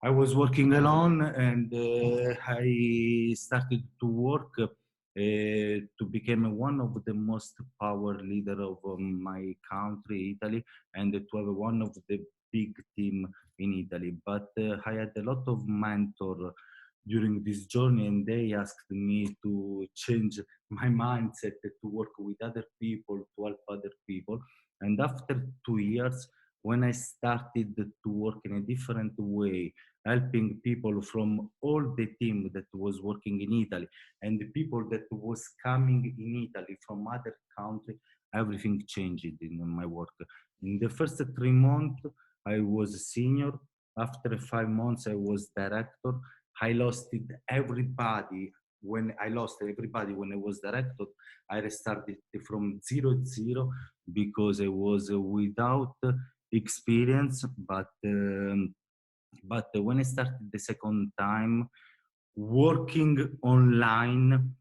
I was working alone, and I started to work to become one of the most power leader of my country, Italy, and to have one of the big team in Italy. But I had a lot of mentor during this journey, and they asked me to change my mindset, to work with other people, to help other people. And after 2 years, when I started to work in a different way, helping people from all the team that was working in Italy and the people that was coming in Italy from other country, everything changed in my work. In the first 3 months, I was senior. After 5 months, I was director. I lost it everybody. When I lost everybody when I was director, I restarted from zero because I was without experience. But when I started the second time working online,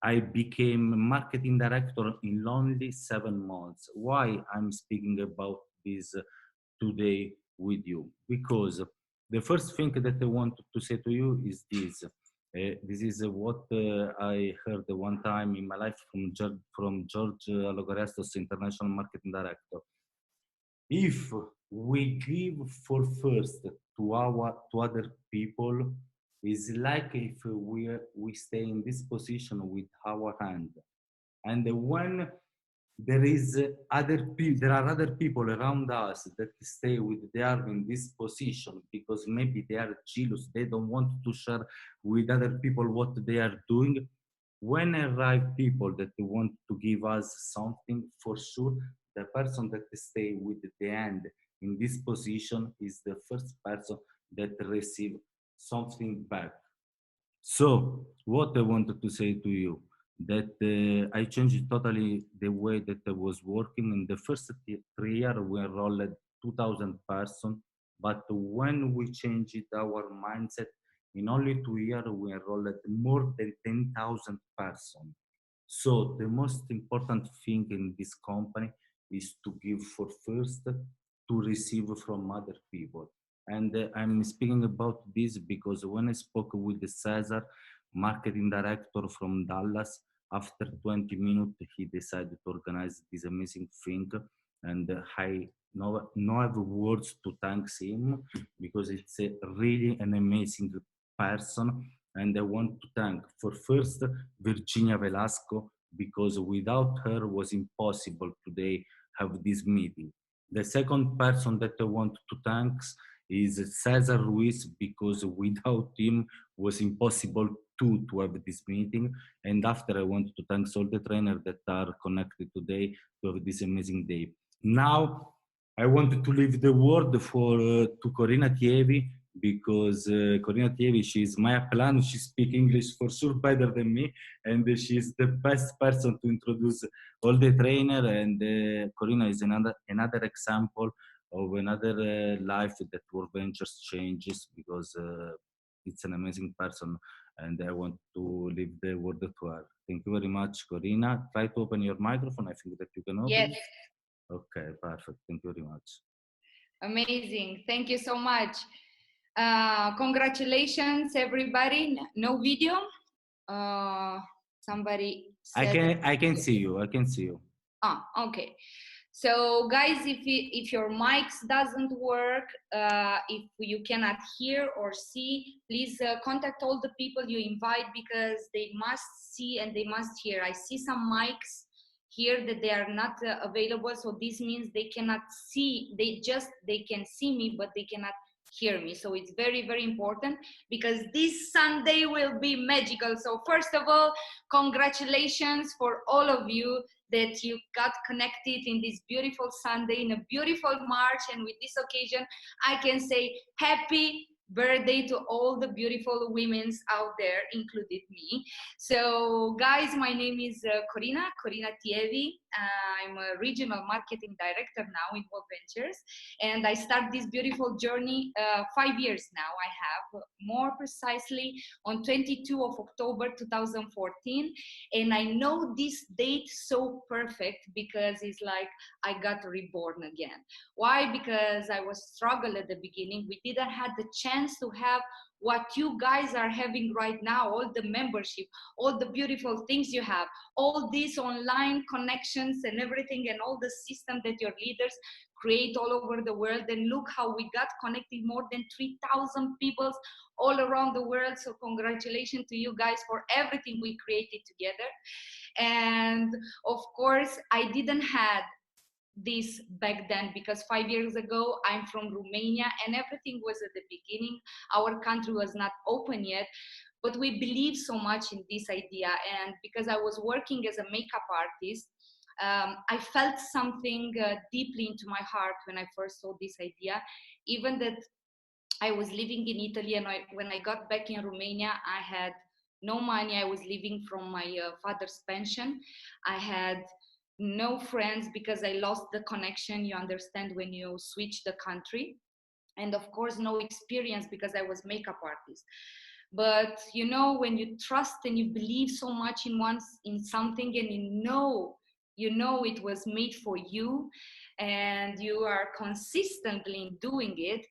I became marketing director in only 7 months. Why I'm speaking about this today with you? Because the first thing that I want to say to you is this. This is what I heard one time in my life from George Logarestos, International Marketing Director. If we give for first to other people, is like if we stay in this position with our hand, and when there are other people around us that stay with they are in this position because maybe they are jealous, they don't want to share with other people what they are doing. When arrive people that want to give us something, for sure the person that stay with the hand in this position is the first person that receive something back. So what I wanted to say to you, that I changed totally the way that I was working. In the first 3 years, we enrolled 2,000 persons, but when we changed our mindset, in only 2 years, we enrolled more than 10,000 persons. So the most important thing in this company is to give for first, to receive from other people. And I'm speaking about this because when I spoke with the Cesar, marketing director from Dallas, after 20 minutes, he decided to organize this amazing thing. And I no have words to thank him because it's really an amazing person. And I want to thank for first Virginia Velasco, because without her was impossible today have this meeting. The second person that I want to thank is Cesar Ruiz, because without him was impossible to have this meeting. And after, I want to thank all the trainers that are connected today to have this amazing day. Now I wanted to leave the word for to Corina Tievi, because Corina Tievi, she's my plan. She speaks English for sure better than me, and she's the best person to introduce all the trainer. And Corina is another example of another life that WorldVentures changes, because it's an amazing person, and I want to leave the word to her. Thank you very much, Corina. Try to open your microphone. I think that you can open. Yes. Okay, perfect. Thank you very much. Amazing. Thank you so much. Congratulations, everybody. No video. Somebody said I can see you. I can see you. Ah, okay. So guys, if your mics doesn't work, if you cannot hear or see, please contact all the people you invite, because they must see and they must hear. I see some mics here that they are not available, so this means they cannot see. They can see me, but they cannot hear me. So it's very, very important, because this Sunday will be magical. So first of all, congratulations for all of you that you got connected in this beautiful Sunday, in a beautiful March. And with this occasion, I can say happy birthday to all the beautiful women out there, included me. So guys, my name is Corina Tievi. I'm a regional marketing director now in WorldVentures, and I start this beautiful journey 5 years now. I have, more precisely, on 22 of October 2014, and I know this date so perfect because it's like I got reborn again. Why? Because I was struggle at the beginning. We didn't have the chance chance to have what you guys are having right now, all the membership, all the beautiful things you have, all these online connections and everything, and all the system that your leaders create all over the world. And look how we got connected, more than 3,000 people all around the world. So congratulations to you guys for everything we created together. And of course, I didn't have this back then, because 5 years ago I'm from Romania and everything was at the beginning. Our country was not open yet, but we believe so much in this idea. And because I was working as a makeup artist, I felt something deeply into my heart when I first saw this idea. Even that I was living in Italy, and when I got back in Romania, I had no money. I was living from my father's pension. I had no friends because I lost the connection, you understand, when you switch the country. And of course, no experience because I was makeup artist. But you know, when you trust and you believe so much in something, and you know it was made for you, and you are consistently doing it,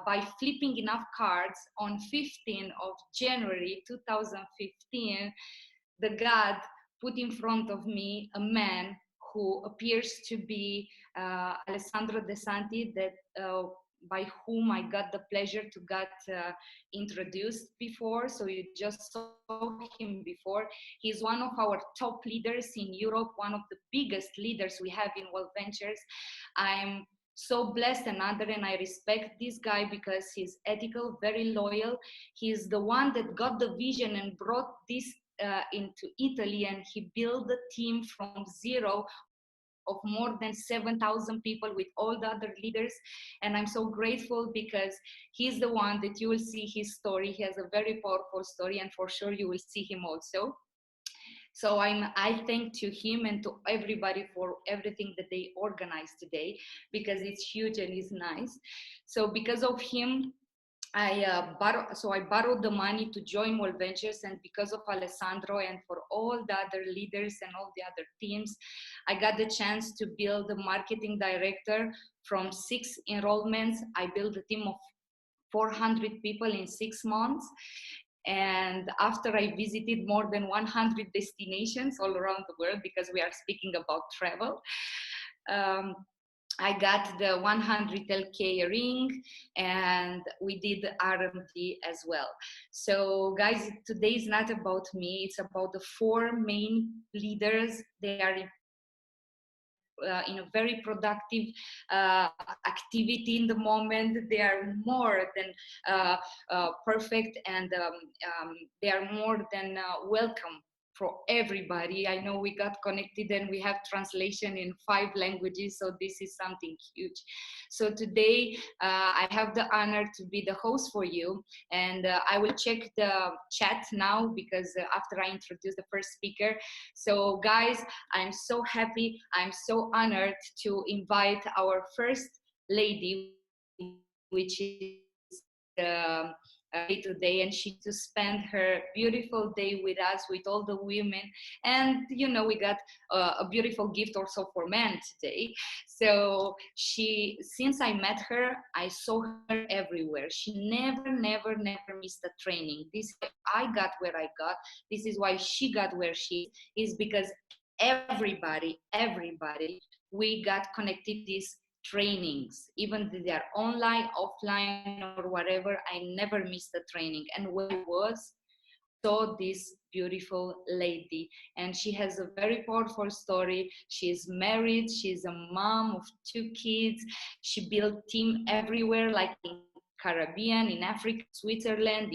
by flipping enough cards on 15th of January 2015, the God put in front of me a man who appears to be Alessandro De Santi, that by whom I got the pleasure to get introduced before. So you just saw him before. He's one of our top leaders in Europe, one of the biggest leaders we have in WorldVentures. I'm so blessed and honored, and I respect this guy because he's ethical, very loyal. He's the one that got the vision and brought this into Italy, and he built the team from zero of more than 7,000 people with all the other leaders. And I'm so grateful because he's the one that you will see his story. He has a very powerful story, and for sure you will see him also. So I thank to him and to everybody for everything that they organized today, because it's huge and it's nice. So because of him, I borrowed the money to join WorldVentures, and because of Alessandro and for all the other leaders and all the other teams, I got the chance to build a marketing director from 6 enrollments. I built a team of 400 people in 6 months. And after I visited more than 100 destinations all around the world, because we are speaking about travel, I got the 100 LK ring, and we did RMD as well. So guys, today is not about me, it's about the 4 main leaders. They are in a very productive activity in the moment. They are more than perfect, and they are more than welcome for everybody. I know we got connected and we have translation in 5 languages, so this is something huge. So today I have the honor to be the host for you, and I will check the chat now, because after I introduce the first speaker. So guys, I'm so happy, I'm so honored to invite our first lady, which is today, and she to spend her beautiful day with us, with all the women. And you know, we got a beautiful gift also for men today. So since I met her, I saw her everywhere. She never missed a training. This I got where I got. This is why she got where she is because everybody, we got connected these trainings, even if they are online, offline, or whatever. I never missed a training. And when I saw this beautiful lady, and she has a very powerful story. She's married, she's a mom of 2 kids. She built team everywhere, like in Caribbean, in Africa, Switzerland,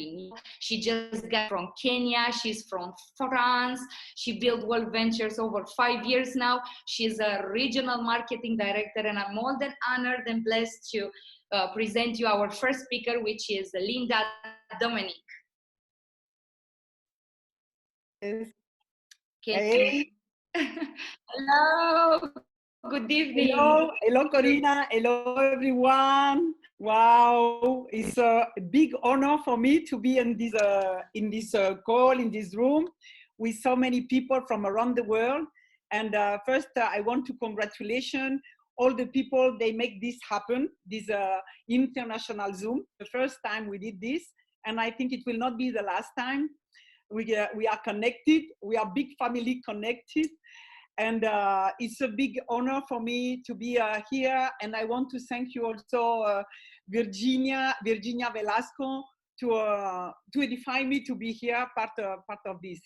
she just got from Kenya, she's from France. She built WorldVentures over 5 years now. She's a regional marketing director, and I'm more than honored and blessed to present you our first speaker, which is Linda Domenech. Yes. Can Hey. Hello, good evening. Hello Corina, hello everyone. Wow, it's a big honor for me to be in this call, in this room with so many people from around the world. And first, I want to congratulate all the people, they make this happen, this international Zoom. The first time we did this, and I think it will not be the last time. We are connected, we are big family connected. And it's a big honor for me to be here. And I want to thank you also, Virginia Velasco, to edify me to be here, part of this.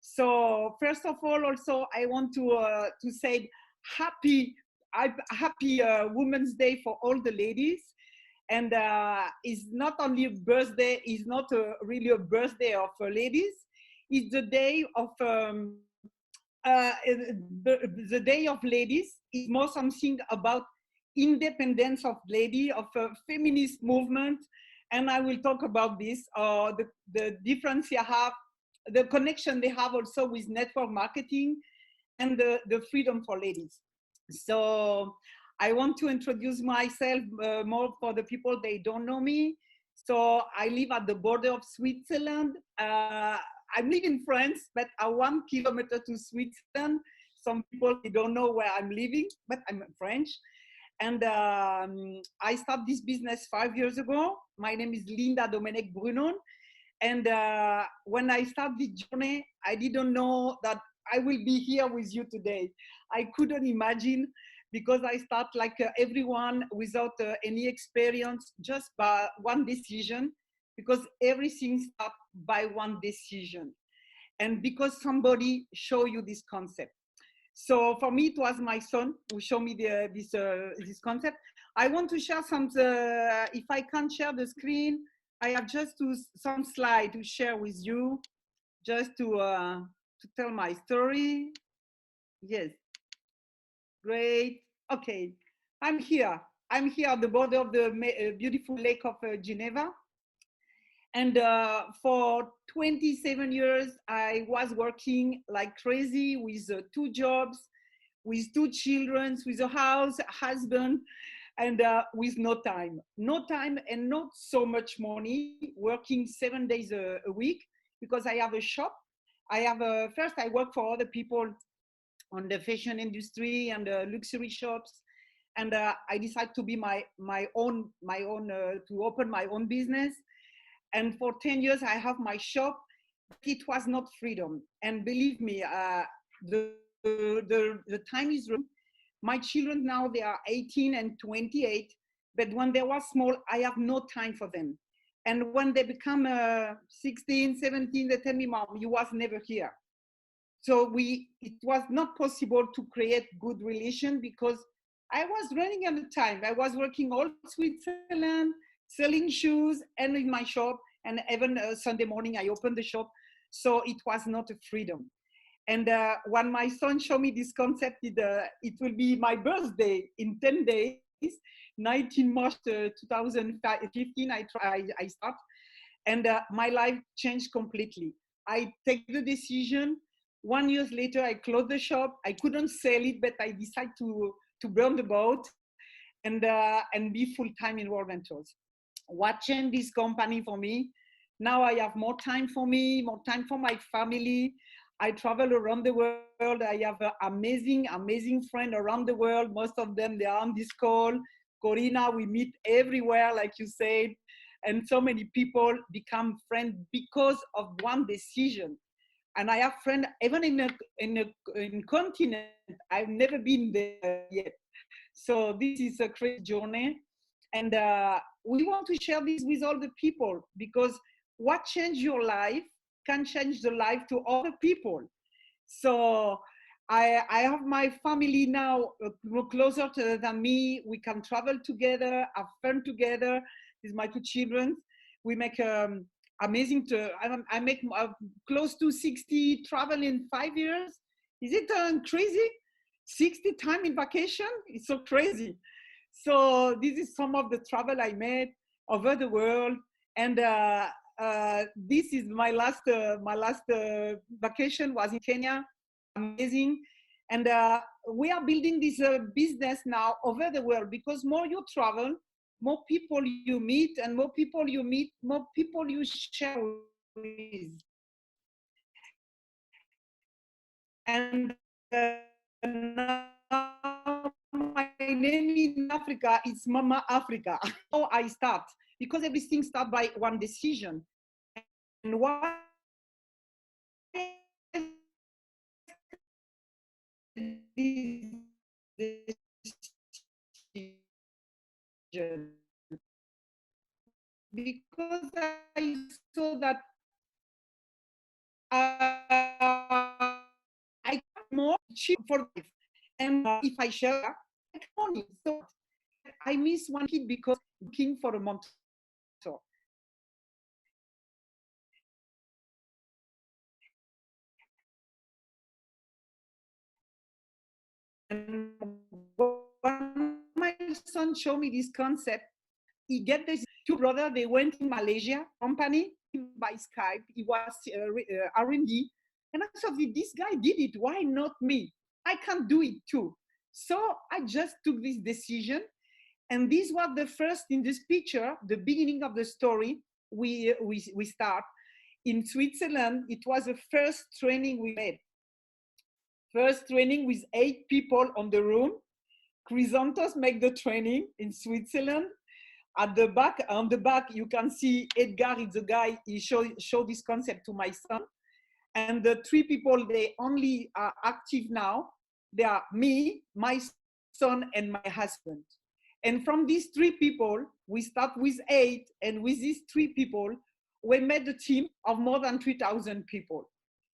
So first of all, also I want to say happy Women's Day for all the ladies. And it's not only a birthday, it's not really a birthday of ladies. It's the day of the day of ladies. Is more something about independence of lady, of a feminist movement. And I will talk about this, the difference you have, the connection they have also with network marketing and the freedom for ladies. So I want to introduce myself more for the people, they don't know me. So I live at the border of Switzerland. I live in France, but 1 kilometer to Switzerland. Some people, they don't know where I'm living, but I'm French. And I started this business 5 years ago. My name is Linda Domenech Brunon. And when I started the journey, I didn't know that I will be here with you today. I couldn't imagine, because I start like everyone without any experience, just by one decision, because everything starts by one decision. And because somebody show you this concept. So for me, it was my son who showed me this concept. I want to share some, if I can't share the screen, I have just some slide to share with you, just to tell my story. Yes, great. Okay, I'm here at the border of the beautiful lake of Geneva. And for 27 years, I was working like crazy with 2 jobs, with 2 children, with a house, a husband, and with no time and not so much money, working 7 days a week, because I have a shop. First I work for other people on the fashion industry and luxury shops. And I decided to be my own, to open my own business. And for 10 years, I have my shop, but it was not freedom. And believe me, the time is wrong. My children now, they are 18 and 28, but when they were small, I have no time for them. And when they become 16, 17, they tell me, Mom, you was never here. So it was not possible to create good relation, because I was running at the time. I was working all Switzerland, selling shoes, and in my shop, and even Sunday morning I opened the shop. So it was not a freedom. And when my son showed me this concept, it will be my birthday in 10 days, 19 March 2015, I start. And my life changed completely. I take the decision. 1 year later, I closed the shop. I couldn't sell it, but I decided to burn the boat and be full-time in WorldVentures. What changed this company for me? Now I have more time for me, more time for my family. I travel around the world. I have amazing friends around the world. Most of them, they are on this call. Corina, we meet everywhere, like you said. And so many people become friends because of one decision. And I have friends even in continent I've never been there yet. So this is a crazy journey. And we want to share this with all the people, because what changed your life can change the life to other people. So I have my family now closer than me. We can travel together, have fun together with my 2 children. We make amazing, I make close to 60 travel in 5 years. Is it crazy? 60 time in vacation? It's so crazy. So this is some of the travel I made over the world. And this is my last vacation was in Kenya. Amazing. And we are building this business now over the world, because more you travel, more people you meet, and more people you meet, more people you share with. And now my name in Africa is Mama Africa. How I start, because everything starts by one decision. And why this decision? Because I saw that I got more cheap for life, and if I share, I get money. So I miss one kid because looking for a mentor. And when my son showed me this concept, he get these two brothers. They went to Malaysia company by Skype. He was R&D, and I thought, if this guy did it, why not me? I can do it too. So I just took this decision, and this was the first in this picture, the beginning of the story. We start in Switzerland. It was the first training we made. First training with 8 people on the room. Chrysanthos make the training in Switzerland. At the back, on the back, you can see Edgar is the guy, he showed this concept to my son. And the 3 people, they only are active now. They are me, my son, and my husband. And from these 3 people, we start with 8, and with these 3 people, we made a team of more than 3,000 people.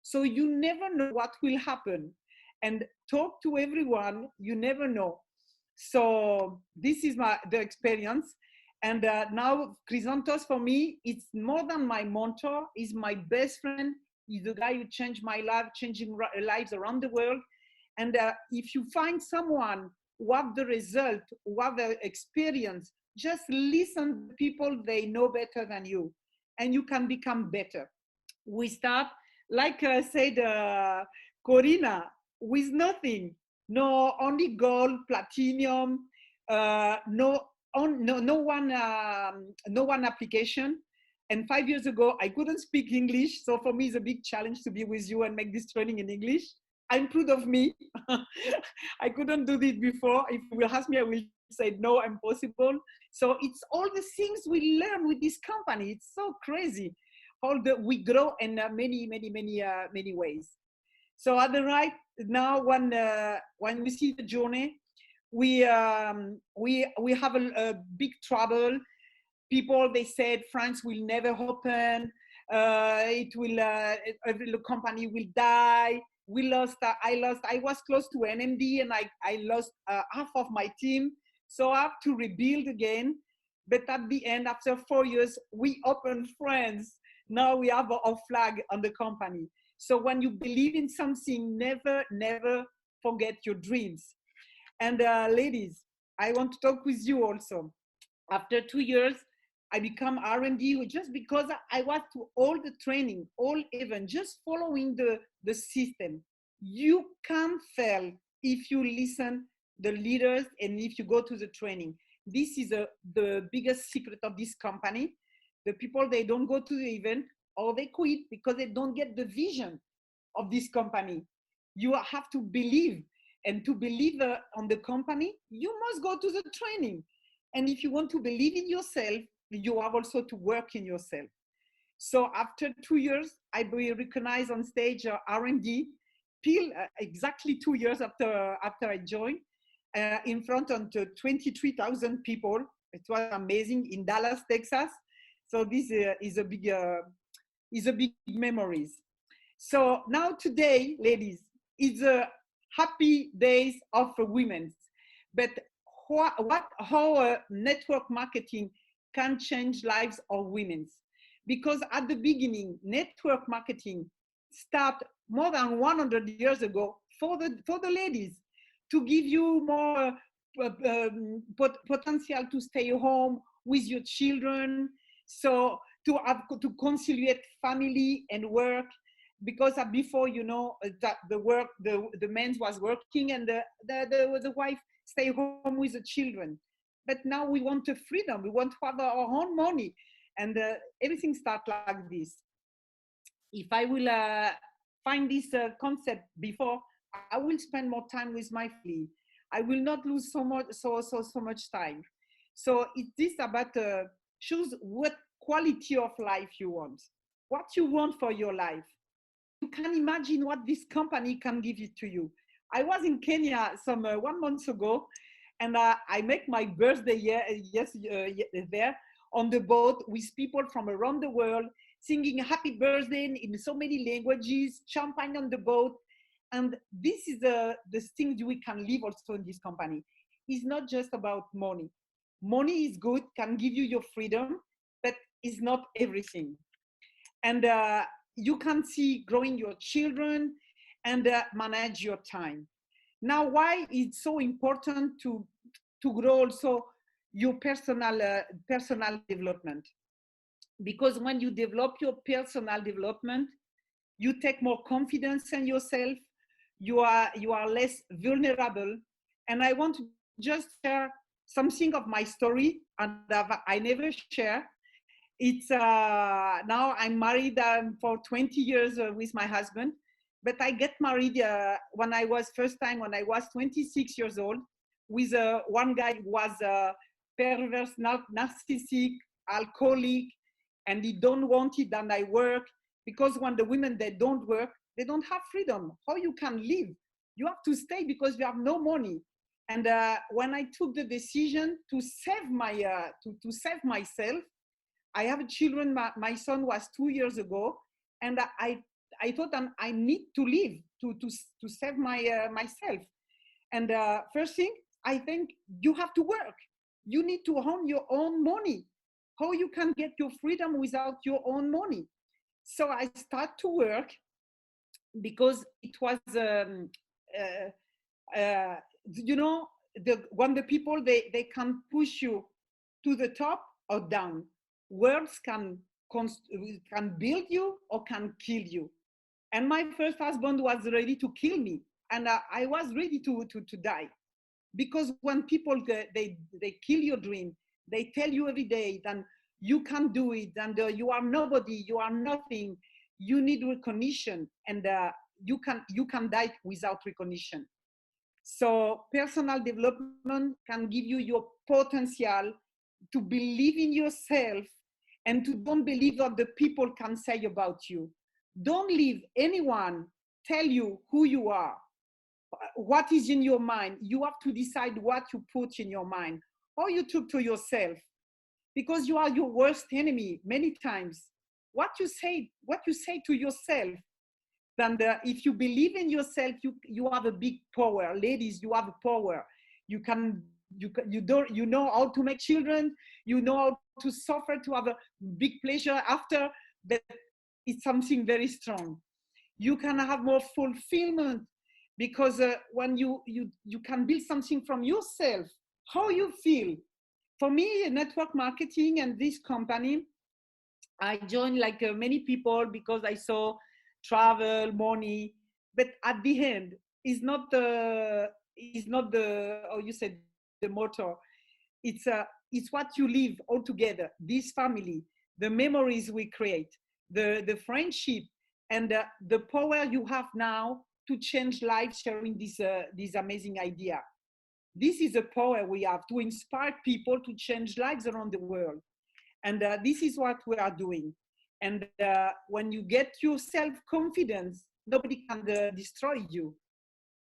So you never know what will happen. And talk to everyone, you never know. So this is the experience. And now Chrysanthos for me, it's more than my mentor, he's my best friend. He's the guy who changed my life, changing lives around the world. And if you find someone who have the result, who have the experience, just listen to people they know better than you, and you can become better. We start, like said Corina, with nothing. No, only gold, platinum, no one application. And 5 years ago, I couldn't speak English. So for me, it's a big challenge to be with you and make this training in English. I'm proud of me. I couldn't do this before. If you will ask me, I will say, no, impossible. So it's all the things we learn with this company. It's so crazy. We grow in many ways. So at the right now, when we see the journey, we have a big trouble. People, they said France will never open. Every company will die. I was close to IMD, and I lost half of my team. So I have to rebuild again. But at the end, after 4 years, we opened France. Now we have our flag on the company. So when you believe in something, never forget your dreams. And ladies, I want to talk with you also. After 2 years, I become R&D just because I was to all the training, all event, just following the system. You can't fail if you listen the leaders and if you go to the training. This is the biggest secret of this company. The people, they don't go to the event or they quit because they don't get the vision of this company. You have to believe, and to believe on the company, you must go to the training. And if you want to believe in yourself, you have also to work in yourself. So after 2 years, I will recognize on stage R&D, exactly 2 years after I joined, in front of 23,000 people. It was amazing in Dallas, Texas. So this is a big memories. So now today, ladies, is a happy days of women. But how network marketing can change lives of women? Because at the beginning, network marketing started more than 100 years ago for the ladies, to give you more potential to stay home with your children, so to conciliate family and work. Because before, you know, that the man was working and the wife stay home with the children. But now we want the freedom. We want to have our own money, and everything starts like this. If I will find this concept before, I will spend more time with my family. I will not lose so much time. So it is about choose what quality of life you want, what you want for your life. You can imagine what this company can give it to you. I was in Kenya 1 month ago, and I make my birthday there on the boat with people from around the world, singing happy birthday in so many languages, champagne on the boat. And this is the things we can live also in this company. It's not just about money. Money is good, can give you your freedom, but it's not everything. And you can see growing your children and manage your time. Now, why it's so important to grow also your personal development? Because when you develop your personal development, you take more confidence in yourself. You are less vulnerable. And I want to just share something of my story, and I never share. It's now I'm married for 20 years with my husband, but I get married when I was 26 years old with one guy who was perverse, narcissistic, alcoholic, and he don't want it and I work, because when the women, they don't work, they don't have freedom. How you can live? You have to stay because you have no money. And when I took the decision to save save myself, I have children. My son was 2 years ago, and I thought I need to live to save myself. And first thing, I think you have to work. You need to earn your own money. How you can get your freedom without your own money? So I start to work, because it was you know, when the people they can push you to the top or down. Words can build you or can kill you. And my first husband was ready to kill me, and I was ready to die, because when people they kill your dream, they tell you every day that you can't do it, and you are nobody, you are nothing, you need recognition, and you can die without recognition. So personal development can give you your potential to believe in yourself and to don't believe what the people can say about you. Don't leave anyone tell you who you are, what is in your mind. You have to decide what you put in your mind, or you talk to yourself, because you are your worst enemy many times. What you say to yourself. Then if you believe in yourself, you have a big power. Ladies, you have a power. You know how to make children. You know how to suffer, to have a big pleasure after. But it's something very strong. You can have more fulfillment, because when you can build something from yourself, how you feel. For me, network marketing and this company, I joined like many people because I saw travel, money, but at the end, is not the how you said, the motor. It's what you live all together. This family, the memories we create, the friendship, and the power you have now to change lives, sharing this amazing idea. This is the power we have to inspire people to change lives around the world. And this is what we are doing. And when you get your self-confidence, nobody can destroy you.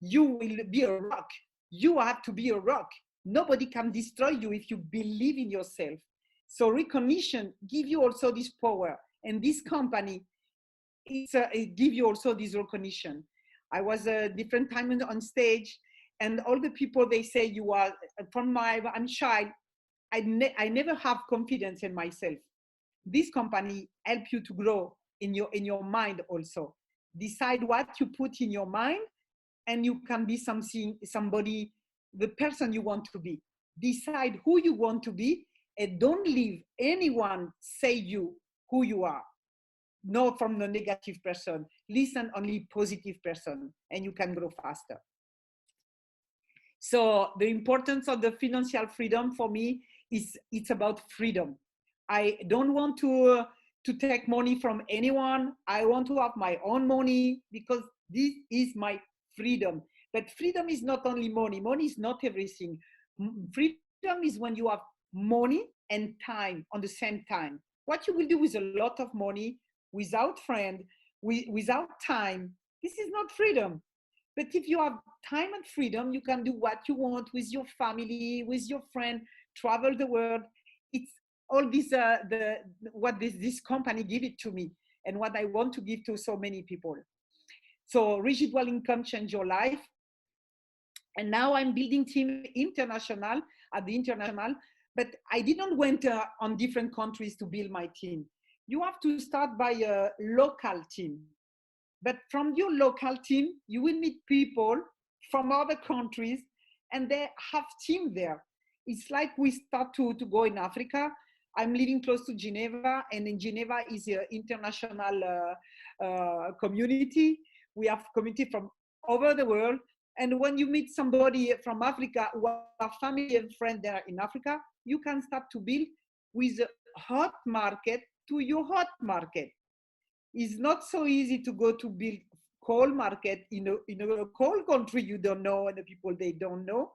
You will be a rock. You have to be a rock. Nobody can destroy you if you believe in yourself. So recognition gives you also this power. And this company, it gives you also this recognition. I was a different time on stage, and all the people, they say, you are I'm shy. I never have confidence in myself. This company help you to grow in your mind also. Decide what you put in your mind, and you can be somebody, the person you want to be. Decide who you want to be, and don't leave anyone say you who you are. Not from the negative person. Listen only positive person, and you can grow faster. So the importance of the financial freedom for me is it's about freedom. I don't want to take money from anyone. I want to have my own money, because this is my freedom. But freedom is not only money. Money is not everything. Freedom is when you have money and time on the same time. What you will do with a lot of money, without friend, without time, this is not freedom. But if you have time and freedom, you can do what you want with your family, with your friend, travel the world. It's all this, what this company give it to me and what I want to give to so many people. So residual income change your life. And now I'm building team international at the international, but I didn't went on different countries to build my team. You have to start by a local team. But from your local team, you will meet people from other countries and they have team there. It's like we start to go in Africa. I'm living close to Geneva, and in Geneva is an international community. We have community from over the world. And when you meet somebody from Africa who have family and friends there in Africa, you can start to build with a hot market to your hot market. It's not so easy to go to build cold market in a cold country you don't know and the people they don't know.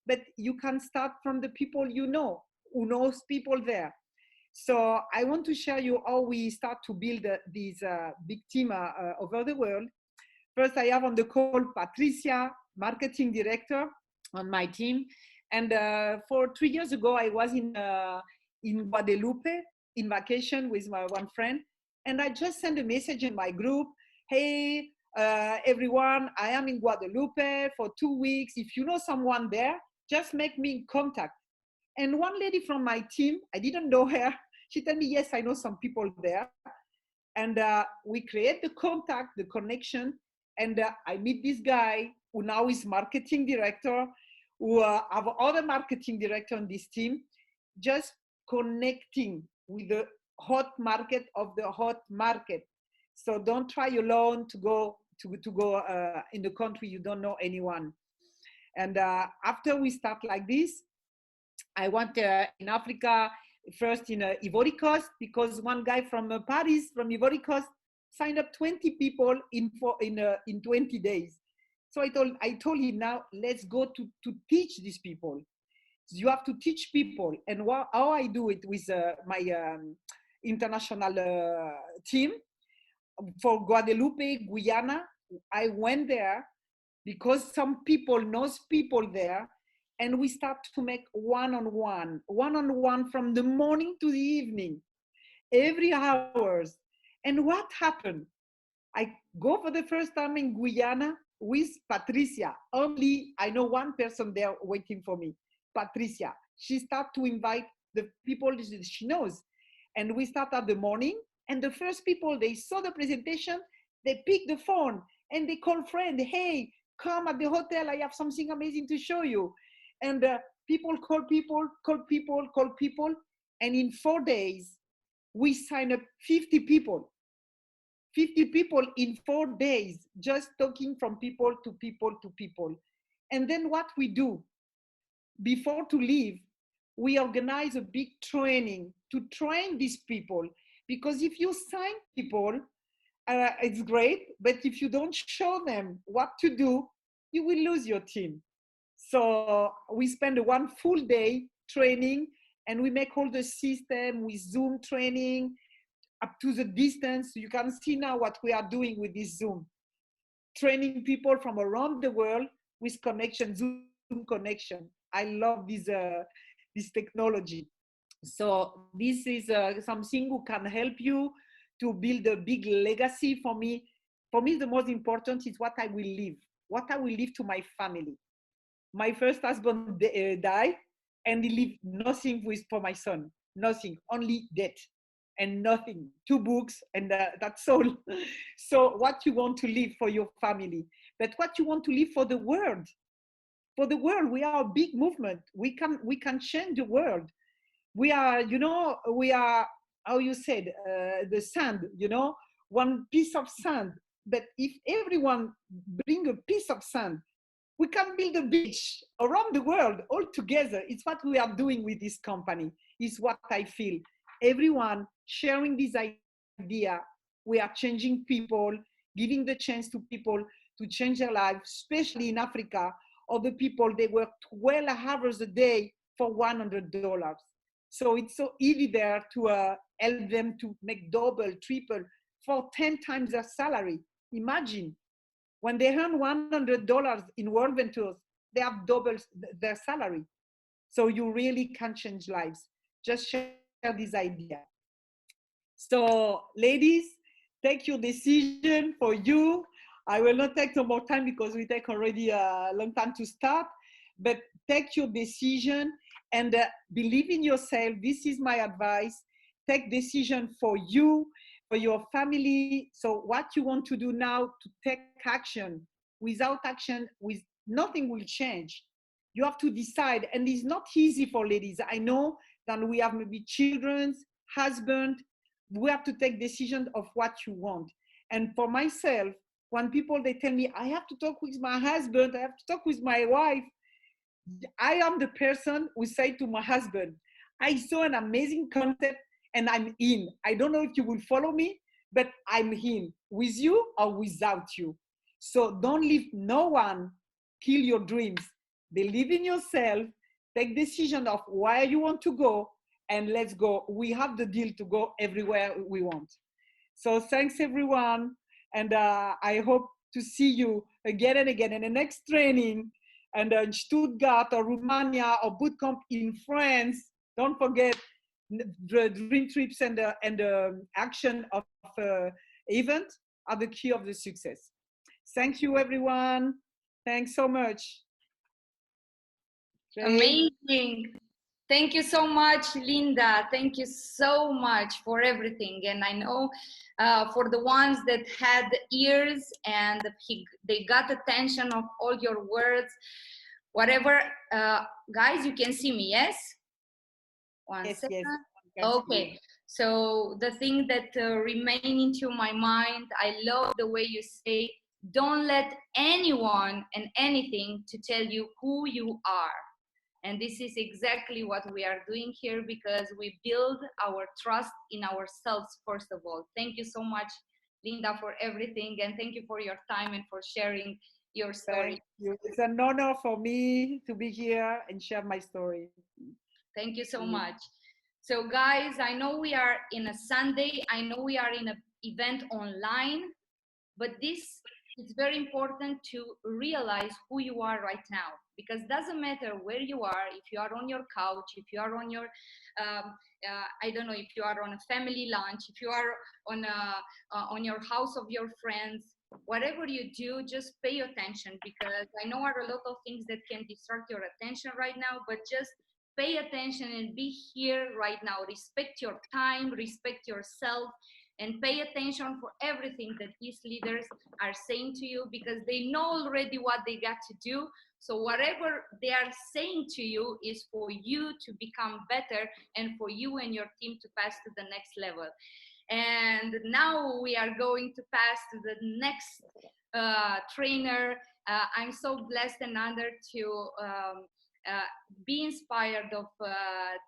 But you can start from the people you know, who knows people there. So I want to share you how we start to build this big team over the world. First, I have on the call Patricia, marketing director on my team. And for 3 years ago, I was in Guadeloupe in vacation with my one friend. And I just sent a message in my group, hey, everyone, I am in Guadeloupe for 2 weeks. If you know someone there, just make me in contact. And one lady from my team, I didn't know her. She told me, yes, I know some people there. And we create the contact, the connection. And I meet this guy who now is marketing director, who have other marketing director on this team, just connecting with the hot market of the hot market. So don't try alone to go in the country you don't know anyone. And after we start like this, I went in Africa first in Ivory Coast, because one guy from Paris, from Ivory Coast, signed up 20 people in 20 days. So I told him, now let's go to teach these people. You have to teach people. And how I do it with my international team for Guadeloupe, Guyana, I went there because some people knows people there, and we start to make one-on-one from the morning to the evening, every hours. And what happened? I go for the first time in Guyana with Patricia. Only I know one person there waiting for me, Patricia. She started to invite the people she knows. And we start at the morning, and the first people, they saw the presentation, they pick the phone and they call friend, hey, come at the hotel, I have something amazing to show you. And people call people. And in 4 days, we sign up 50 people. 50 people in 4 days, just talking from people to people to people. And then what we do, before to leave, we organize a big training to train these people. Because if you sign people, it's great, but if you don't show them what to do, you will lose your team. So we spend one full day training, and we make all the system with Zoom training up to the distance. You can see now what we are doing with this Zoom. Training people from around the world with connection, Zoom connection. I love this technology. So this is something who can help you to build a big legacy. For me, the most important is what I will leave. What I will leave to my family. My first husband died, and he left nothing for my son. Nothing, only debt and nothing. 2 books, and that's all. So what you want to leave for your family, but what you want to leave for the world. For the world, we are a big movement. We can change the world. We are, how you said, the sand, one piece of sand. But if everyone bring a piece of sand, we can build a beach around the world all together. It's what we are doing with this company. It's what I feel. Everyone sharing this idea. We are changing people, giving the chance to people to change their lives, especially in Africa, or the people, they work 12 hours a day for $100. So it's so easy there to help them to make double, triple, for 10 times their salary. Imagine, when they earn $100 in WorldVentures, they have double their salary. So you really can change lives. Just share this idea. So ladies, take your decision for you. I will not take no more time because we take already a long time to start, but take your decision and believe in yourself. This is my advice. Take decision for you, for your family. So what you want to do now to take action. Without action, with nothing will change. You have to decide, and it's not easy for ladies. I know that we have maybe children, husband. We have to take decision of what you want. And for myself, when people, they tell me, I have to talk with my husband, I have to talk with my wife, I am the person who say to my husband, I saw an amazing concept and I'm in. I don't know if you will follow me, but I'm in, with you or without you. So don't leave no one kill your dreams. Believe in yourself, take decision of where you want to go, and let's go. We have the deal to go everywhere we want. So thanks everyone. And I hope to see you again and again in the next training, and in Stuttgart or Romania or bootcamp in France. Don't forget the dream trips and the action of event are the key of the success. Thank you everyone. Thanks so much. Amazing. Thank you so much, Linda. Thank you so much for everything. And I know for the ones that had ears and they got attention of all your words, whatever. Guys, you can see me, yes? One second. Yes. Okay. So the thing that remain into my mind, I love the way you say, don't let anyone and anything to tell you who you are. And this is exactly what we are doing here, because we build our trust in ourselves, first of all. Thank you so much, Linda, for everything. And thank you for your time and for sharing your story. Thank you. It's an honor for me to be here and share my story. Thank you so much. So guys, I know we are in a Sunday. I know we are in an event online, but this it's very important to realize who you are right now, because it doesn't matter where you are, if you are on your couch, if you are on your, I don't know, if you are on a family lunch, if you are on your house of your friends, whatever you do, just pay attention, because I know there are a lot of things that can distract your attention right now, but just pay attention and be here right now. Respect your time, respect yourself, and pay attention for everything that these leaders are saying to you, because they know already what they got to do. So whatever they are saying to you is for you to become better and for you and your team to pass to the next level. And now we are going to pass to the next trainer. I'm so blessed and honored to be inspired of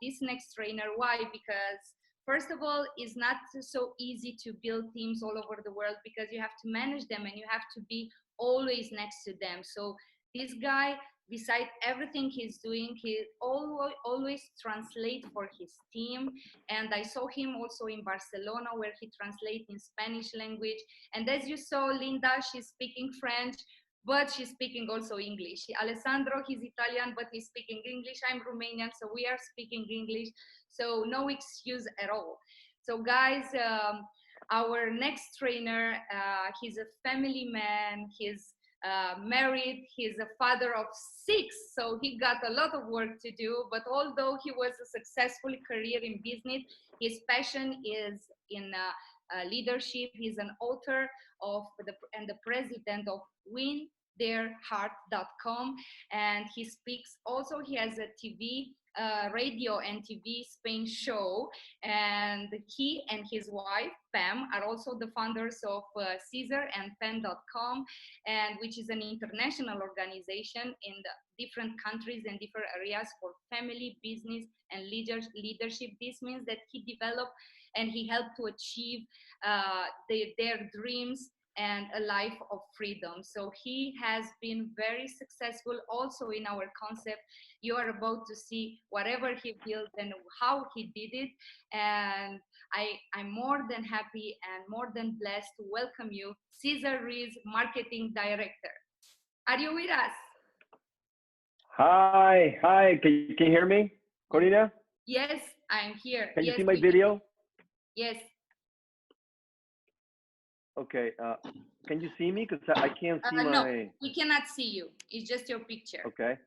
this next trainer. Why? Because first of all, it's not so easy to build teams all over the world, because you have to manage them and you have to be always next to them. So this guy, besides everything he's doing, he always translates for his team. And I saw him also in Barcelona, where he translates in Spanish language. And as you saw, Linda, she's speaking French, but she's speaking also English. Alessandro, he's Italian, but he's speaking English. I'm Romanian, so we are speaking English. So no excuse at all. So guys, our next trainer, he's a family man, he's married, he's a father of 6, so he got a lot of work to do. But although he was a successful career in business, his passion is in leadership. He's an author of and the president of wintheirheart.com, and he speaks also. He has a TV, radio and TV Spain show, and he and his wife Pam are also the founders of Cesar and Pen.com, and which is an international organization in the different countries and different areas for family, business, and leadership. This means that he developed and he helped to achieve their dreams and a life of freedom. So he has been very successful also in our concept. You are about to see whatever he built and how he did it. And I'm more than happy and more than blessed to welcome you, Cesar Ruiz, Marketing Director. Are you with us? Hi, can you hear me, Corina? Yes, I'm here. Can you yes, see my video? Yes. Okay, can you see me? Because I can't see my... No, we cannot see you. It's just your picture. Okay,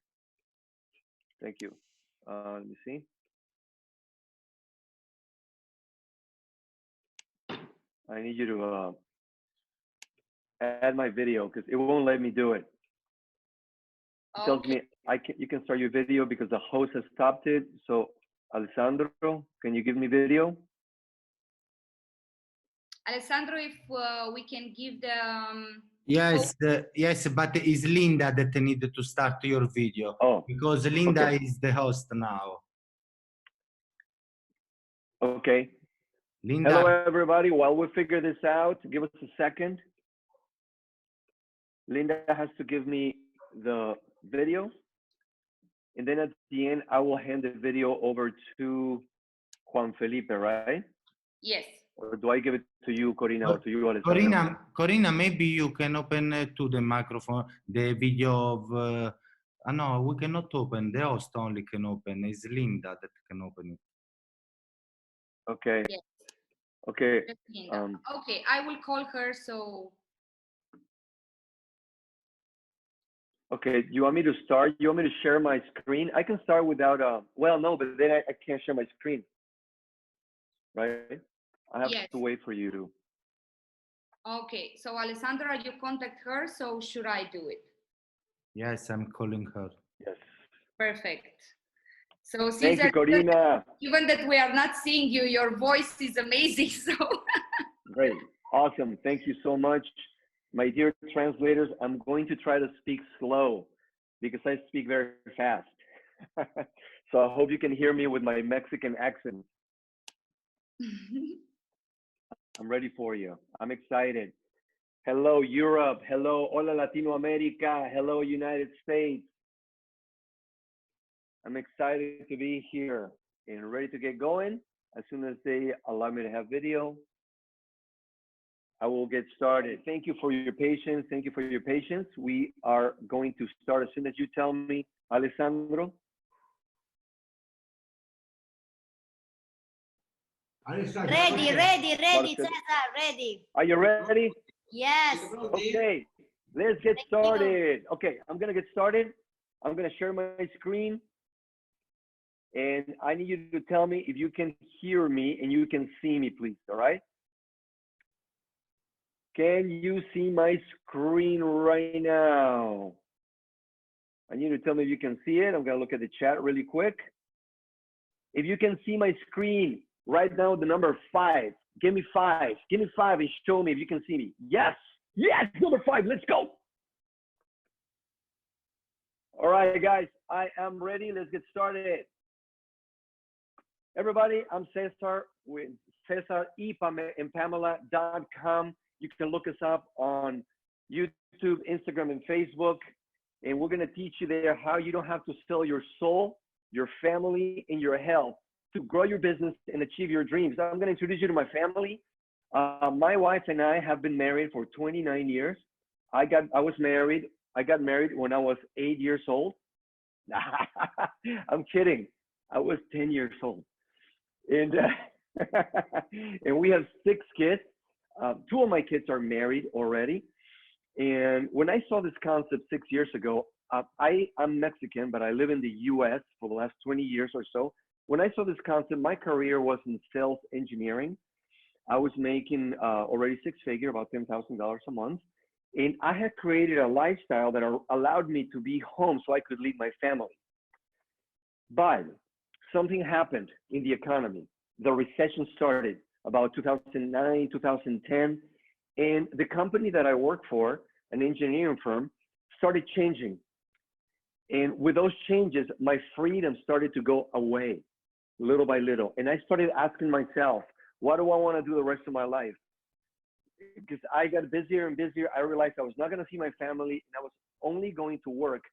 thank you. Let me see. I need you to add my video because it won't let me do it. It tells me you can start your video because the host has stopped it. So, Alessandro, can you give me video? Alessandro, if we can give the... Yes, yes, but it's Linda that needed to start your video. Oh, because Linda is the host now. Okay. Linda. Hello, everybody. While we figure this out, give us a second. Linda has to give me the video. And then at the end, I will hand the video over to Juan Felipe, right? Yes. Or do I give it to you, Corina, or to you, Alessandro? Corina, maybe you can open to the microphone the video of... no, we cannot open. The host only can open. It's Linda that can open it. Okay. Yes. Okay. Okay, I will call her, so... Okay, you want me to start? You want me to share my screen? I can start without, well, no, but then I can't share my screen, right? I have to wait for you to. Okay, so Alessandra, you contact her, so should I do it? Yes, I'm calling her. Yes. Perfect. So Cesar, thank you, Corina. Even that we are not seeing you, your voice is amazing, so. Great, awesome, thank you so much. My dear translators, I'm going to try to speak slow because I speak very fast. So I hope you can hear me with my Mexican accent. I'm ready for you. I'm excited. Hello, Europe. Hello, hola, Latino America. Hello, United States. I'm excited to be here and ready to get going. As soon as they allow me to have video, I will get started. Thank you for your patience. Thank you for your patience. We are going to start as soon as you tell me, Alessandro. Ready, Cesar, ready. Are you ready? Yes. Okay, let's get started. Okay, I'm gonna get started. I'm gonna share my screen. And I need you to tell me if you can hear me and you can see me, please, all right? Can you see my screen right now? I need you to tell me if you can see it. I'm gonna look at the chat really quick. If you can see my screen, write down the number 5. Give me 5. Give me 5 and show me if you can see me. Yes, yes, number 5, let's go. All right, guys, I am ready. Let's get started. Everybody, I'm Cesar with CesarandPamela.com. You can look us up on YouTube, Instagram, and Facebook. And we're going to teach you there how you don't have to sell your soul, your family, and your health to grow your business and achieve your dreams. I'm going to introduce you to my family. My wife and I have been married for 29 years. I got married when I was 8 years old. I'm kidding. I was 10 years old. And, and we have 6 kids. 2 of my kids are married already. And when I saw this concept 6 years ago, I'm Mexican, but I live in the US for the last 20 years or so. When I saw this concept, my career was in sales engineering. I was making already 6-figure, about $10,000 a month. And I had created a lifestyle that allowed me to be home so I could lead my family. But something happened in the economy. The recession started about 2009, 2010. And the company that I work for, an engineering firm, started changing. And with those changes, my freedom started to go away little by little. And I started asking myself, what do I want to do the rest of my life? because I got busier and busier. I realized I was not going to see my family, and I was only going to work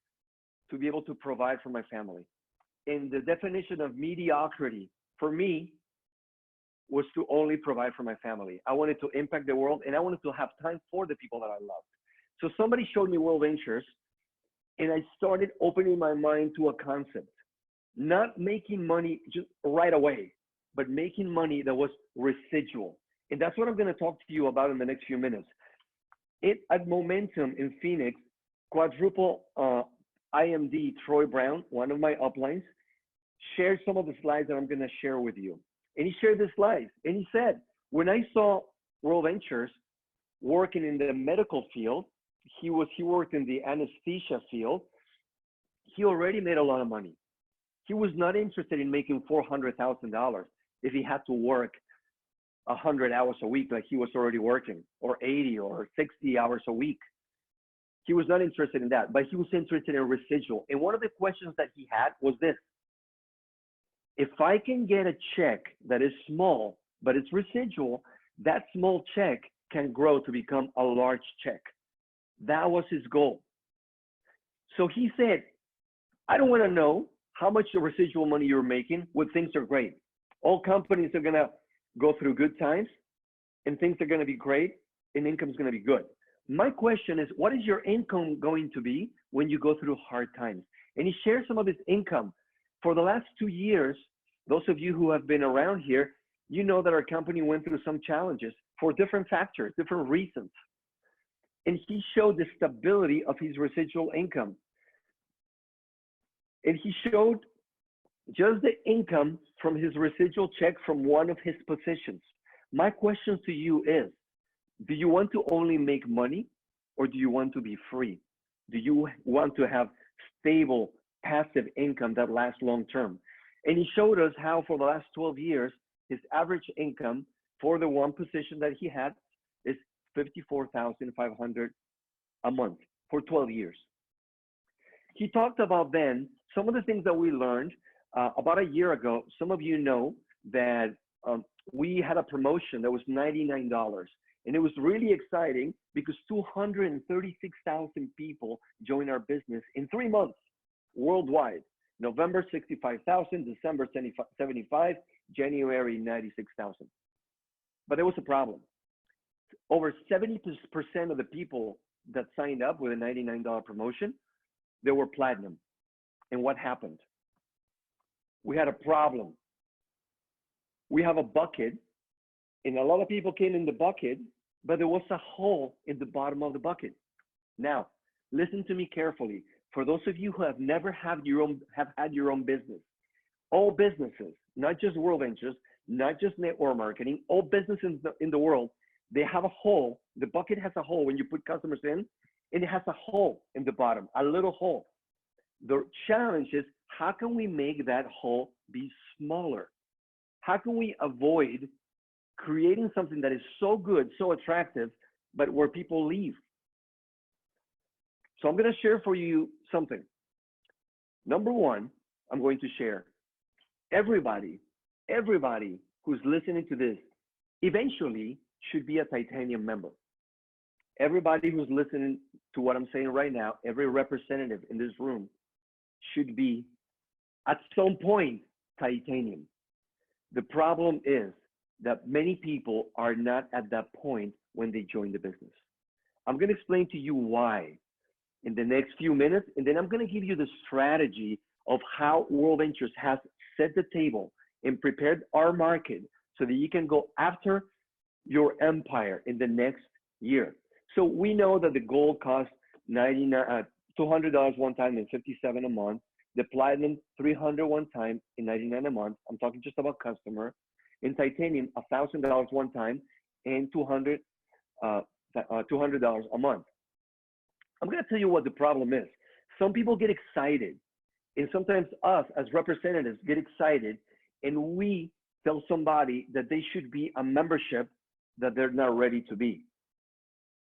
to be able to provide for my family. And the definition of mediocrity for me was to only provide for my family. I wanted to impact the world, and I wanted to have time for the people that I loved. So somebody showed me WorldVentures, and I started opening my mind to a concept, not making money just right away, but making money that was residual. And that's what I'm going to talk to you about in the next few minutes. At Momentum in Phoenix, quadruple IMD Troy Brown, one of my uplines, shared some of the slides that I'm going to share with you. And he shared this slide, and he said, when I saw WorldVentures working in the medical field, he worked in the anesthesia field, he already made a lot of money. He was not interested in making $400,000 if he had to work 100 hours a week like he was already working, or 80 or 60 hours a week. He was not interested in that, but he was interested in residual. And one of the questions that he had was this: if I can get a check that is small, but it's residual, that small check can grow to become a large check. That was his goal. So he said, I don't want to know how much the residual money you're making when things are great. All companies are going to go through good times, and things are going to be great, and income is going to be good. My question is, what is your income going to be when you go through hard times? And he shared some of his income. For the last 2 years, those of you who have been around here, you know that our company went through some challenges for different factors, different reasons. And he showed the stability of his residual income. And he showed just the income from his residual check from one of his positions. My question to you is, do you want to only make money, or do you want to be free? Do you want to have stable, passive income that lasts long term? And he showed us how for the last 12 years, his average income for the one position that he had is $54,500 a month for 12 years. He talked about then some of the things that we learned about a year ago. Some of you know that we had a promotion that was $99. And it was really exciting because 236,000 people joined our business in 3 months worldwide. November, 65,000, December, 75, January, 96,000. But there was a problem. Over 70% of the people that signed up with a $99 promotion, they were platinum. And what happened? We had a problem. We have a bucket, and a lot of people came in the bucket, but there was a hole in the bottom of the bucket. Now, listen to me carefully. For those of you who have never had your own business, all businesses, not just WorldVentures, not just network marketing, all businesses in the world, they have a hole. The bucket has a hole when you put customers in, and it has a hole in the bottom, a little hole. The challenge is, how can we make that hole be smaller? How can we avoid creating something that is so good, so attractive, but where people leave? So I'm going to share for you something. Number one, I'm going to share everybody who's listening to this eventually should be a titanium member. Everybody who's listening to what I'm saying right now, every representative in this room should be at some point titanium. The problem is that many people are not at that point when they join the business. I'm going to explain to you why in the next few minutes, and then I'm going to give you the strategy of how WorldVentures has set the table and prepared our market so that you can go after your empire in the next year. So we know that the gold costs $200 one time and $57 a month. The platinum, $300 one time and $99 a month. I'm talking just about customer. In titanium, $1,000 one time and $200 a month. I'm going to tell you what the problem is. Some people get excited, and sometimes us as representatives get excited, and we tell somebody that they should be a membership that they're not ready to be.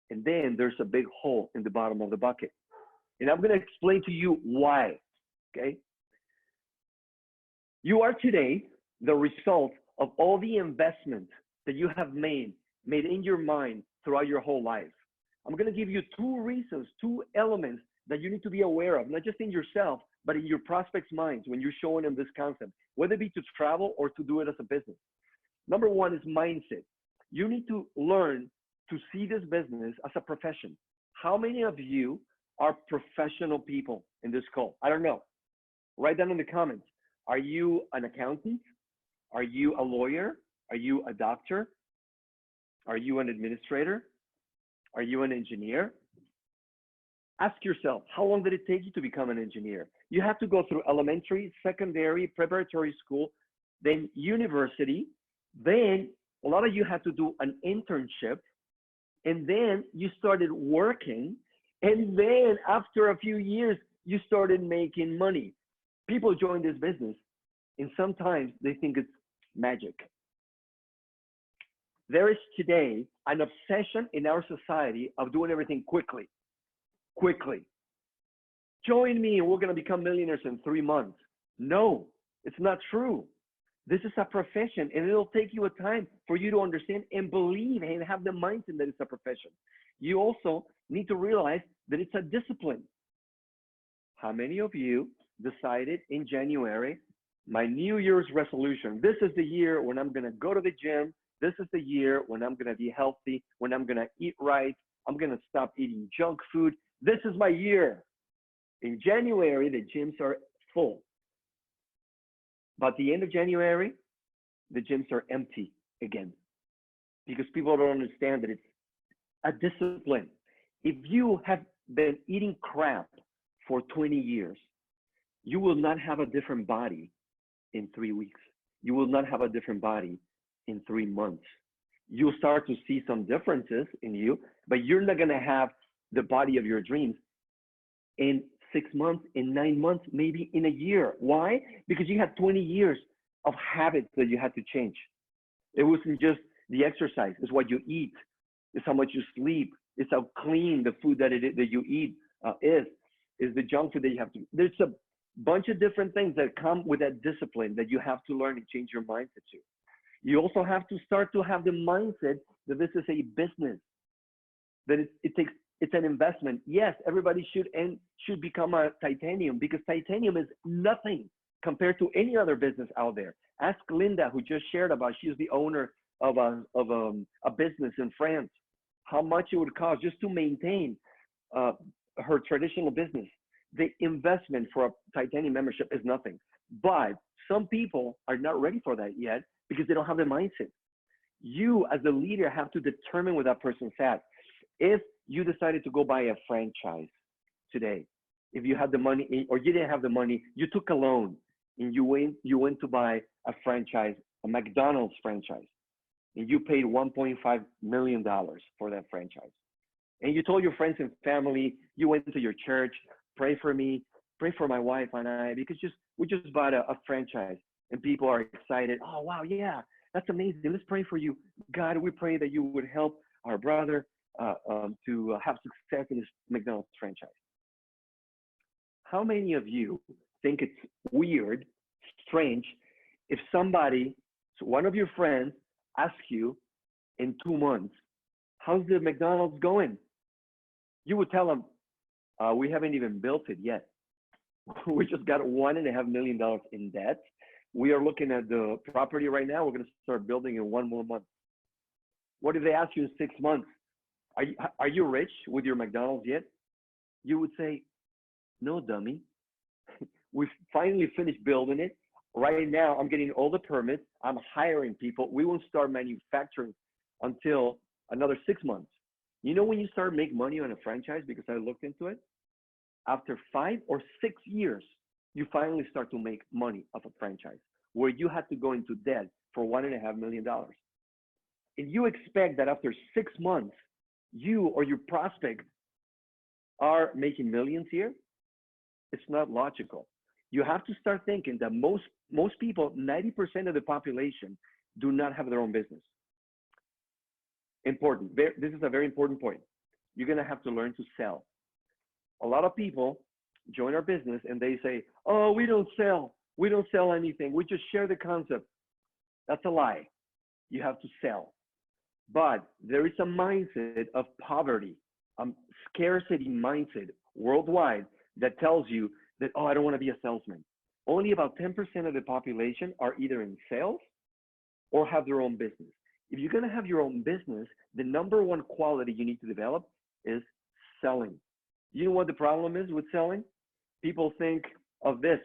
And then there's a big hole in the bottom of the bucket. And I'm going to explain to you why, okay? You are today the result of all the investment that you have made made in your mind throughout your whole life. I'm going to give you two reasons, two elements that you need to be aware of, not just in yourself, but in your prospects' minds when you're showing them this concept, whether it be to travel or to do it as a business. Number one is mindset. You need to learn to see this business as a profession. How many of you are professional people in this call? I don't know. Write down in the comments. Are you an accountant? Are you a lawyer? Are you a doctor? Are you an administrator? Are you an engineer? Ask yourself, how long did it take you to become an engineer? You have to go through elementary, secondary, preparatory school, then university. Then a lot of you had to do an internship, and then you started working. And then after a few years, you started making money. People join this business, and sometimes they think it's magic. There is today an obsession in our society of doing everything quickly. Join me and we're going to become millionaires in 3 months. No, it's not true. This is a profession, and it'll take you a time for you to understand and believe and have the mindset that it's a profession. You also need to realize that it's a discipline. How many of you decided in January, my New Year's resolution, this is the year when I'm going to go to the gym. This is the year when I'm going to be healthy, when I'm going to eat right. I'm going to stop eating junk food. This is my year. In January, the gyms are full. But at the end of January, the gyms are empty again because people don't understand that it's a discipline. If you have been eating crap for 20 years, you will not have a different body in 3 weeks. You will not have a different body in 3 months. You'll start to see some differences in you, but you're not going to have the body of your dreams in 6 months, in 9 months, maybe in a year. Why? Because you had 20 years of habits that you had to change. It wasn't just the exercise, it's what you eat, it's how much you sleep, it's how clean the food that you eat is the junk food that you have to. There's a bunch of different things that come with that discipline that you have to learn and change your mindset to. You also have to start to have the mindset that this is a business, that it's an investment. Yes, everybody should become a titanium, because titanium is nothing compared to any other business out there. Ask Linda, who just shared about, she's the owner of a business in France, how much it would cost just to maintain her traditional business. The investment for a titanium membership is nothing. But some people are not ready for that yet because they don't have the mindset. You as the leader have to determine where that person's at. If you decided to go buy a franchise today, if you had the money or you didn't have the money, you took a loan and you went to buy a franchise, a McDonald's franchise, and you paid $1.5 million for that franchise. And you told your friends and family, you went to your church, pray for me, pray for my wife and I, because we just bought a franchise, and people are excited. Oh, wow, yeah, that's amazing. Let's pray for you. God, we pray that you would help our brother to have success in his McDonald's franchise. How many of you think it's weird, strange, if somebody, so one of your friends, asks you in 2 months, how's the McDonald's going? You would tell them, we haven't even built it yet. We just got $1.5 million in debt. We are looking at the property right now. We're going to start building in 1 more month. What if they ask you in 6 months, are you rich with your McDonald's yet? You would say, no, dummy. We've finally finished building it. Right now, I'm getting all the permits. I'm hiring people. We won't start manufacturing until another 6 months. You know when you start making money on a franchise, because I looked into it, after 5 or 6 years, you finally start to make money off a franchise where you had to go into debt for $1.5 million. And you expect that after 6 months, you or your prospect are making millions here? It's not logical. You have to start thinking that most people, 90% of the population, do not have their own business. Important. This is a very important point. You're going to have to learn to sell. A lot of people join our business and they say, oh, we don't sell. We don't sell anything. We just share the concept. That's a lie. You have to sell. But there is a mindset of poverty, a scarcity mindset worldwide that tells you that, oh, I don't want to be a salesman. Only about 10% of the population are either in sales or have their own business. If you're going to have your own business, the number one quality you need to develop is selling. You know what the problem is with selling? People think of this.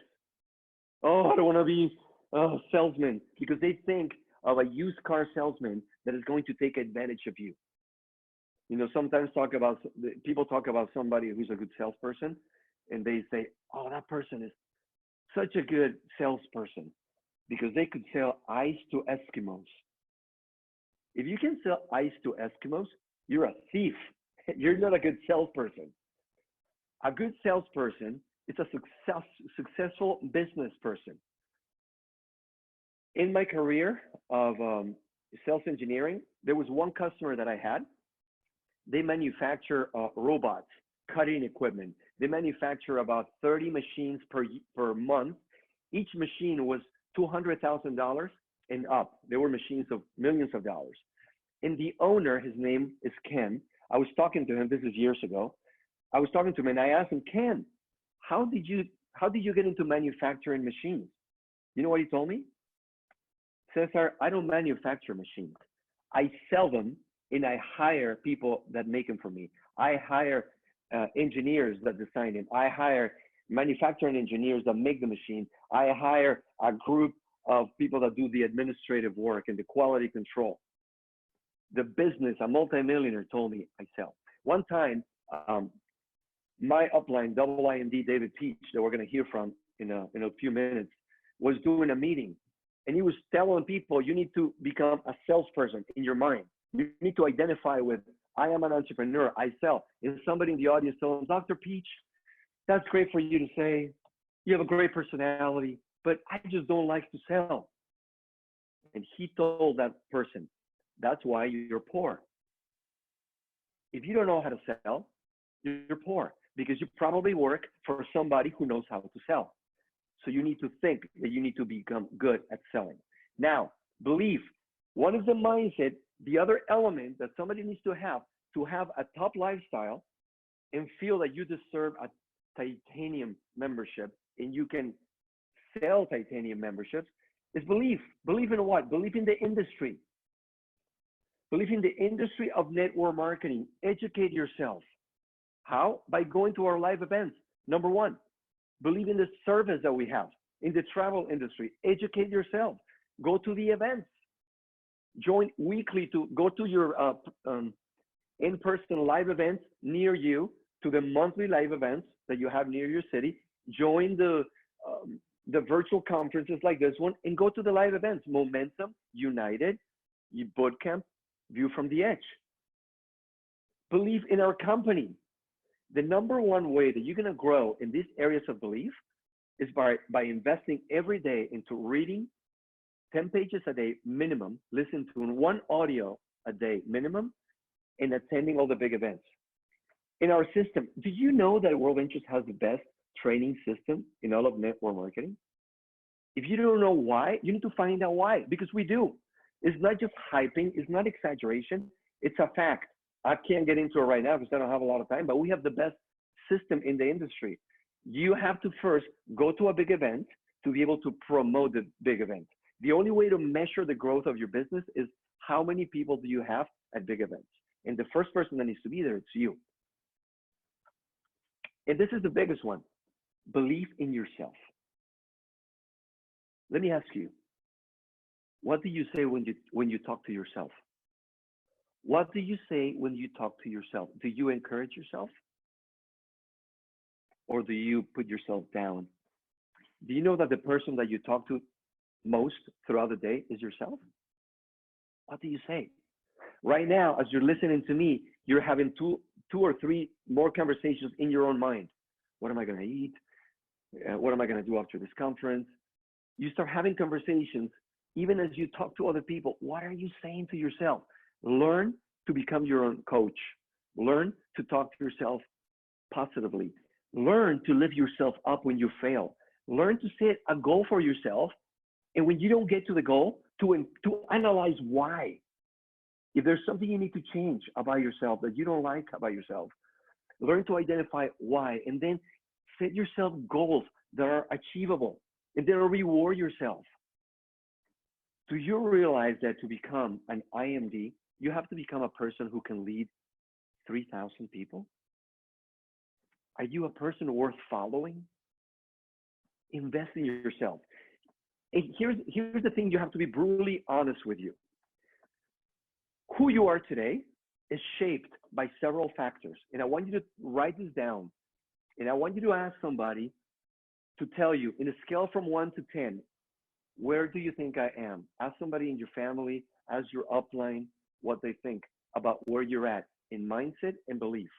Oh, I don't want to be a salesman, because they think of a used car salesman that is going to take advantage of you. You know, sometimes people talk about somebody who's a good salesperson, and they say, oh, that person is such a good salesperson because they could sell ice to Eskimos. If you can sell ice to Eskimos, you're a thief. You're not a good salesperson. A good salesperson is a successful business person. In my career of sales engineering, there was one customer that I had. They manufacture robots, cutting equipment. They manufacture about 30 machines per month. Each machine was $200,000 and up. They were machines of millions of dollars. And the owner, his name is Ken. I was talking to him, this is years ago. I was talking to him and I asked him, Ken, how did you get into manufacturing machines? You know what he told me? Cesar, I don't manufacture machines. I sell them and I hire people that make them for me. I hire engineers that design them. I hire manufacturing engineers that make the machine. I hire a group of people that do the administrative work and the quality control. The business, a multimillionaire told me I sell. One time, my upline, IMD David Pietsch, that we're going to hear from in a few minutes, was doing a meeting. And he was telling people, you need to become a salesperson in your mind. You need to identify with, I am an entrepreneur, I sell. And somebody in the audience told him, Dr. Pietsch, that's great for you to say. You have a great personality, but I just don't like to sell. And he told that person, that's why you're poor. If you don't know how to sell, you're poor because you probably work for somebody who knows how to sell. So you need to think that you need to become good at selling. Now, belief. One is the mindset. The other element that somebody needs to have a top lifestyle and feel that you deserve a titanium membership and you can sell titanium memberships is belief. Belief in what? Belief in the industry. Belief in the industry of network marketing. Educate yourself. How? By going to our live events. Number one, believe in the service that we have in the travel industry. Educate yourself. Go to the events. Join weekly to go to your in-person live events near you, to the monthly live events that you have near your city. Join the virtual conferences like this one and go to the live events. Momentum, United, Bootcamp, View from the Edge. Believe in our company. The number one way that you're going to grow in these areas of belief is by investing every day into reading 10 pages a day minimum, listen to one audio a day minimum, and attending all the big events. In our system, do you know that WorldVentures has the best training system in all of network marketing? If you don't know why, you need to find out why, because we do. It's not just hyping, it's not exaggeration, it's a fact. I can't get into it right now because I don't have a lot of time, but we have the best system in the industry. You have to first go to a big event to be able to promote the big event. The only way to measure the growth of your business is how many people do you have at big events. And the first person that needs to be there, it's you. And this is the biggest one. Believe in yourself. Let me ask you, what do you say when you talk to yourself? What do you say when you talk to yourself? Do you encourage yourself? Or do you put yourself down? Do you know that the person that you talk to most throughout the day is yourself? What do you say? Right now, as you're listening to me, you're having two or three more conversations in your own mind. What am I going to eat? What am I going to do after this conference? You start having conversations, even as you talk to other people. What are you saying to yourself? Learn to become your own coach. Learn to talk to yourself positively. Learn to lift yourself up when you fail. Learn to set a goal for yourself. And when you don't get to the goal, to analyze why. If there's something you need to change about yourself that you don't like about yourself, learn to identify why, and then set yourself goals that are achievable and then reward yourself. Do you realize that to become an IMD, you have to become a person who can lead 3,000 people? Are you a person worth following? Invest in yourself. And here's the thing, you have to be brutally honest with you. Who you are today is shaped by several factors. And I want you to write this down. And I want you to ask somebody to tell you, in a scale from 1 to 10, where do you think I am? Ask somebody in your family, ask your upline what they think about where you're at in mindset and belief.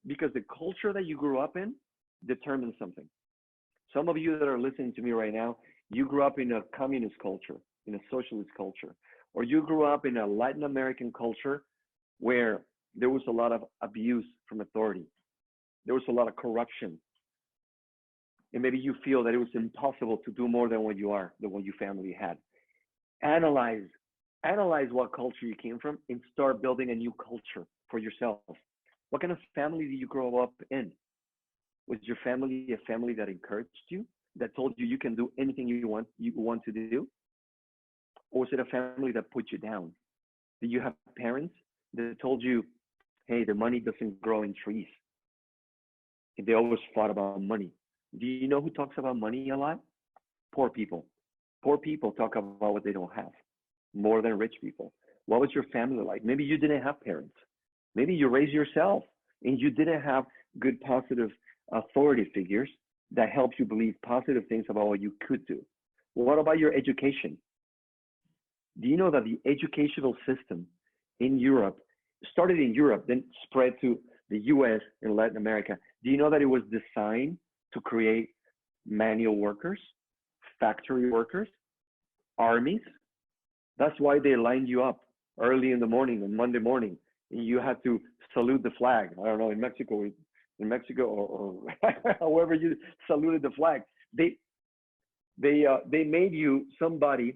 Because the culture that you grew up in determines something. Some of you that are listening to me right now, you grew up in a communist culture, in a socialist culture, or you grew up in a Latin American culture where there was a lot of abuse from authority. There was a lot of corruption. And maybe you feel that it was impossible to do more than what you are, than what your family had. Analyze what culture you came from and start building a new culture for yourself. What kind of family did you grow up in? Was your family a family that encouraged you, that told you you can do anything you want to do? Or was it a family that put you down? Did you have parents that told you, hey, the money doesn't grow in trees? And they always fought about money. Do you know who talks about money a lot? Poor people. Poor people talk about what they don't have more than rich people. What was your family like? Maybe you didn't have parents. Maybe you raised yourself and you didn't have good positive authority figures that helped you believe positive things about what you could do. What about your education? Do you know that the educational system in Europe started in Europe, then spread to the US and Latin America? Do you know that it was designed to create manual workers, factory workers, armies? That's why they lined you up early in the morning on Monday morning, and you had to salute the flag. I don't know, in Mexico or however you saluted the flag. They made you somebody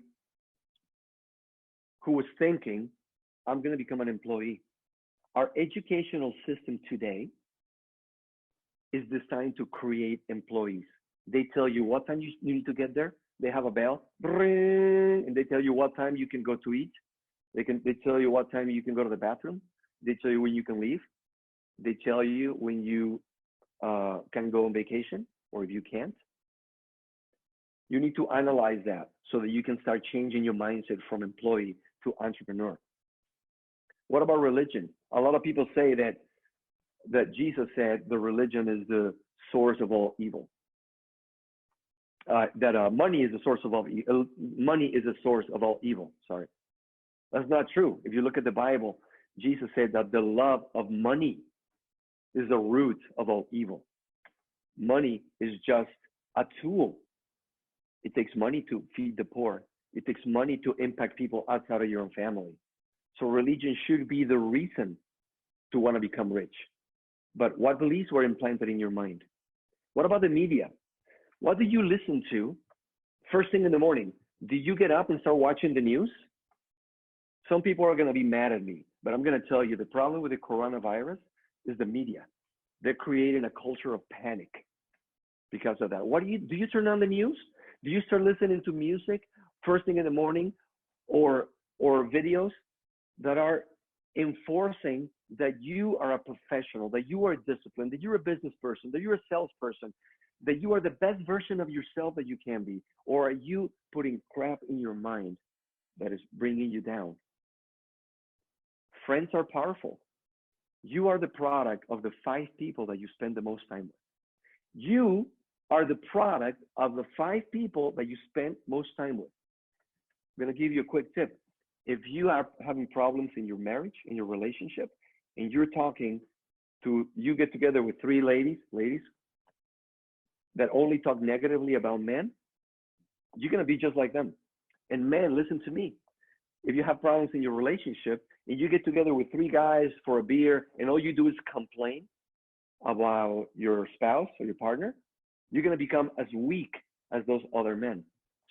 who was thinking, I'm going to become an employee. Our educational system today is designed to create employees. They tell you what time you need to get there. They have a bell, and they tell you what time you can go to eat. They tell you what time you can go to the bathroom. They tell you when you can leave. They tell you when you can go on vacation, or if you can't. You need to analyze that so that you can start changing your mindset from employee to entrepreneur. What about religion? A lot of people say that Jesus said the religion is the source of all evil. That money is the source of all evil. Money is the source of all evil. Sorry, that's not true. If you look at the Bible, Jesus said that the love of money is the root of all evil. Money is just a tool. It takes money to feed the poor. It takes money to impact people outside of your own family. So religion should be the reason to want to become rich. But what beliefs were implanted in your mind? What about the media? What do you listen to first thing in the morning? Do you get up and start watching the news? Some people are going to be mad at me, but I'm going to tell you the problem with the coronavirus is the media. They're creating a culture of panic because of that. What do you turn on the news? Do you start listening to music first thing in the morning or videos that are enforcing that you are a professional, that you are disciplined, that you're a business person, that you're a salesperson, that you are the best version of yourself that you can be? Or are you putting crap in your mind that is bringing you down? Friends are powerful. You are the product of the 5 people that you spend the most time with. You are the product of the 5 people that you spend most time with. I'm going to give you a quick tip. If you are having problems in your marriage, in your relationship, and you get together with 3 ladies that only talk negatively about men, you're going to be just like them. And men, listen to me. If you have problems in your relationship and you get together with 3 guys for a beer and all you do is complain about your spouse or your partner, you're going to become as weak as those other men.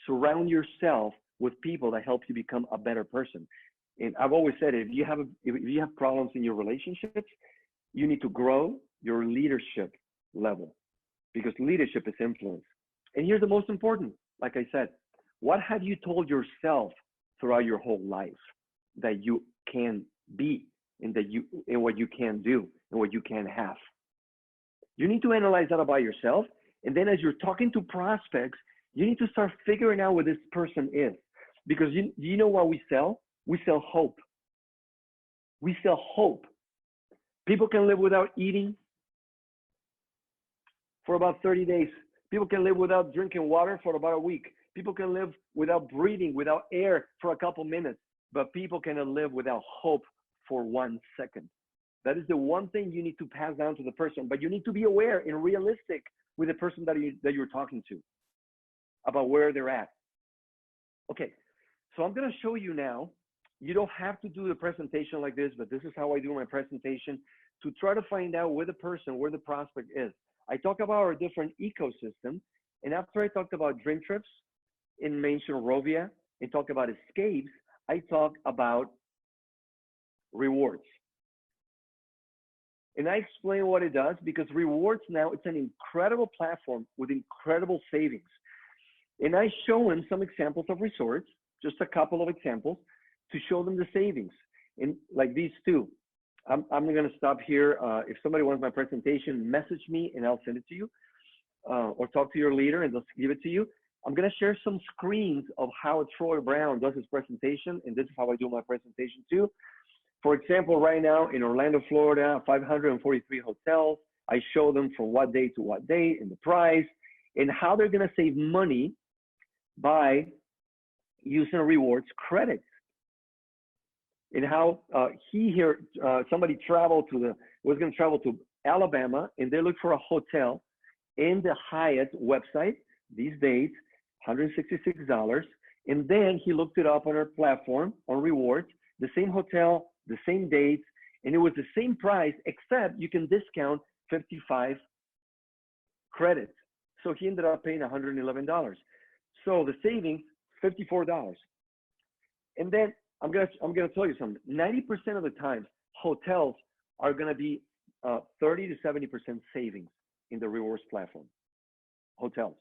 Surround yourself with people that help you become a better person. And I've always said, if you have problems in your relationships, you need to grow your leadership level, because leadership is influence. And here's the most important, like I said, what have you told yourself throughout your whole life that you can be, and what you can do, and what you can have? You need to analyze that about yourself. And then as you're talking to prospects, you need to start figuring out what this person is. Because you know what we sell? We sell hope. We sell hope. People can live without eating for about 30 days. People can live without drinking water for about a week. People can live without breathing, without air for a couple minutes. But people cannot live without hope for 1 second. That is the one thing you need to pass down to the person. But you need to be aware and realistic with the person that you're talking to about where they're at. Okay, so I'm going to show you now. You don't have to do the presentation like this, but this is how I do my presentation to try to find out where the person, where the prospect is. I talk about our different ecosystems, and after I talked about dream trips and mentioned Rovia and talk about escapes, I talk about rewards. And I explain what it does, because rewards now, it's an incredible platform with incredible savings. And I show them some examples of resorts, just a couple of examples, to show them the savings. And like these two, I'm going to stop here. If somebody wants my presentation, message me and I'll send it to you, or talk to your leader and they'll give it to you. I'm going to share some screens of how Troy Brown does his presentation, and this is how I do my presentation too. For example, right now in Orlando, Florida, 543 hotels. I show them from what day to what day and the price, and how they're going to save money by using rewards credits. And how somebody was going to travel to Alabama, and they look for a hotel in the Hyatt website, these dates, $166. And then he looked it up on our platform on rewards, the same hotel, the same dates, and it was the same price, except you can discount 55 credits. So he ended up paying $111. So the savings, $54. And then I'm gonna tell you something. 90% of the time, hotels are gonna be 30 to 70% savings in the rewards platform. Hotels,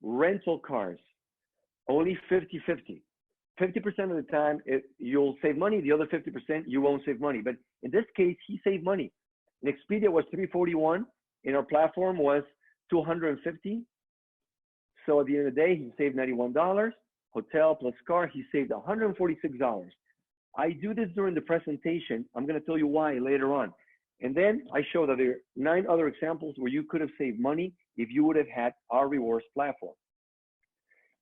rental cars, only 50-50. 50% of the time, you'll save money. The other 50%, you won't save money. But in this case, he saved money. In Expedia was $341. In our platform was $250. So at the end of the day, he saved $91. Hotel plus car, he saved $146. I do this during the presentation. I'm going to tell you why later on. And then I show that there are 9 other examples where you could have saved money if you would have had our rewards platform.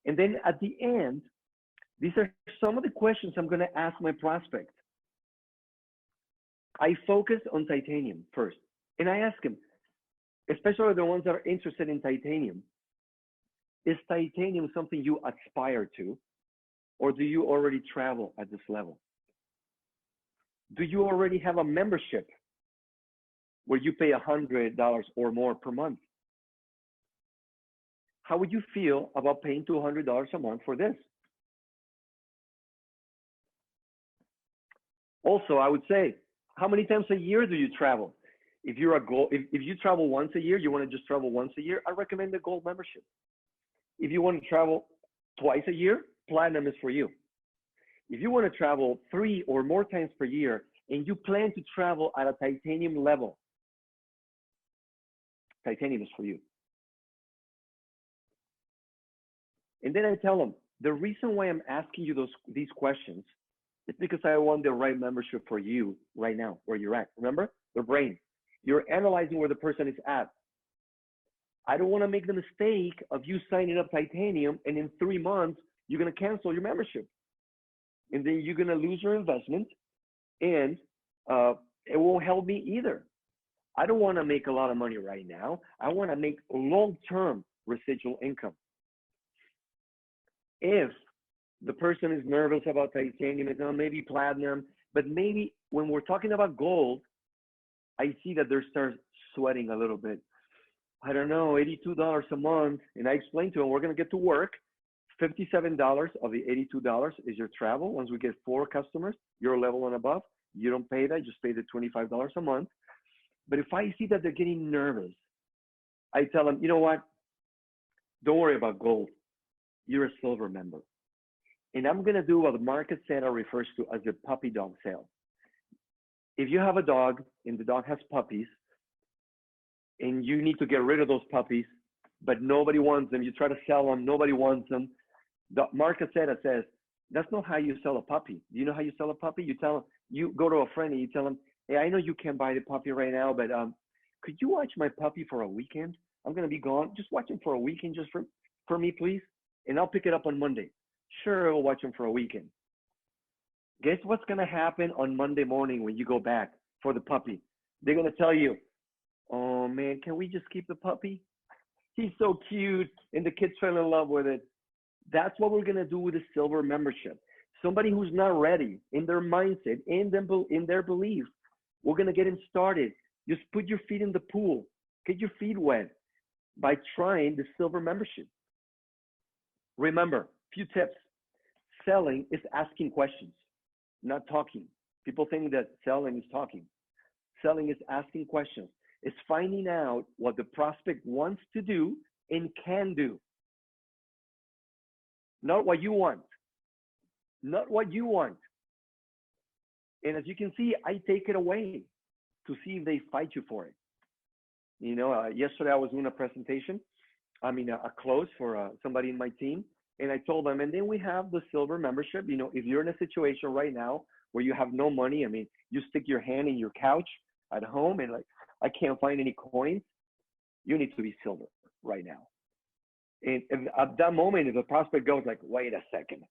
And then at the end, these are some of the questions I'm going to ask my prospect. I focus on titanium first. And I ask him, especially the ones that are interested in titanium, is titanium something you aspire to, or do you already travel at this level? Do you already have a membership where you pay $100 or more per month? How would you feel about paying $200 a month for this? Also, I would say, how many times a year do you travel? If you travel once a year, you want to just travel once a year, I recommend the gold membership. If you want to travel twice a year, platinum is for you. If you want to travel 3 or more times per year and you plan to travel at a titanium level, titanium is for you. And then I tell them, the reason why I'm asking you these questions is because I want the right membership for you right now, where you're at. Remember, the brain. You're analyzing where the person is at. I don't want to make the mistake of you signing up titanium and in 3 months, you're going to cancel your membership. And then you're going to lose your investment, and it won't help me either. I don't want to make a lot of money right now. I want to make long-term residual income. If the person is nervous about titanium, it's not maybe platinum, but maybe when we're talking about gold, I see that they start sweating a little bit. I don't know, $82 a month. And I explained to them, we're going to get to work $57 of the $82 is your travel. Once we get 4 customers, your level and above, you don't pay that, just pay the $25 a month. But if I see that they're getting nervous, I tell them, you know what? Don't worry about gold. You're a silver member. And I'm going to do what the market center refers to as a puppy dog sale. If you have a dog and the dog has puppies and you need to get rid of those puppies, but nobody wants them, you try to sell them, nobody wants them, the market center says, that's not how you sell a puppy. Do you know how you sell a puppy? You tell them, you go to a friend and you tell them, hey, I know you can't buy the puppy right now, but could you watch my puppy for a weekend? I'm going to be gone. Just watch him for a weekend just for me, please. And I'll pick it up on Monday. Sure, I'll watch him for a weekend. Guess what's going to happen on Monday morning when you go back for the puppy? They're going to tell you, oh man, can we just keep the puppy? He's so cute. And the kids fell in love with it. That's what we're going to do with the silver membership. Somebody who's not ready in their mindset, in their belief, we're going to get him started. Just put your feet in the pool. Get your feet wet by trying the silver membership. Remember, few tips. Selling is asking questions, not talking. People think that selling is talking. Selling is asking questions. It's finding out what the prospect wants to do and can do. Not what you want. Not what you want. And as you can see, I take it away to see if they fight you for it. You know, yesterday I was doing a presentation, a close for somebody in my team. And I told them, and then we have the silver membership. You know, if you're in a situation right now where you have no money, you stick your hand in your couch at home and like, I can't find any coins, you need to be silver right now. And at that moment, if the prospect goes like, wait a second,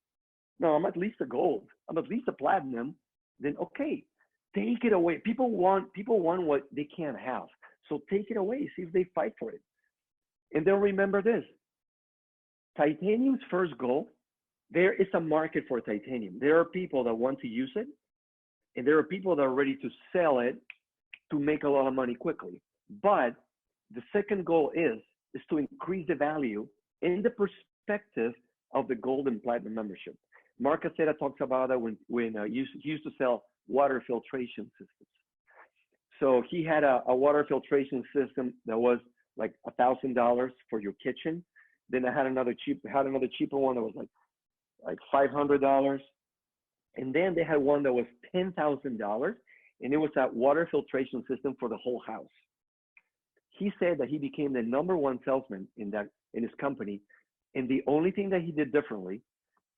no, I'm at least a gold, I'm at least a platinum, then okay, take it away. People want what they can't have. So take it away, see if they fight for it. And then remember this, titanium's first goal, there is a market for titanium. There are people that want to use it, and there are people that are ready to sell it to make a lot of money quickly. But the second goal is to increase the value in the perspective of the gold and platinum membership. Mark Aceta talks about that when he used to sell water filtration systems. So he had a water filtration system that was like $1,000 for your kitchen. Then I had another cheaper one that was like $500. And then they had one that was $10,000, and it was that water filtration system for the whole house. He said that he became the #1 salesman in his company, and the only thing that he did differently,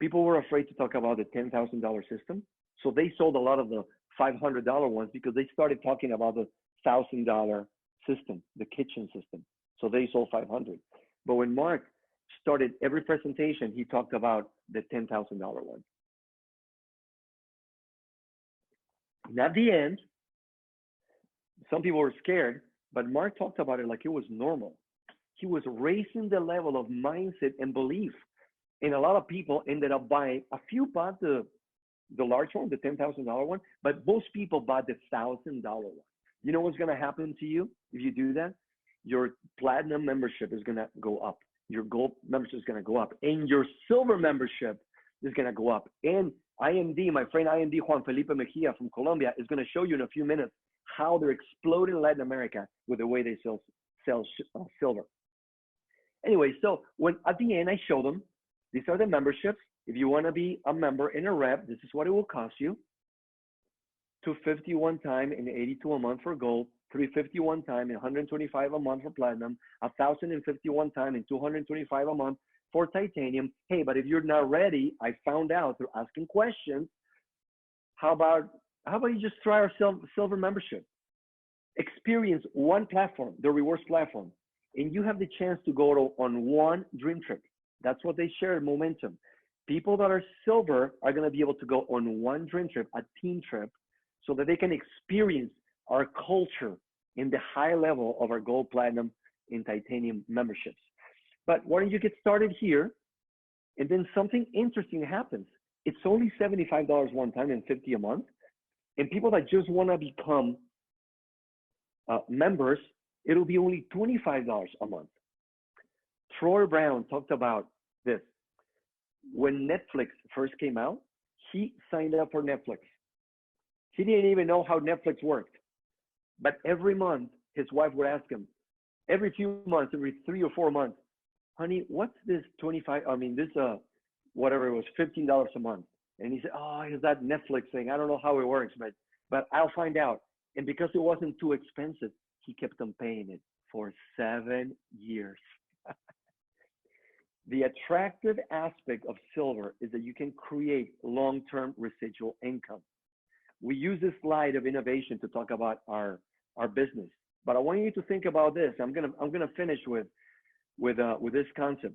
people were afraid to talk about the $10,000 system, so they sold a lot of the $500 ones because they started talking about the $1,000 system, the kitchen system. So they sold 500. But when Mark started every presentation, he talked about the $10,000 one. And at the end, some people were scared, but Mark talked about it like it was normal. He was raising the level of mindset and belief. And a lot of people ended up buying. A few bought the large one, the $10,000 one, but most people bought the $1,000 one. You know what's going to happen to you if you do that? Your platinum membership is going to go up. Your gold membership is going to go up. And your silver membership is going to go up. And IMD, my friend IMD Juan Felipe Mejia from Colombia, is going to show you in a few minutes how they're exploding in Latin America with the way they sell silver. Anyway, so at the end I show them, these are the memberships. If you want to be a member in a rep, this is what it will cost you. $250 one time and $82 a month for gold, $350 one time and $125 a month for platinum, $1,050 one time and $225 a month for titanium. Hey, but if you're not ready, I found out through asking questions, how about you just try our silver membership? Experience one platform, the rewards platform, and you have the chance to go on one dream trip. That's what they share, momentum. People that are silver are going to be able to go on one dream trip, a team trip, so that they can experience our culture in the high level of our gold, platinum, and titanium memberships. But why don't you get started here, and then something interesting happens. It's only $75 one time and $50 a month. And people that just want to become members, it'll be only $25 a month. Troy Brown talked about this. when Netflix first came out, he signed up for Netflix. He didn't even know how Netflix worked. But every month, his wife would ask him, every few months, every 3 or 4 months, honey, what's this whatever it was, $15 a month. And he said, oh, it's that Netflix thing. I don't know how it works, but I'll find out. And because it wasn't too expensive, he kept on paying it for 7 years. The attractive aspect of silver is that you can create long-term residual income. We use this slide of innovation to talk about our business, but I want you to think about this. I'm gonna finish with this concept.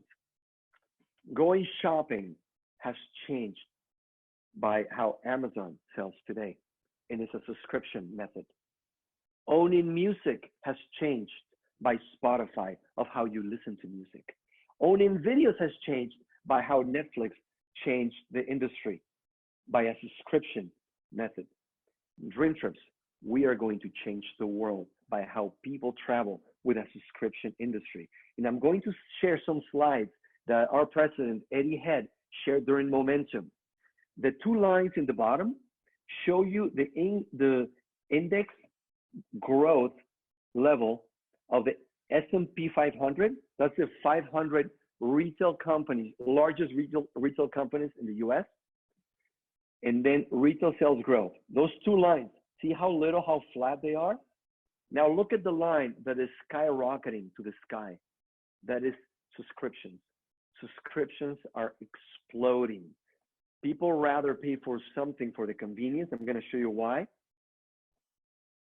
Going shopping has changed by how Amazon sells today, and it's a subscription method. Owning music has changed by Spotify, of how you listen to music. Owning videos has changed by how Netflix changed the industry, by a subscription method. Dream trips, we are going to change the world by how people travel with a subscription industry. And I'm going to share some slides that our president, Eddie Head, shared during Momentum. The 2 lines in the bottom show you the index growth level of the S&P 500. That's the 500 retail companies, largest retail companies in the US. And then retail sales growth. Those 2 lines, see how flat they are? Now look at the line that is skyrocketing to the sky. That is subscriptions. Subscriptions are exploding. People rather pay for something for the convenience. I'm going to show you why.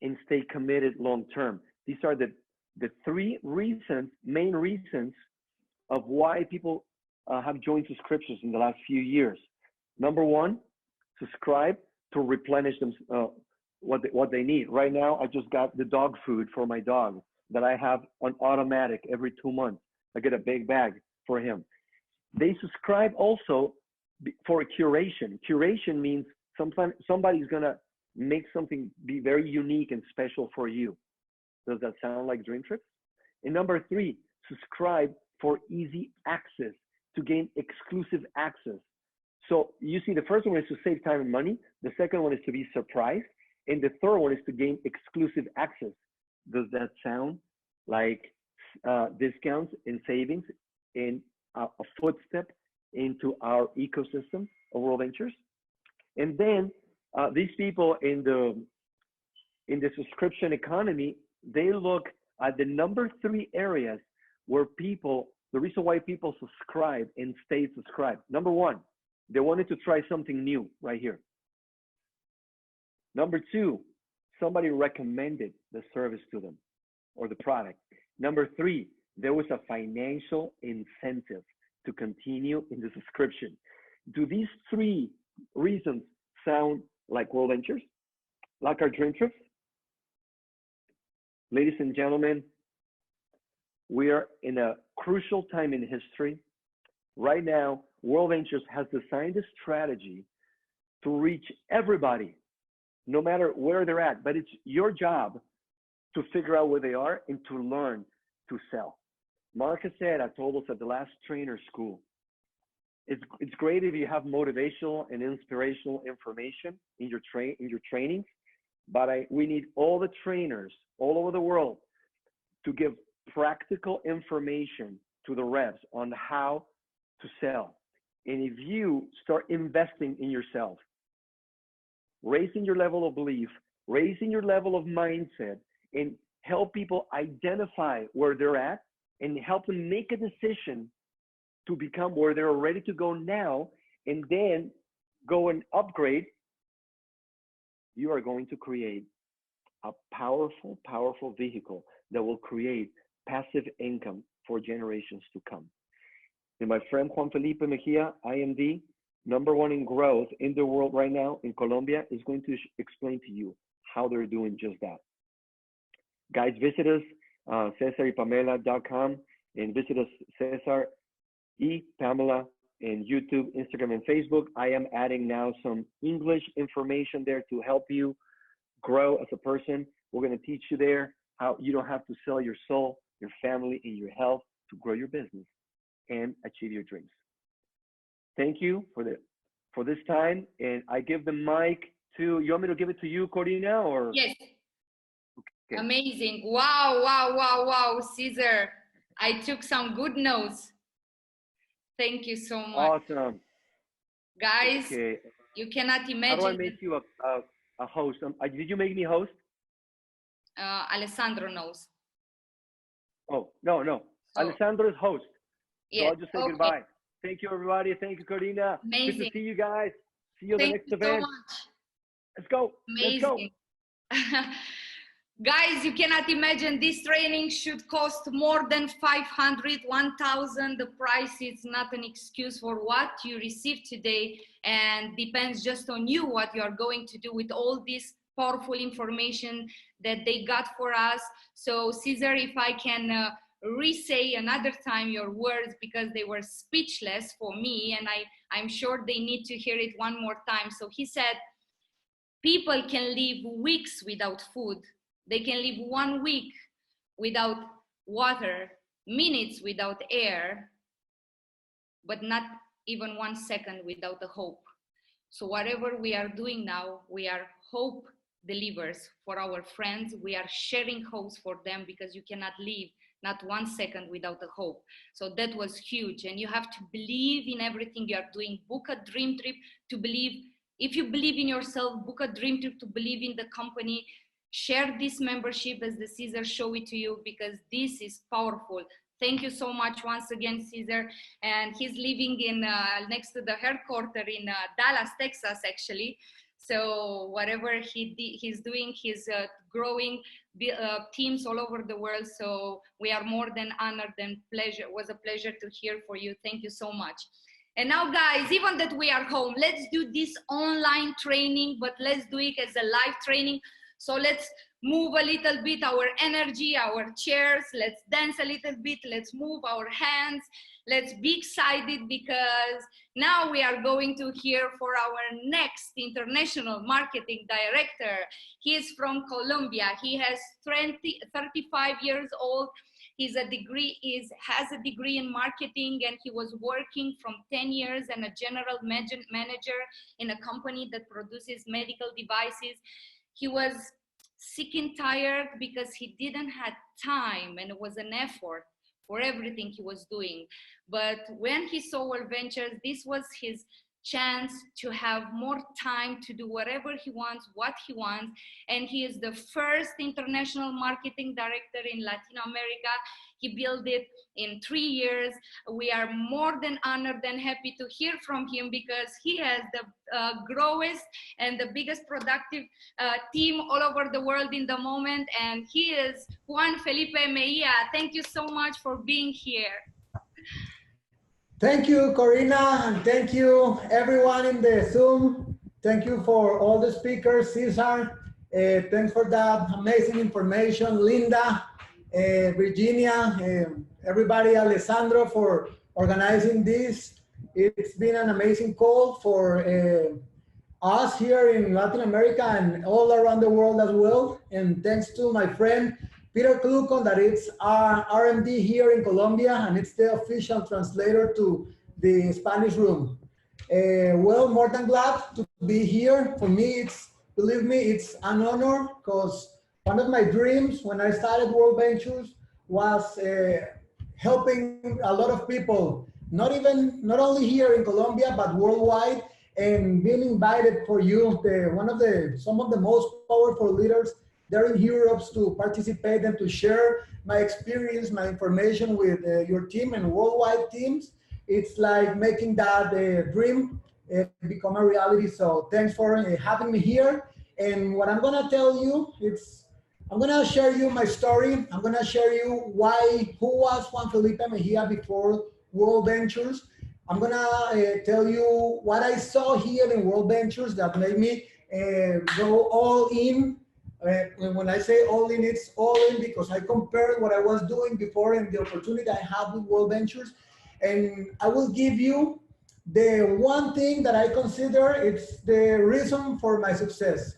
And stay committed long term. These are the 3 main reasons of why people have joined subscriptions in the last few years. Number 1, subscribe to replenish them what they need. Right now, I just got the dog food for my dog that I have on automatic every 2 months. I get a big bag for him. They subscribe also for curation. Curation means somebody's gonna make something be very unique and special for you. Does that sound like Dream Trips? And number 3, subscribe for easy access, to gain exclusive access. So you see, the first one is to save time and money. The second one is to be surprised. And the third one is to gain exclusive access. Does that sound like discounts and savings in a footstep into our ecosystem of WorldVentures? And then these people in the subscription economy, they look at the number 3 areas where the reason why people subscribe and stay subscribed. Number 1, they wanted to try something new right here. Number 2, somebody recommended the service to them or the product. Number 3, there was a financial incentive to continue in the subscription. Do these 3 reasons sound like WorldVentures, like our Dream Trips? Ladies and gentlemen, we are in a crucial time in history. Right now, WorldVentures has designed a strategy to reach everybody, no matter where they're at, but it's your job to figure out where they are and to learn to sell. Mark Cesar told us at the last trainer school, it's great if you have motivational and inspirational information in your trainings, but we need all the trainers all over the world to give practical information to the reps on how to sell. And if you start investing in yourself, raising your level of belief, raising your level of mindset, and help people identify where they're at and help them make a decision to become where they're ready to go now, and then go and upgrade, you are going to create a powerful, powerful vehicle that will create passive income for generations to come. And my friend Juan Felipe Mejia, IMD, #1 in growth in the world right now in Colombia, is going to explain to you how they're doing just that. Guys, visit us, CesarYPamela.com, and visit us, Cesar y Pamela, in YouTube, Instagram, and Facebook. I am adding now some English information there to help you grow as a person. We're going to teach you there how you don't have to sell your soul, your family, and your health to grow your business and achieve your dreams. thank you for this time. And I give the mic to, you want me to give it to you, Corina, or? Yes. Okay. Amazing. Wow, wow, wow, wow, Cesar. I took some good notes. Thank you so much. Awesome. Guys, Okay. you cannot imagine. How do I make you a host? Did you make me host? Alessandro knows. Oh, no. So, Alessandro's host. yes. So I'll just say goodbye. Thank you, everybody. Thank you, Corina. Amazing. Good to see you guys. See you at the Thank next you event. so much. Let's go. Amazing. Let's go. Guys, you cannot imagine, this training should cost more than 500, 1,000. The price is not an excuse for what you receive today, and depends just on you what you are going to do with all this powerful information that they got for us. So Cesar, if I can re-say another time your words, because they were speechless for me, and I'm sure they need to hear it one more time. So he said, people can live weeks without food. They can live 1 week without water, minutes without air, but not even 1 second without a hope. So whatever we are doing now, we are hope delivers for our friends. We are sharing hopes for them, because you cannot live not 1 second without a hope. So that was huge. And you have to believe in everything you are doing. Book a dream trip to believe. If you believe in yourself, book a dream trip to believe in the company. Share this membership as the Cesar show it to you, because this is powerful. Thank you so much once again, Cesar. And he's living in next to the headquarters in Dallas, Texas, actually. So whatever he's doing, he's growing teams all over the world. So we are more than honored and pleasure. It was a pleasure to hear for you. Thank you so much. And now, guys, even that we are home, let's do this online training, but let's do it as a live training. So let's move a little bit our energy, our chairs, let's dance a little bit, let's move our hands, let's be excited, because now we are going to hear for our next international marketing director. He is from Colombia. He has 35 years old. Has a degree in marketing, and he was working from 10 years and a general manager in a company that produces medical devices. He was sick and tired because he didn't have time, and it was an effort for everything he was doing. But when he saw WorldVentures, this was his chance to have more time to do whatever he wants, what he wants. And he is the first international marketing director in Latin America. He built it in 3 years. We are more than honored and happy to hear from him, because he has the growest and the biggest productive team all over the world in the moment. And he is Juan Felipe Mejia. Thank you so much for being here. Thank you, Corina, and thank you everyone in the Zoom. Thank you for all the speakers, Cesar. Thanks for that amazing information, Linda, Virginia, everybody, Alessandro, for organizing this. It's been an amazing call for us here in Latin America and all around the world as well. And thanks to my friend, Peter Clucon, that it's our RMD here in Colombia, and it's the official translator to the Spanish room. Well, more than glad to be here. For me, believe me, it's an honor, because one of my dreams when I started WorldVentures was helping a lot of people, not only here in Colombia, but worldwide, and being invited for you, some of the most powerful leaders there in Europe, to participate and to share my experience, my information with your team and worldwide teams. It's like making that dream become a reality. So thanks for having me here. And what I'm gonna tell you, I'm gonna share you my story. I'm gonna share you who was Juan Felipe Mejia before WorldVentures. I'm gonna tell you what I saw here in WorldVentures that made me go all in. When I say all in, it's all in because I compared what I was doing before and the opportunity I had with WorldVentures. And I will give you the one thing that I consider it's the reason for my success.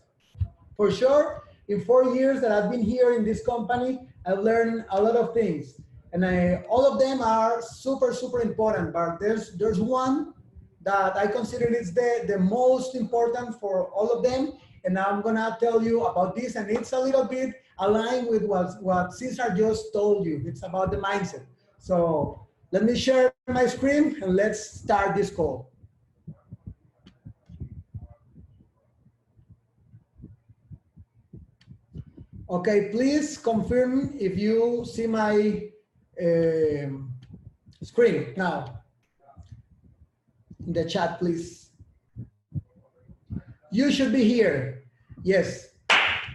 For sure, in 4 years that I've been here in this company, I've learned a lot of things. And all of them are super, super important, but there's one that I consider is the most important for all of them. And I'm gonna tell you about this, and it's a little bit aligned with what Cesar just told you. It's about the mindset. So let me share my screen and let's start this call. Okay, please confirm if you see my screen now. In the chat, please. You should be here. Yes.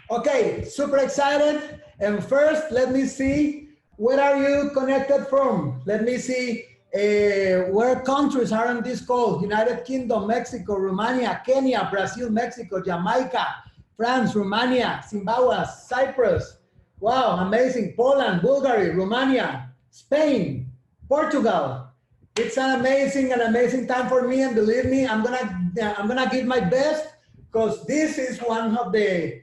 Okay, super excited. And first, let me see, where are you connected from? Let me see where countries are on this call. United Kingdom, Mexico, Romania, Kenya, Brazil, Mexico, Jamaica, France, Romania, Zimbabwe, Cyprus. Wow, amazing. Poland, Bulgaria, Romania, Spain, Portugal. It's an amazing time for me, and believe me, I'm gonna give my best, because this is one of the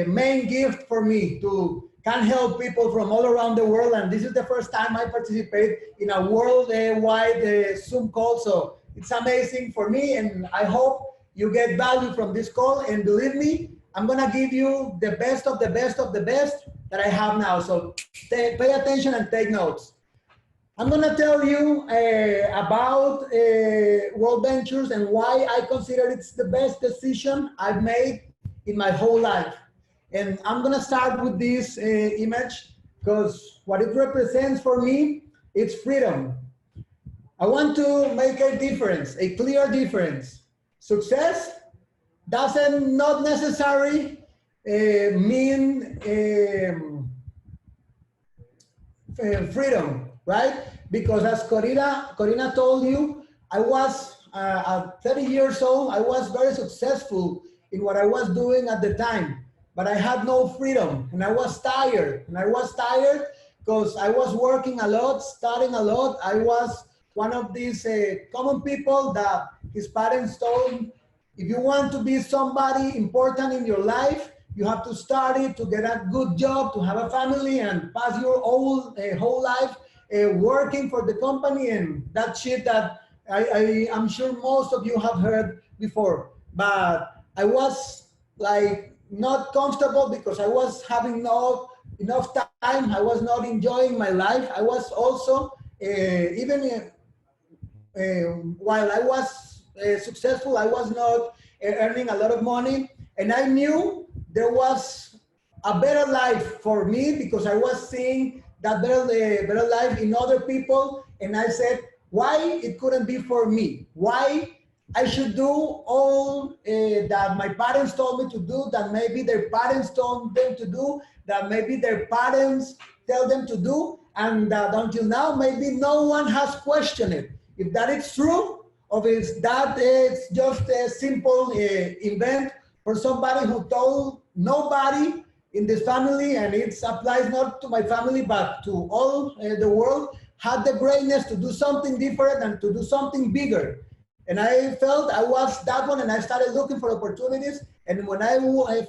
main gift for me to can help people from all around the world. And this is the first time I participate in a worldwide Zoom call. So it's amazing for me, and I hope you get value from this call. And believe me, I'm gonna give you the best of the best of the best that I have now. So pay attention and take notes. I'm gonna tell you about WorldVentures and why I consider it's the best decision I've made in my whole life. And I'm gonna start with this image, because what it represents for me, it's freedom. I want to make a difference, a clear difference. Success doesn't not necessarily mean freedom, right? Because as Corina told you, I was at 30 years old, I was very successful in what I was doing at the time, but I had no freedom, and I was tired. And I was tired because I was working a lot, studying a lot. I was one of these common people that his parents told him, if you want to be somebody important in your life, you have to study, to get a good job, to have a family, and pass your whole life working for the company, and that shit that I'm sure most of you have heard before. But I was like not comfortable because I was having not enough time. I was not enjoying my life. I was also, even while I was successful, I was not earning a lot of money. And I knew there was a better life for me because I was seeing that better life in other people. And I said, why it couldn't be for me? Why I should do all that my parents told me to do, that maybe their parents told them to do, that maybe their parents tell them to do, and that until now, maybe no one has questioned it. If that is true, or if that is just a simple event for somebody who told nobody in this family, and it applies not to my family, but to all the world, had the greatness to do something different and to do something bigger. And I felt I was that one, and I started looking for opportunities. And when I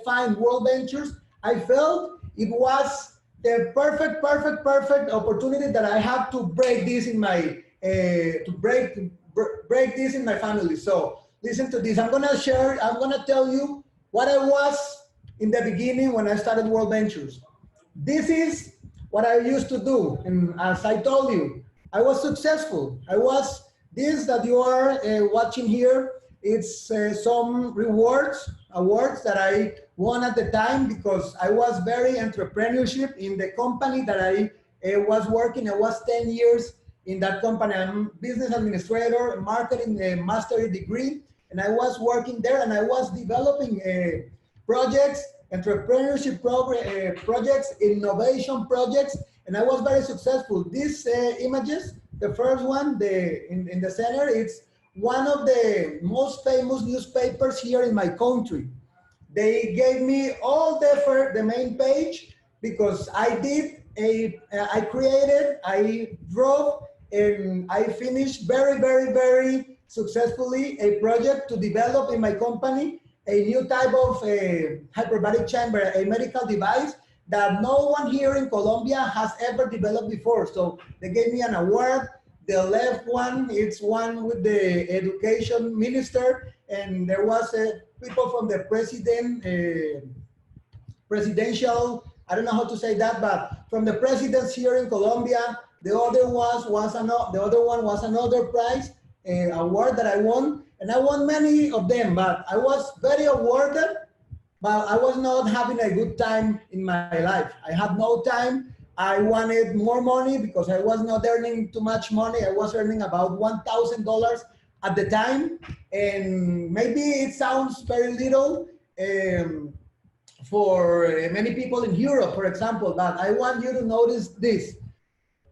find WorldVentures, I felt it was the perfect opportunity that I have to break this in my, break this in my family. So listen to this. I'm gonna tell you what I was in the beginning when I started WorldVentures. This is what I used to do. And as I told you, I was successful. I was this that you are watching here. It's some awards that I won at the time because I was very entrepreneurship in the company that I was working. I was 10 years in that company. I'm business administrator, marketing master degree, and I was working there, and I was developing projects, entrepreneurship projects, innovation projects, and I was very successful. These images, the first one, in the center, it's one of the most famous newspapers here in my country. They gave me all the main page because I created, I drove, and I finished very successfully a project to develop in my company a new type of hyperbaric chamber, a medical device that no one here in Colombia has ever developed before. So they gave me an award. The left one, it's one with the education minister, and there was people from the presidential, I don't know how to say that, but from the presidents here in Colombia. The other one was another prize award that I won, and I won many of them, but I was very awarded, but I was not having a good time in my life. I had no time. I wanted more money because I was not earning too much money. I was earning about $1,000 at the time, and maybe it sounds very little for many people in Europe, for example, but I want you to notice this.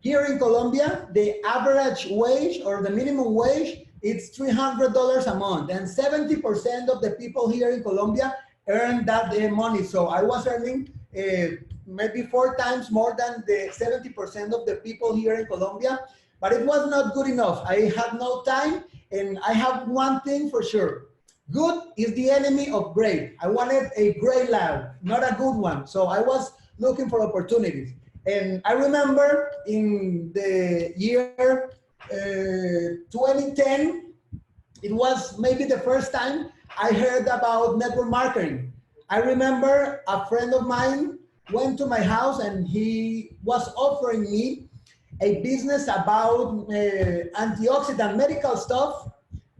Here in Colombia, the average wage or the minimum wage, it's $300 a month, and 70% of the people here in Colombia earn that money. So I was earning maybe 4 times more than the 70% of the people here in Colombia, but it was not good enough. I had no time, and I have one thing for sure. Good is the enemy of great. I wanted a great life, not a good one. So I was looking for opportunities. And I remember in the year 2010, it was maybe the first time I heard about network marketing. I remember a friend of mine went to my house and he was offering me a business about antioxidant medical stuff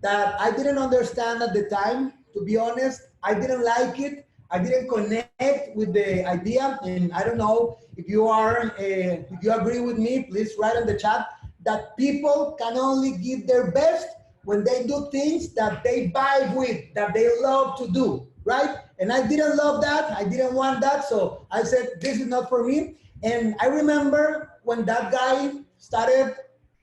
that I didn't understand at the time. To be honest, I didn't like it. I didn't connect with the idea, and I don't know if you agree with me. Please write in the chat that people can only give their best when they do things that they vibe with, that they love to do, right? And I didn't love that. I didn't want that, so I said this is not for me. And I remember when that guy started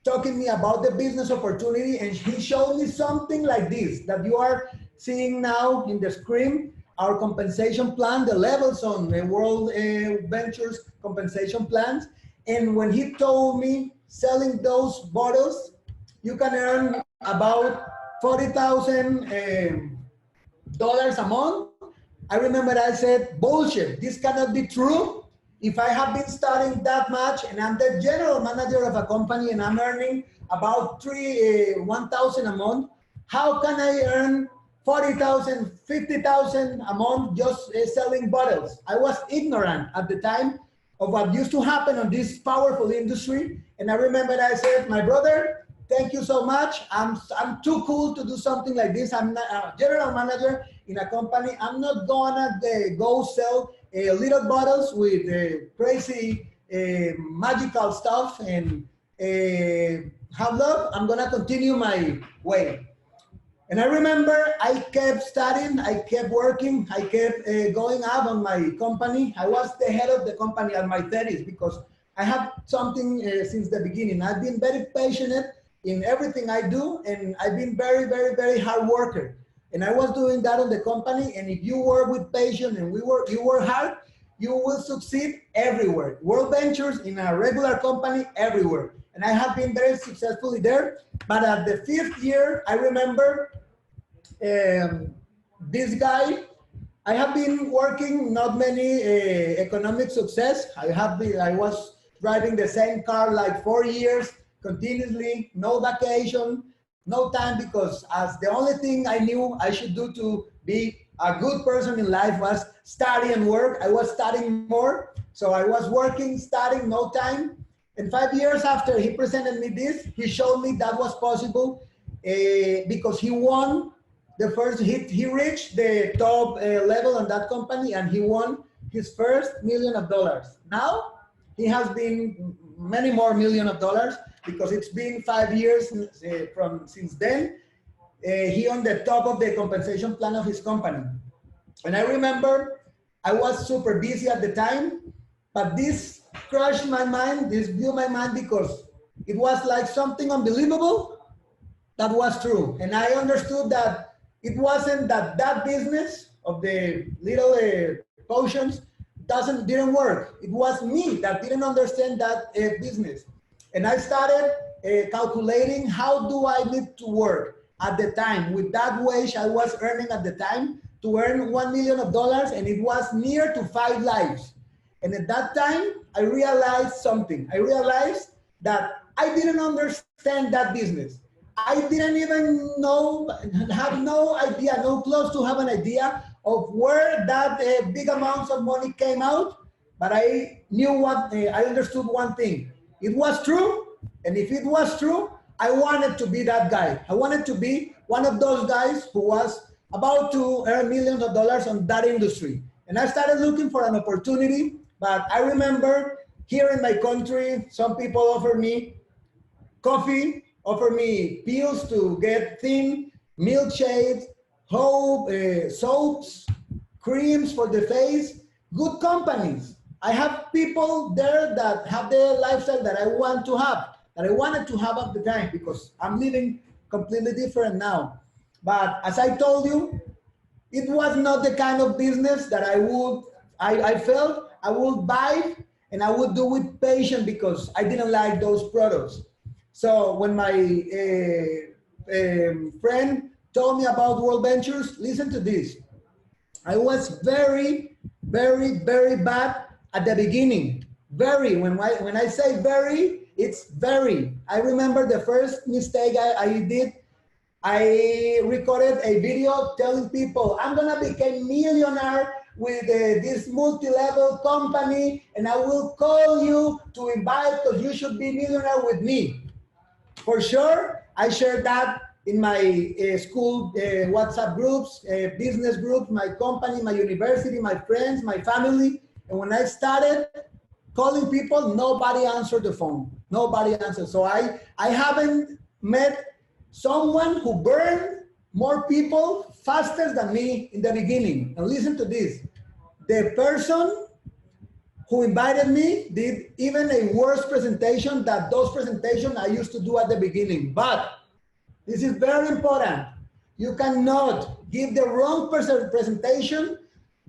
talking to me about the business opportunity, and he showed me something like this that you are seeing now in the screen. Our compensation plan, the levels on the WorldVentures compensation plans. And when he told me selling those bottles, you can earn about $40,000 a month. I remember I said, bullshit, this cannot be true. If I have been studying that much and I'm the general manager of a company and I'm earning about $1,000 a month, how can I earn $40,000, $50,000 a month just selling bottles? I was ignorant at the time of what used to happen on this powerful industry. And I remember I said, my brother, thank you so much. I'm too cool to do something like this. I'm not a general manager in a company. I'm not gonna go sell little bottles with crazy magical stuff and have love. I'm gonna continue my way. And I remember I kept studying, I kept working, I kept going up on my company. I was the head of the company at my 30s because I have something since the beginning. I've been very patient in everything I do, and I've been very, very, very hard worker. And I was doing that on the company, and if you work with patience and you work hard, you will succeed everywhere. WorldVentures in a regular company, everywhere. And I have been very successfully there. But at the 5th year, I remember this guy, I have been working not many economic success. I was driving the same car like 4 years continuously, no vacation, no time, because as the only thing I knew I should do to be a good person in life was study and work. I was studying more. So I was working, studying, no time. And 5 years after he presented me this, he showed me that was possible because he won the first, he reached the top level on that company and he won his first $1 million. Now he has been many more $1 million because it's been 5 years since then. He on the top of the compensation plan of his company. And I remember I was super busy at the time, but this crushed my mind, this blew my mind because it was like something unbelievable that was true. And I understood that it wasn't that business of the little potions didn't work. It was me that didn't understand that business. And I started calculating how do I need to work at the time with that wage I was earning at the time to earn $1 million, and it was near to 5 lives. And at that time, I realized something. I realized that I didn't understand that business. I didn't even know, have no idea, no close to have an idea of where that big amounts of money came out. But I knew what, I understood one thing. It was true. And if it was true, I wanted to be that guy. I wanted to be one of those guys who was about to earn millions of dollars on that industry. And I started looking for an opportunity. But I remember here in my country, some people offered me coffee, offer me pills to get thin, milkshakes, soaps, creams for the face, good companies. I have people there that have the lifestyle that I want to have, that I wanted to have at the time, because I'm living completely different now. But as I told you, it was not the kind of business that I felt I would buy, and I would do with patience because I didn't like those products. So when my friend told me about WorldVentures, listen to this. I was very, very, very bad at the beginning. Very, when I say very, it's very. I remember the first mistake I did. I recorded a video telling people, I'm gonna become millionaire with this multi-level company, and I will call you to invite because you should be millionaire with me. For sure, I shared that in my school WhatsApp groups, business groups, my company, my university, my friends, my family. And when I started calling people, nobody answered the phone. Nobody answered. So I haven't met someone who burned more people faster than me in the beginning. And listen to this. The person who invited me did even a worse presentation than those presentations I used to do at the beginning. But this is very important. You cannot give the wrong presentation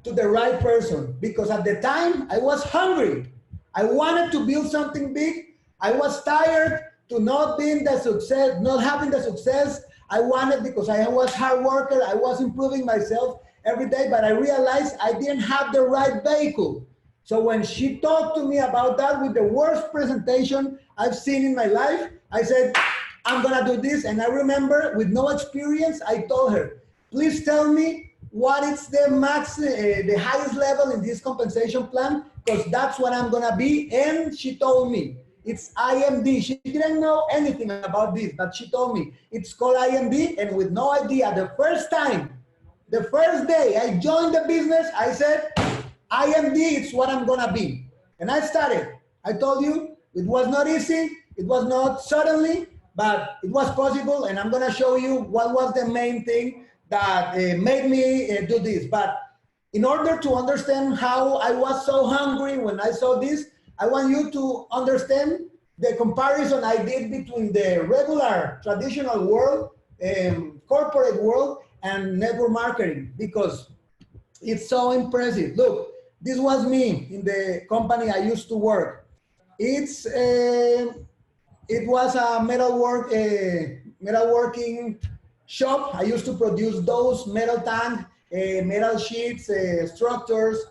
to the right person, because at the time I was hungry. I wanted to build something big. I was tired to not being the success, not having the success I wanted, because I was hard worker. I was improving myself every day, but I realized I didn't have the right vehicle. So when she talked to me about that with the worst presentation I've seen in my life, I said, I'm gonna do this. And I remember, with no experience, I told her, please tell me what is the max, the highest level in this compensation plan, because that's what I'm gonna be. And she told me, it's IMD. She didn't know anything about this, but she told me it's called IMD. And with no idea, the first day I joined the business, I said, IMD, it's what I'm gonna be. And I started. I told you, it was not easy. It was not suddenly, but it was possible. And I'm gonna show you what was the main thing that made me do this. But in order to understand how I was so hungry when I saw this, I want you to understand the comparison I did between the regular traditional world, corporate world, and network marketing, because it's so impressive. Look, this was me in the company I used to work. It was a metalworking shop. I used to produce those metal tank, metal sheets, structures,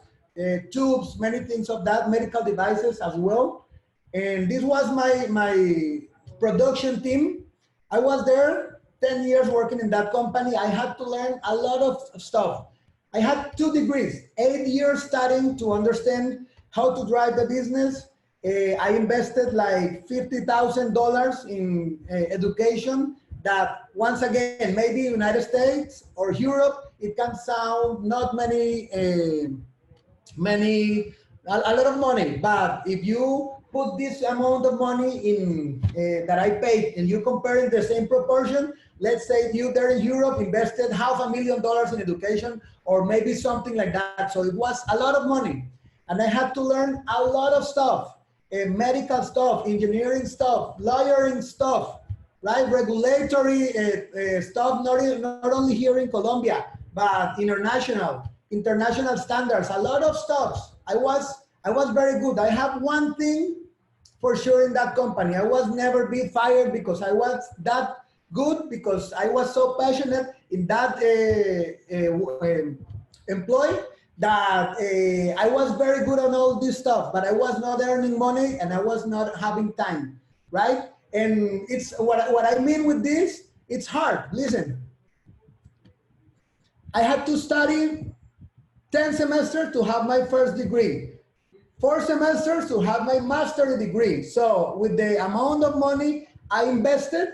tubes, many things of that, medical devices as well. And this was my production team. I was there 10 years working in that company. I had to learn a lot of stuff. I had 2 degrees, 8 years studying to understand how to drive the business. I invested like $50,000 in education that, once again, maybe United States or Europe, it can sound not a lot of money. But if you put this amount of money in that I paid, and you compare in the same proportion, let's say you there in Europe invested $500,000 in education, or maybe something like that. So it was a lot of money. And I had to learn a lot of stuff, medical stuff, engineering stuff, lawyering stuff, right? Regulatory stuff, not only here in Colombia, but international standards, a lot of stuff. I was very good. I have one thing for sure in that company. I was never be fired because I was that good, because I was so passionate in that employee that I was very good on all this stuff, but I was not earning money and I was not having time, right? And it's what I mean with this, it's hard. Listen, I had to study 10 semesters to have my first degree, 4 semesters to have my master's degree. So with the amount of money I invested,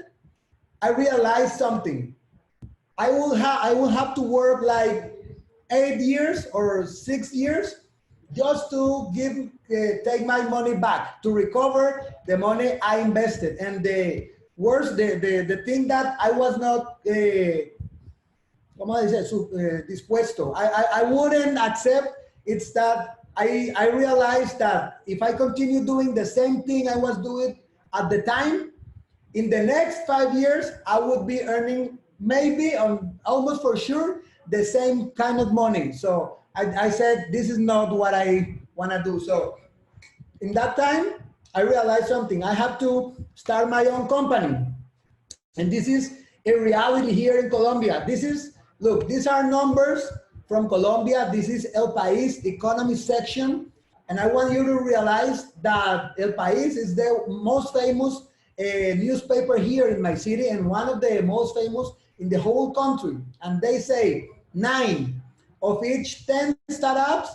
I realized something. I will have to work like 8 years or 6 years just to take my money back, to recover the money I invested. And the worst, the thing that I was not, dispuesto, I wouldn't accept, it's that I realized that if I continue doing the same thing I was doing at the time, in the next 5 years, I would be earning maybe almost for sure the same kind of money. So I said, this is not what I want to do. So in that time, I realized something. I have to start my own company. And this is a reality here in Colombia. Look, these are numbers from Colombia. This is El País economy section. And I want you to realize that El País is the most famous newspaper here in my city and one of the most famous in the whole country. And they say 9 of each 10 startups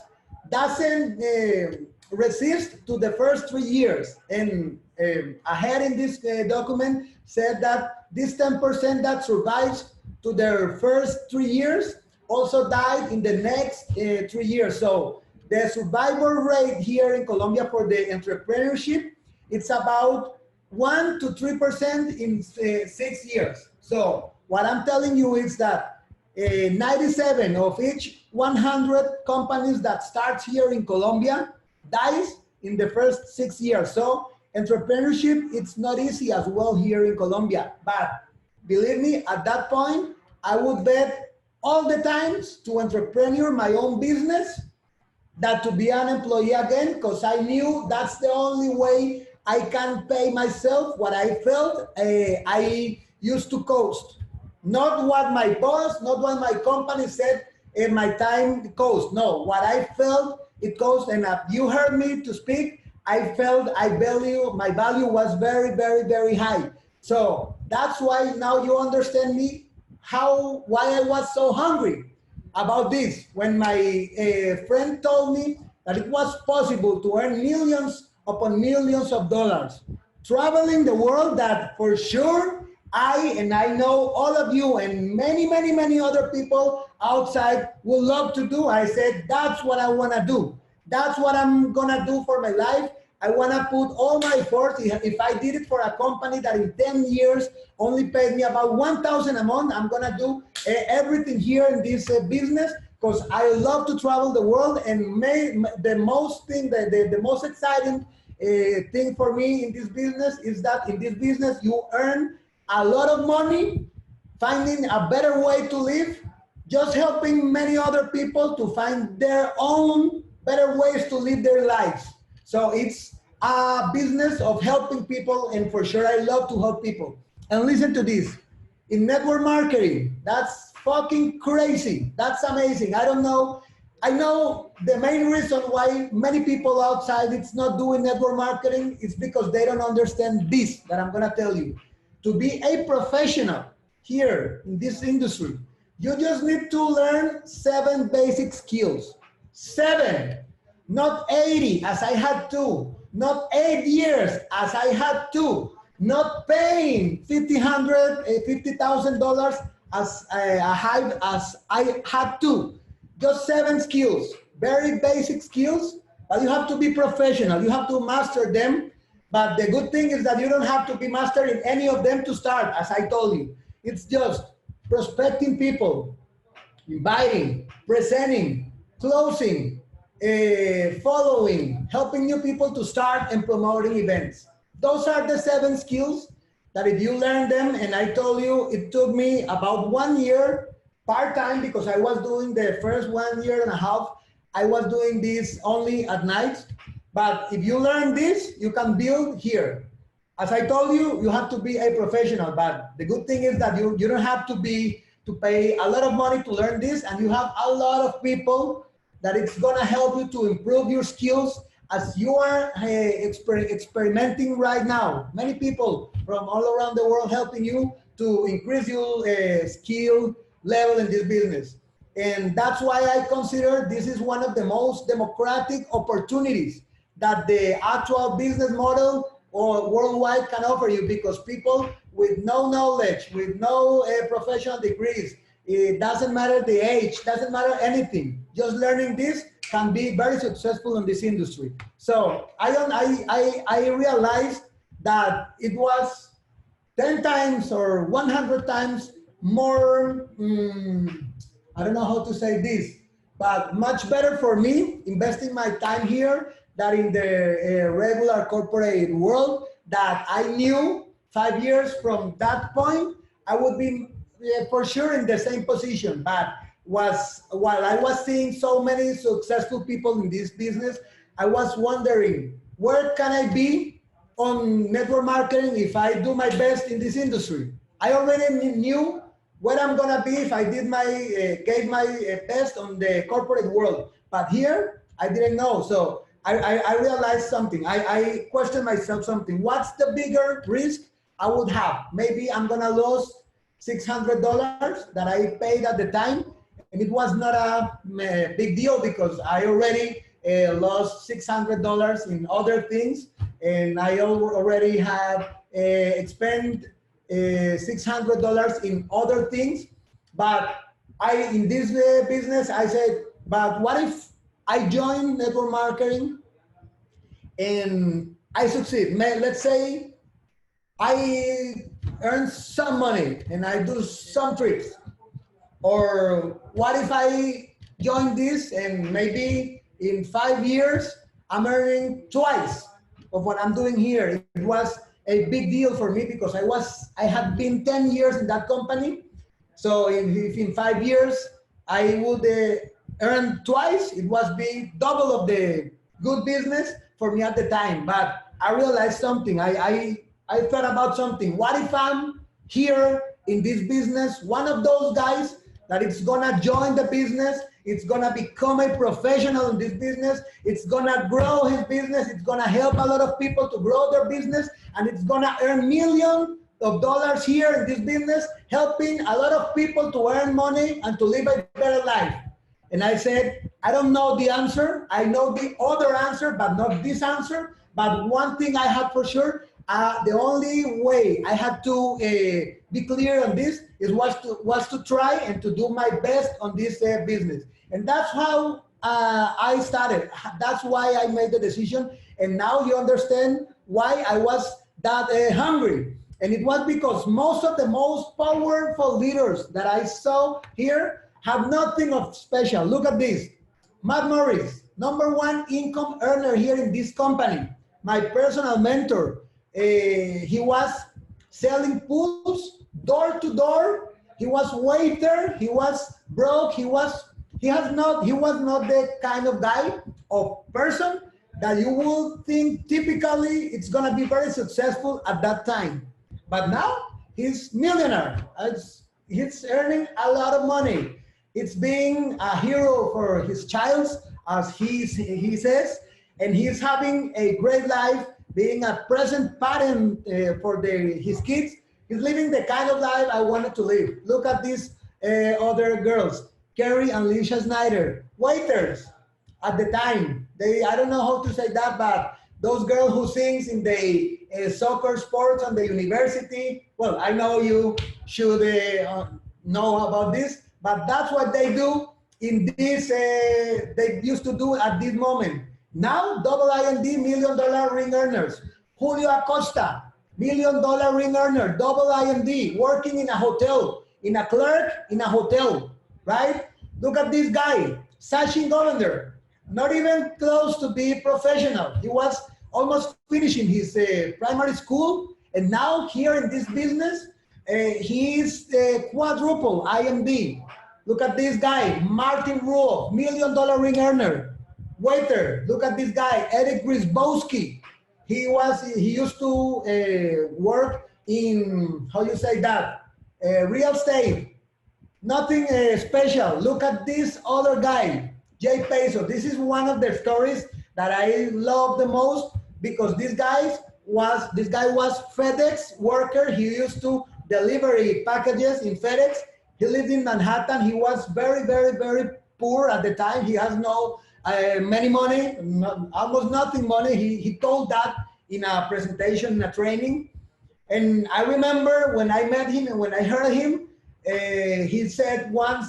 doesn't resist to the first 3 years. And ahead in this document said that this 10% that survives to their first 3 years also died in the next 3 years. So the survival rate here in Colombia for the entrepreneurship, it's about 1 to 3% in 6 years. So what I'm telling you is that 97 of each 100 companies that starts here in Colombia dies in the first 6 years. So entrepreneurship, it's not easy as well here in Colombia. But believe me, at that point, I would bet all the times to entrepreneur my own business than to be an employee again, because I knew that's the only way I can pay myself what I felt I used to cost. Not what my boss, not what my company said in my time cost. No, what I felt it cost. And you heard me to speak, I felt my value was very, very, very high. So that's why now you understand me why I was so hungry about this. When my friend told me that it was possible to earn millions upon millions of dollars, traveling the world, that for sure I know all of you and many, many, many other people outside would love to do. I said, that's what I want to do. That's what I'm going to do for my life. I want to put all my effort. If I did it for a company that in 10 years only paid me about $1,000 a month, I'm going to do everything here in this business, because I love to travel the world. And the most exciting thing for me in this business is that in this business, you earn a lot of money, finding a better way to live, just helping many other people to find their own better ways to live their lives. So it's a business of helping people, and for sure I love to help people. And listen to this, in network marketing, that's fucking crazy. That's amazing. I don't know. I know the main reason why many people outside it's not doing network marketing is because they don't understand this that I'm gonna tell you. To be a professional here in this industry, you just need to learn 7 basic skills. 7. Not 80 as I had to, not 8 years as I had to, not paying $50,000 as I had to. Just 7 skills, very basic skills, but you have to be professional. You have to master them. But the good thing is that you don't have to be master in any of them to start, as I told you. It's just prospecting people, inviting, presenting, closing, following, helping new people to start and promoting events. Those are the 7 skills that if you learn them, and I told you it took me about 1 year part-time, because I was doing the first 1.5 years, I was doing this only at night. But if you learn this, you can build here. As I told you, you have to be a professional, but the good thing is that you don't have to pay a lot of money to learn this, and you have a lot of people that it's gonna help you to improve your skills as you are experimenting right now, many people from all around the world helping you to increase your skill level in this business. And that's why I consider this is one of the most democratic opportunities that the actual business model or worldwide can offer you, because people with no knowledge, with no professional degrees, it doesn't matter the age, doesn't matter anything. Just learning this can be very successful in this industry. So I realized that it was 10 times or 100 times more, I don't know how to say this, but much better for me investing my time here than in the regular corporate world, that I knew 5 years from that point, I would be for sure in the same position. But while I was seeing so many successful people in this business, I was wondering, where can I be on network marketing if I do my best in this industry? I already knew where I'm gonna be if I did gave my best on the corporate world. But here, I didn't know. So I realized something. I questioned myself something. What's the bigger risk I would have? Maybe I'm gonna lose $600 that I paid at the time. And it was not a big deal because I already lost $600 in other things. And I already have spent $600 in other things. But in this business, I said, but what if I join network marketing and I succeed? Let's say I earn some money and I do some trips. Or what if I join this and maybe in 5 years, I'm earning twice of what I'm doing here? It was a big deal for me because I had been 10 years in that company. So if in 5 years I would earn twice, it was be double of the good business for me at the time. But I realized something. I thought about something. What if I'm here in this business, one of those guys that it's gonna join the business, it's gonna become a professional in this business, it's gonna grow his business, it's gonna help a lot of people to grow their business, and it's gonna earn millions of dollars here in this business, helping a lot of people to earn money and to live a better life. And I said, I don't know the answer. I know the other answer, but not this answer. But one thing I have for sure, the only way I had to be clear on this was to try and to do my best on this business. And that's how I started. That's why I made the decision. And now you understand why I was that hungry. And it was because most of the most powerful leaders that I saw here have nothing of special. Look at this. Matt Morris, #1 income earner here in this company. My personal mentor. He was selling pools door to door. He was waiter. He was broke. He was not the kind of guy or person that you would think typically it's gonna be very successful at that time. But now he's millionaire. He's earning a lot of money. It's being a hero for his child, as he says, and he's having a great life, being a present parent for his kids. He's living the kind of life I wanted to live. Look at these other girls, Carrie and Alicia Snyder, waiters at the time. I don't know how to say that, but those girls who sings in the soccer sports on the university. Well, I know you should know about this, but that's what they do in this, they used to do at this moment. Now, double IMD, $1 million ring earners. Julio Acosta, $1 million ring earner, double IMD, working in a hotel, in a clerk in a hotel, right? Look at this guy, Sachin Govender, not even close to be professional. He was almost finishing his primary school, and now here in this business, he's quadruple IMD. Look at this guy, Martin Ruo, $1 million ring earner, waiter. Look at this guy, Eric Grisbowski. He used to work in, how you say that, real estate. Nothing special. Look at this other guy, Jay Peso. This is one of the stories that I love the most, because this guy was FedEx worker. He used to deliver packages in FedEx. He lived in Manhattan. He was very, very, very poor at the time. He has no many money, almost nothing money. He told that in a presentation, in a training. And I remember when I met him and when I heard him, he said once,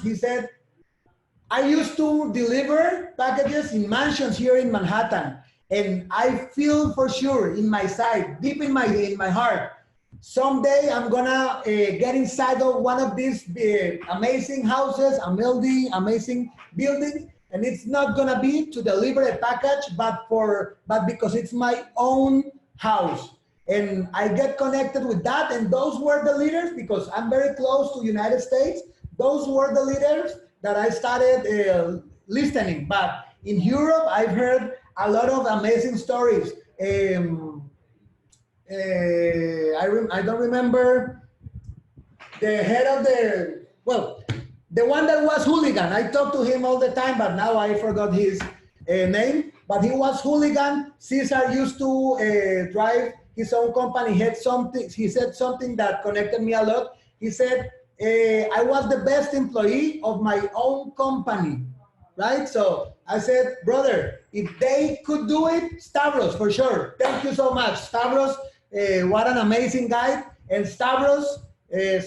I used to deliver packages in mansions here in Manhattan. And I feel for sure in my side, deep in my heart, someday I'm gonna get inside of one of these amazing houses, amazing building, and it's not gonna be to deliver a package, but because it's my own house. And I get connected with that, and those were the leaders, because I'm very close to United States. Those were the leaders that I started listening. But in Europe, I've heard a lot of amazing stories. I don't remember the head of the one that was hooligan. I talk to him all the time, but now I forgot his name. But he was hooligan. Cesar used to drive his own company. He said something that connected me a lot. He said, I was the best employee of my own company, right? So I said, brother, if they could do it, Stavros, for sure. Thank you so much. Stavros, what an amazing guy. And Stavros,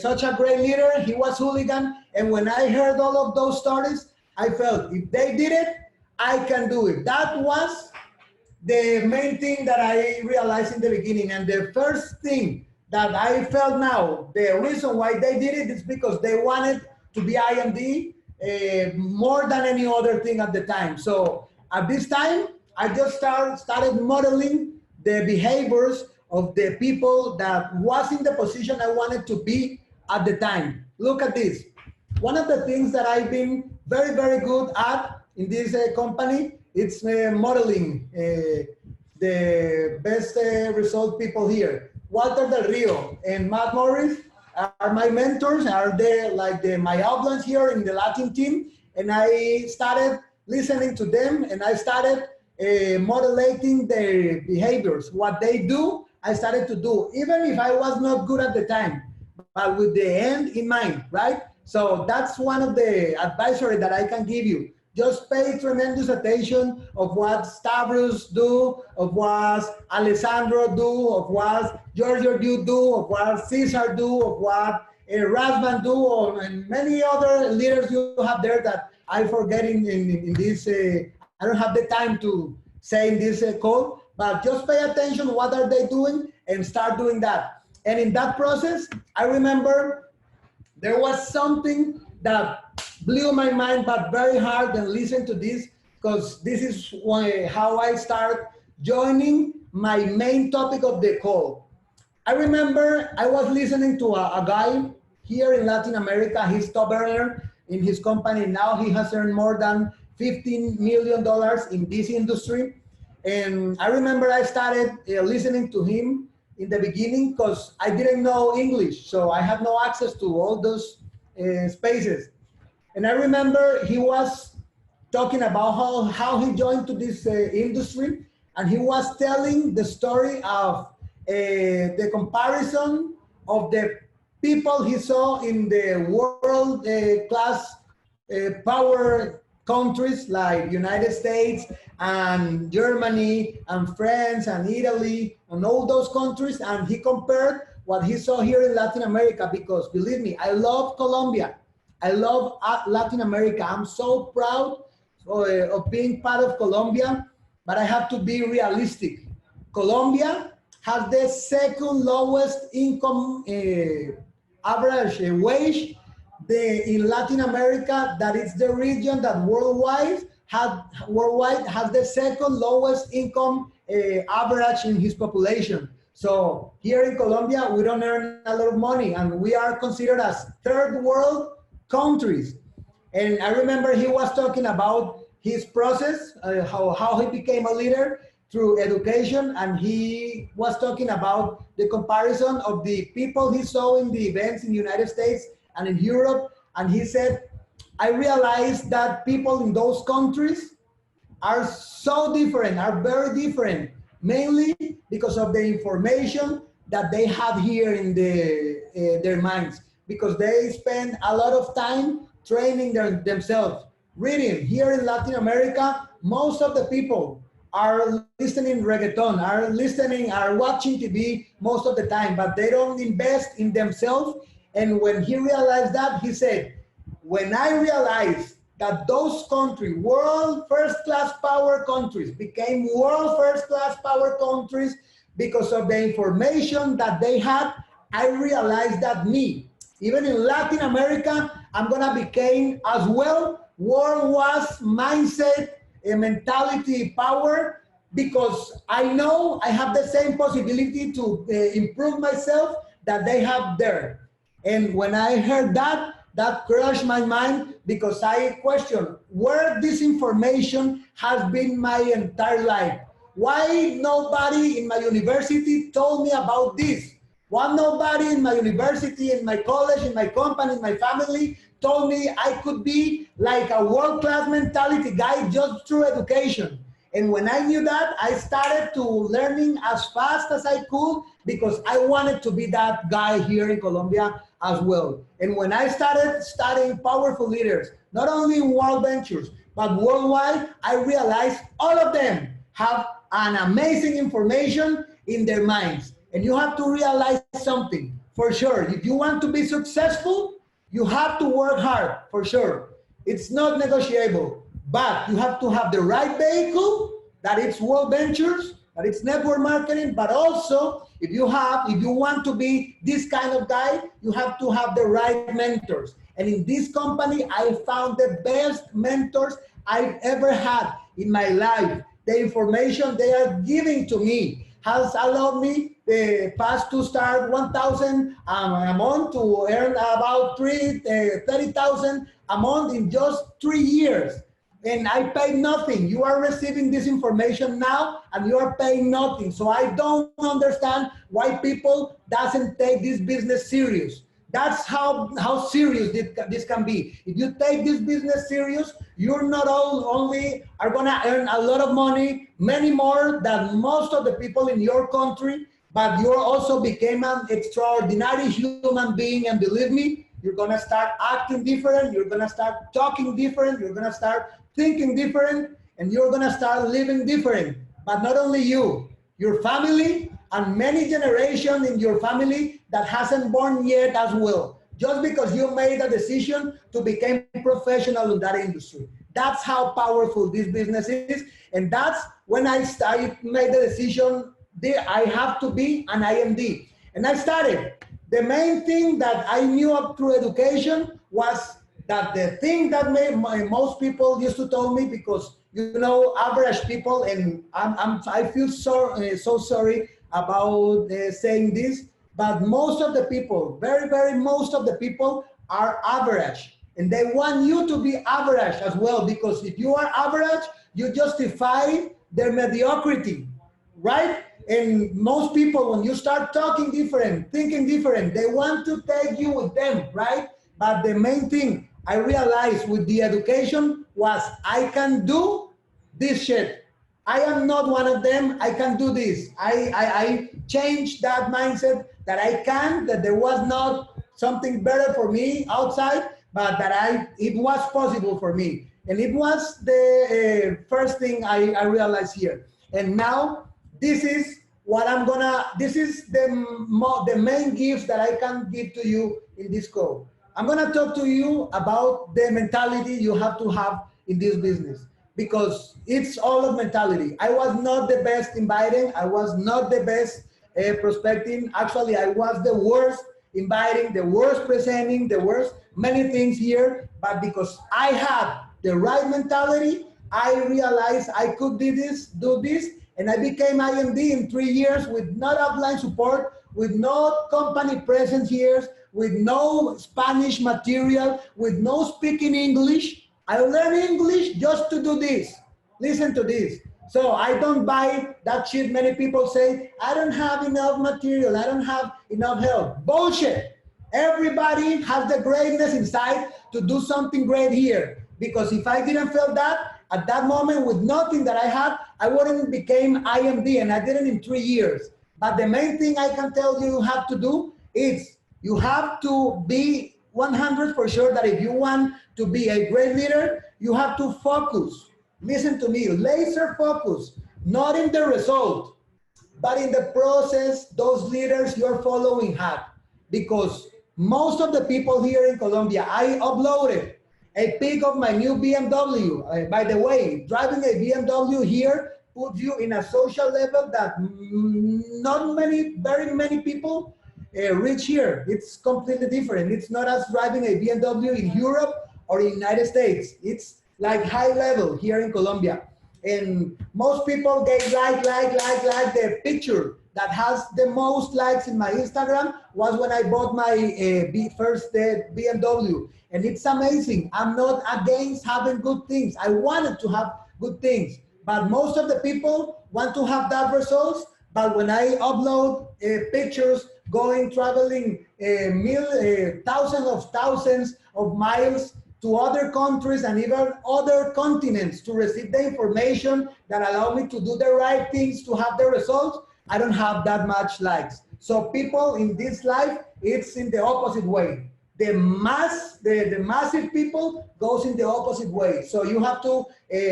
such a great leader. He was hooligan. And when I heard all of those stories, I felt if they did it, I can do it. That was the main thing that I realized in the beginning. And the first thing that I felt now, the reason why they did it is because they wanted to be IMD more than any other thing at the time. So at this time, I just started modeling the behaviors of the people that was in the position I wanted to be at the time. Look at this. One of the things that I've been very, very good at in this company, it's modeling the best result people here. Walter Del Rio and Matt Morris are my mentors, are my outlines here in the Latin team. And I started listening to them, and I started modeling their behaviors. What they do, I started to do, even if I was not good at the time, but with the end in mind, right? So that's one of the advisory that I can give you. Just pay tremendous attention of what Stavros do, of what Alessandro do, of what Giorgio you do, of what Cesar do, of what Razvan do, and many other leaders you have there that I forget in this. I don't have the time to say in this call, but just pay attention. What are they doing, and start doing that. And in that process, I remember there was something that blew my mind, but very hard. And listen to this, because this is how I start joining my main topic of the call. I remember I was listening to a guy here in Latin America. He's top earner in his company. Now he has earned more than $15 million in this industry. And I remember I started listening to him in the beginning because I didn't know English. So I had no access to all those spaces. And I remember he was talking about how he joined to this industry, and he was telling the story of the comparison of the people he saw in the world class power countries like United States and Germany and France and Italy and all those countries, and he compared what he saw here in Latin America, because believe me, I love Colombia. I love Latin America. I'm so proud of being part of Colombia, but I have to be realistic. Colombia has the second lowest income average wage in Latin America. That is the region that worldwide has the second lowest income average in his population. So here in Colombia, we don't earn a lot of money, and we are considered as third world countries. And I remember he was talking about his process, how he became a leader through education, and he was talking about the comparison of the people he saw in the events in the United States and in Europe. And he said, I realized that people in those countries, are so different, are very different, mainly because of the information that they have here in their minds, because they spend a lot of time training themselves, reading. Here in Latin America, most of the people are listening reggaeton, are watching TV most of the time, but they don't invest in themselves. And when he realized that, he said, when I realized that those countries, world first-class power countries, became world first-class power countries because of the information that they had, I realized that me, even in Latin America, I'm gonna become as well world-class mindset, a mentality, power, because I know I have the same possibility to improve myself that they have there. And when I heard that, that crushed my mind, because I questioned where this information has been my entire life. Why nobody in my university told me about this? Why nobody in my university, in my college, in my company, in my family told me I could be like a world-class mentality guy just through education? And when I knew that, I started to learning as fast as I could, because I wanted to be that guy here in Colombia as well. And when I started studying powerful leaders, not only in WorldVentures, but worldwide, I realized all of them have an amazing information in their minds. And you have to realize something, for sure. If you want to be successful, you have to work hard, for sure. It's not negotiable, but you have to have the right vehicle, that it's WorldVentures, that it's network marketing, but also if you want to be this kind of guy, you have to have the right mentors. And in this company, I found the best mentors I've ever had in my life. The information they are giving to me has allowed me the past to start 1,000 a month to earn about 30,000 a month in just 3 years. And I paid nothing. You are receiving this information now and you are paying nothing. So I don't understand why people doesn't take this business serious. That's how serious this can be. If you take this business serious, you're not only are gonna earn a lot of money, many more than most of the people in your country, but you also became an extraordinary human being. And believe me, you're gonna start acting different, you're gonna start talking different, you're gonna start thinking different, and you're gonna start living different. But not only you, your family, and many generations in your family that hasn't born yet as well, just because you made a decision to become professional in that industry. That's how powerful this business is. And that's when I made the decision that I have to be an IMD. And I started. The main thing that I knew up through education was that the thing that most people used to tell me, because you know, average people, and I feel so sorry about saying this, but most of the people, very most of the people are average, and they want you to be average as well, because if you are average, you justify their mediocrity, right? And most people, when you start talking different, thinking different, they want to take you with them, right? But the main thing I realized with the education was I can do this shit. I am not one of them. I can do this. I changed that mindset that I can, that there was not something better for me outside, but that it was possible for me. And it was the first thing I realized here. And now this is what this is the main gifts that I can give to you in this call. I'm gonna talk to you about the mentality you have to have in this business, because it's all of mentality. I was not the best inviting. I was not the best prospecting. Actually, I was the worst inviting, the worst presenting, the worst many things here. But because I had the right mentality, I realized I could do this, and I became IMD in 3 years with no upline support, with no company presence here, with no Spanish material, with no speaking English. I learned English just to do this. Listen to this. So I don't buy that shit. Many people say, I don't have enough material, I don't have enough help. Bullshit. Everybody has the greatness inside to do something great here. Because if I didn't feel that, At that moment, with nothing that I had, I wouldn't became IMD, and I did it in 3 years. But the main thing I can tell you have to do is you have to be 100 for sure that if you want to be a great leader, you have to focus. Listen to me, laser focus, not in the result, but in the process those leaders you're following have. Because most of the people here in Colombia, I uploaded a pic of my new BMW. By the way, driving a BMW here puts you in a social level that not very many people reach here. It's completely different. It's not as driving a BMW in Europe or in United States. It's like high level here in Colombia. And most people get like the picture that has the most likes in my Instagram was when I bought my first BMW. And it's amazing. I'm not against having good things. I wanted to have good things. But most of the people want to have that results. But when I upload pictures going, traveling thousands of miles to other countries and even other continents to receive the information that allow me to do the right things to have the results, I don't have that much likes. So people in this life, it's in the opposite way. The massive people goes in the opposite way. So you have to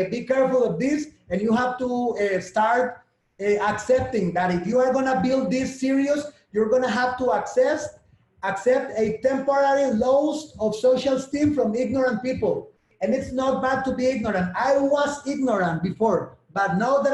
be careful of this, and you have to start accepting that if you are gonna build this serious, you're gonna have to accept a temporary loss of social esteem from ignorant people. And it's not bad to be ignorant. I was ignorant before, but now that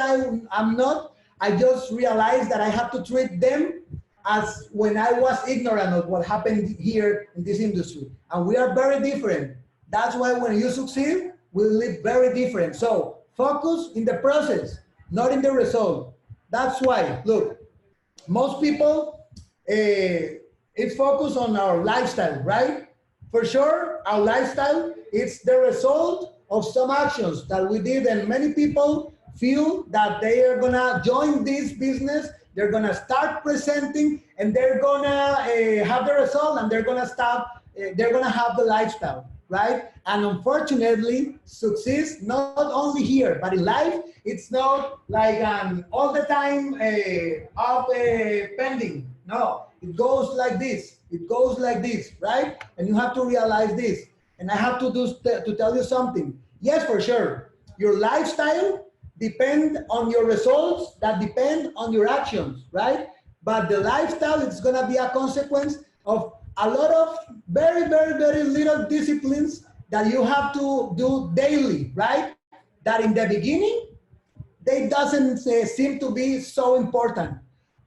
I'm not, I just realized that I have to treat them as when I was ignorant of what happened here in this industry. And we are very different. That's why when you succeed, we live very different. So focus in the process, not in the result. That's why, look, most people, it's focused on our lifestyle, right? For sure, our lifestyle, it's the result of some actions that we did, and many people feel that they are gonna join this business, they're gonna start presenting, and they're gonna have the result, and they're gonna have the lifestyle, right? And unfortunately, success, not only here, but in life, it's not like all the time pending. No, it goes like this. It goes like this, right? And you have to realize this. And I have to tell you something. Yes, for sure. Your lifestyle depends on your results that depend on your actions, right? But the lifestyle is going to be a consequence of a lot of very little disciplines that you have to do daily, right? That in the beginning, they doesn't seem to be so important.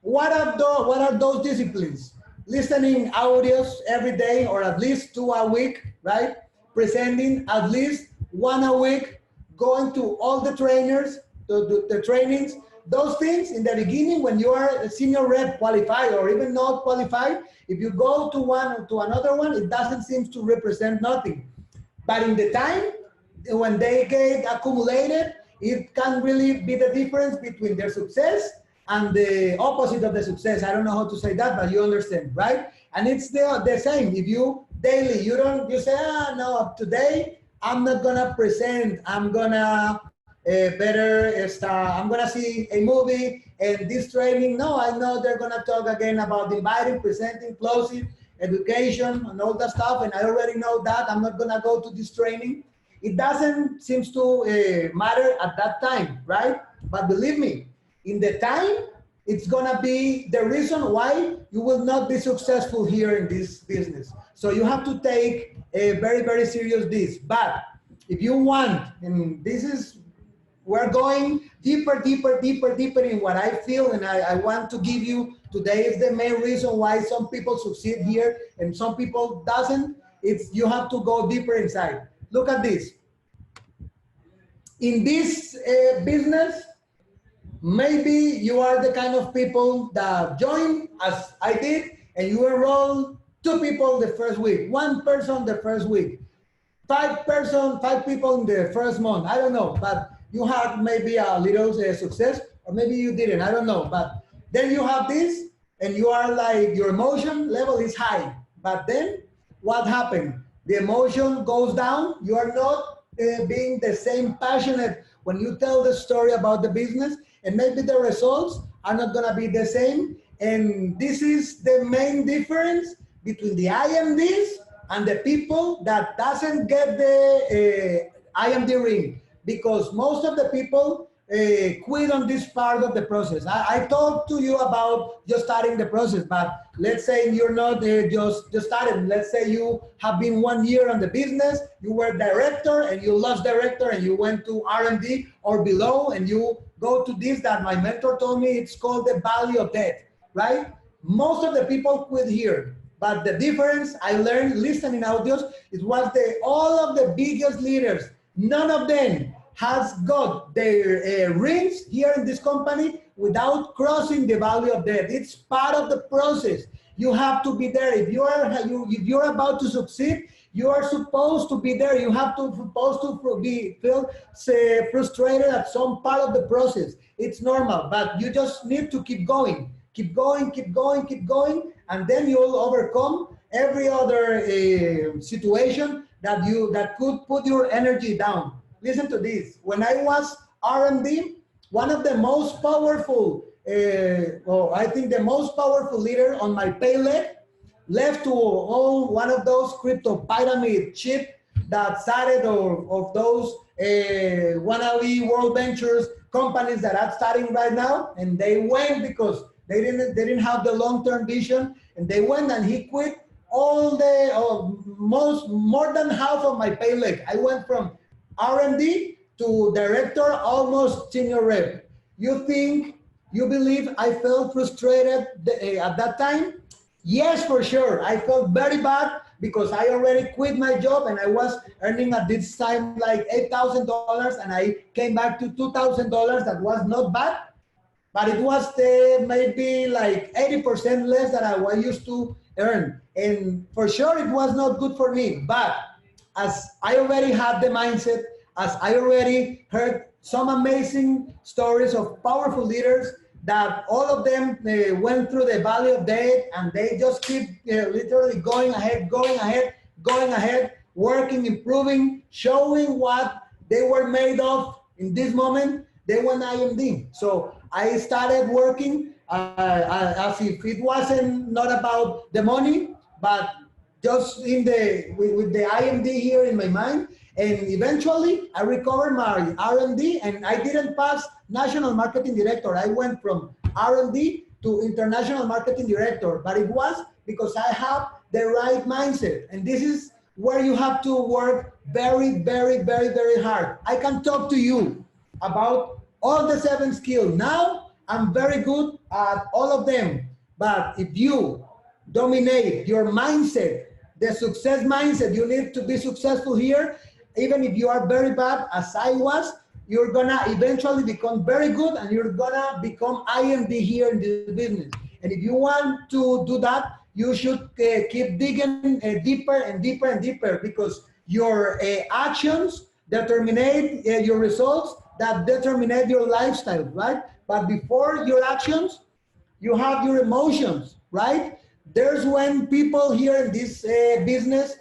What are those disciplines? Listening audios every day, or at least 2 a week, right? Presenting at least 1 a week, going to all the trainers, the trainings. Those things in the beginning, when you are a senior rep qualified or even not qualified, if you go to one to another one, it doesn't seem to represent nothing. But in the time, when they get accumulated, it can really be the difference between their success and the opposite of the success. I don't know how to say that, but you understand, right? And it's the same. If you daily, you say, no, today I'm not gonna present. I'm gonna I'm gonna see a movie and this training. No, I know they're gonna talk again about inviting, presenting, closing, education, and all that stuff. And I already know that. I'm not gonna go to this training. It doesn't seem to matter at that time, right? But believe me, in the time, it's gonna be the reason why you will not be successful here in this business. So you have to take a very serious this. But if you want, and this is, we're going deeper in what I feel, and I want to give you today is the main reason why some people succeed here and some people doesn't. It's you have to go deeper inside. Look at this. In this business, maybe you are the kind of people that join, as I did, and you enroll 2 people the first week, 1 person the first week, 5 people in the first month. I don't know, but you had maybe a little success, or maybe you didn't, I don't know. But then you have this, and you are like, your emotion level is high. But then what happened? The emotion goes down. You are not being the same passionate when you tell the story about the business, and maybe the results are not gonna be the same. And this is the main difference between the IMDs and the people that doesn't get the IMD ring, because most of the people quit on this part of the process. I talked to you about just starting the process, but let's say you're not just started. Let's say you have been 1 year on the business, you were director and you lost director and you went to R&D or below, and you go to this that my mentor told me, it's called the valley of death, right? Most of the people quit here. But the difference I learned listening audios, it was all of the biggest leaders, none of them has got their rings here in this company without crossing the valley of death. It's part of the process. You have to be there. If you're about to succeed, you are supposed to be there. You have to feel frustrated at some part of the process. It's normal, but you just need to keep going. Keep going, keep going, keep going, and then you'll overcome every other situation that could put your energy down. Listen to this. When I was R&D, one of the most powerful, I think the most powerful leader on my pay leg left to own one of those crypto pyramid chip that started of those wannabe WorldVentures companies that are starting right now, and they went because they didn't have the long-term vision, and they went and he quit more than half of my pay leg. I went from R&D to director, almost senior rep. You believe I felt frustrated at that time? Yes, for sure. I felt very bad because I already quit my job and I was earning at this time like $8,000, and I came back to $2,000. That was not bad, but it was maybe like 80% less than I used to earn. And for sure it was not good for me, but as I already had the mindset, as I already heard some amazing stories of powerful leaders that all of them went through the valley of death, and they just keep literally going ahead, working, improving, showing what they were made of in this moment. They went IMD. So I started working as if it wasn't not about the money, but just with the IMD here in my mind. And eventually I recovered my R&D, and I didn't pass national marketing director. I went from R&D to international marketing director, but it was because I have the right mindset. And this is where you have to work very, very, very, very hard. I can talk to you about all the 7 skills. Now I'm very good at all of them. But if you dominate your mindset, the success mindset, you need to be successful here. Even if you are very bad, as I was, you're gonna eventually become very good, and you're gonna become IMD here in this business. And if you want to do that, you should keep digging deeper and deeper and deeper, because your actions determine your results, that determine your lifestyle, right? But before your actions, you have your emotions, right? There's when people here in this business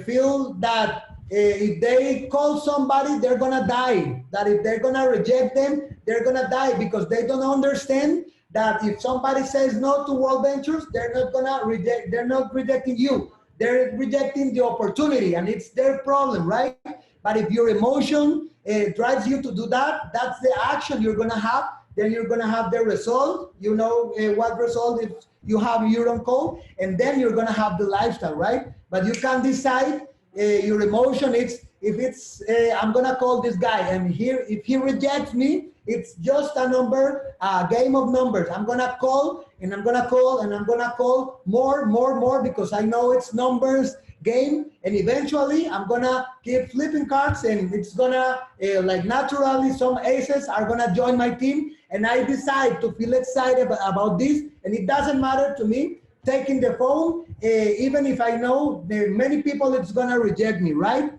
feel that if they call somebody, they're gonna die. That if they're gonna reject them, they're gonna die, because they don't understand that if somebody says no to WorldVentures, they're not rejecting you. They're rejecting the opportunity, and it's their problem, right? But if your emotion drives you to do that, that's the action you're gonna have. Then you're gonna have the result. You know what result if you have your own call, and then you're gonna have the lifestyle, right? But you can decide your emotion. I'm gonna call this guy, and if he rejects me, it's just a number, a game of numbers. I'm gonna call, and I'm gonna call, and I'm gonna call more, because I know it's numbers game, and eventually I'm gonna keep flipping cards, and it's gonna like naturally some aces are gonna join my team, and I decide to feel excited about this, and it doesn't matter to me taking the phone, even if I know there are many people it's gonna reject me, right?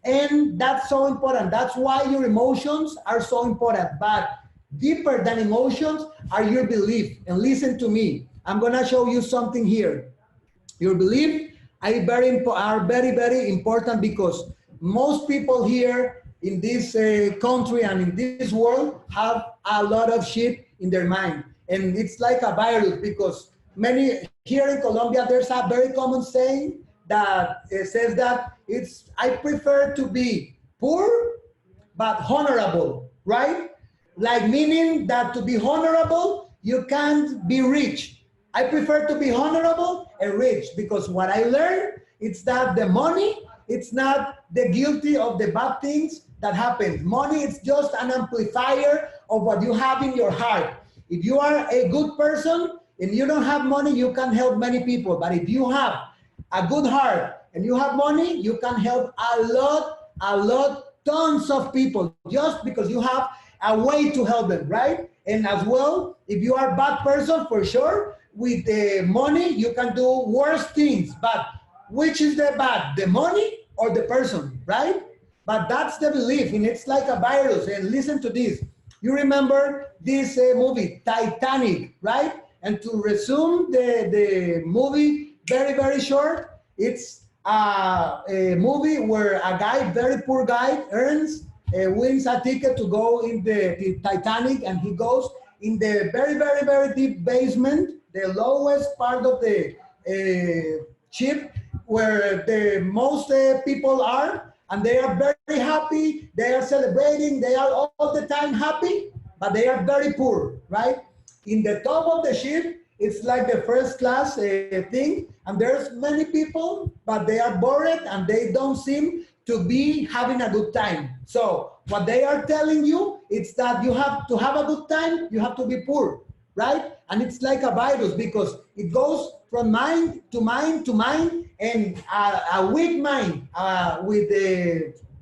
And that's so important. That's why your emotions are so important. But deeper than emotions are your belief. And listen to me, I'm gonna show you something here. Your belief are very, very important, because most people here in this country and in this world have a lot of shit in their mind. And it's like a virus, because many, here in Colombia, there's a very common saying that says that I prefer to be poor, but honorable, right? Like, meaning that to be honorable, you can't be rich. I prefer to be honorable and rich, because what I learned is that the money, it's not the guilty of the bad things that happen. Money is just an amplifier of what you have in your heart. If you are a good person and you don't have money, you can help many people. But if you have a good heart and you have money, you can help a lot, tons of people, just because you have a way to help them, right? And as well, if you are a bad person, for sure, with the money, you can do worse things. But which is the bad, the money or the person, right? But that's the belief, and it's like a virus. And listen to this. You remember this movie, Titanic, right? And to resume the movie very, very short, it's a movie where a guy, very poor guy, wins a ticket to go in the Titanic, and he goes in the very, very, very deep basement, the lowest part of the ship, where the most people are, and they are very happy, they are celebrating, they are all the time happy, but they are very poor, right? In the top of the ship, it's like the first class thing, and there's many people, but they are bored and they don't seem to be having a good time. So what they are telling you is that you have to have a good time, you have to be poor, right? And it's like a virus, because it goes from mind to mind to mind, and a weak mind with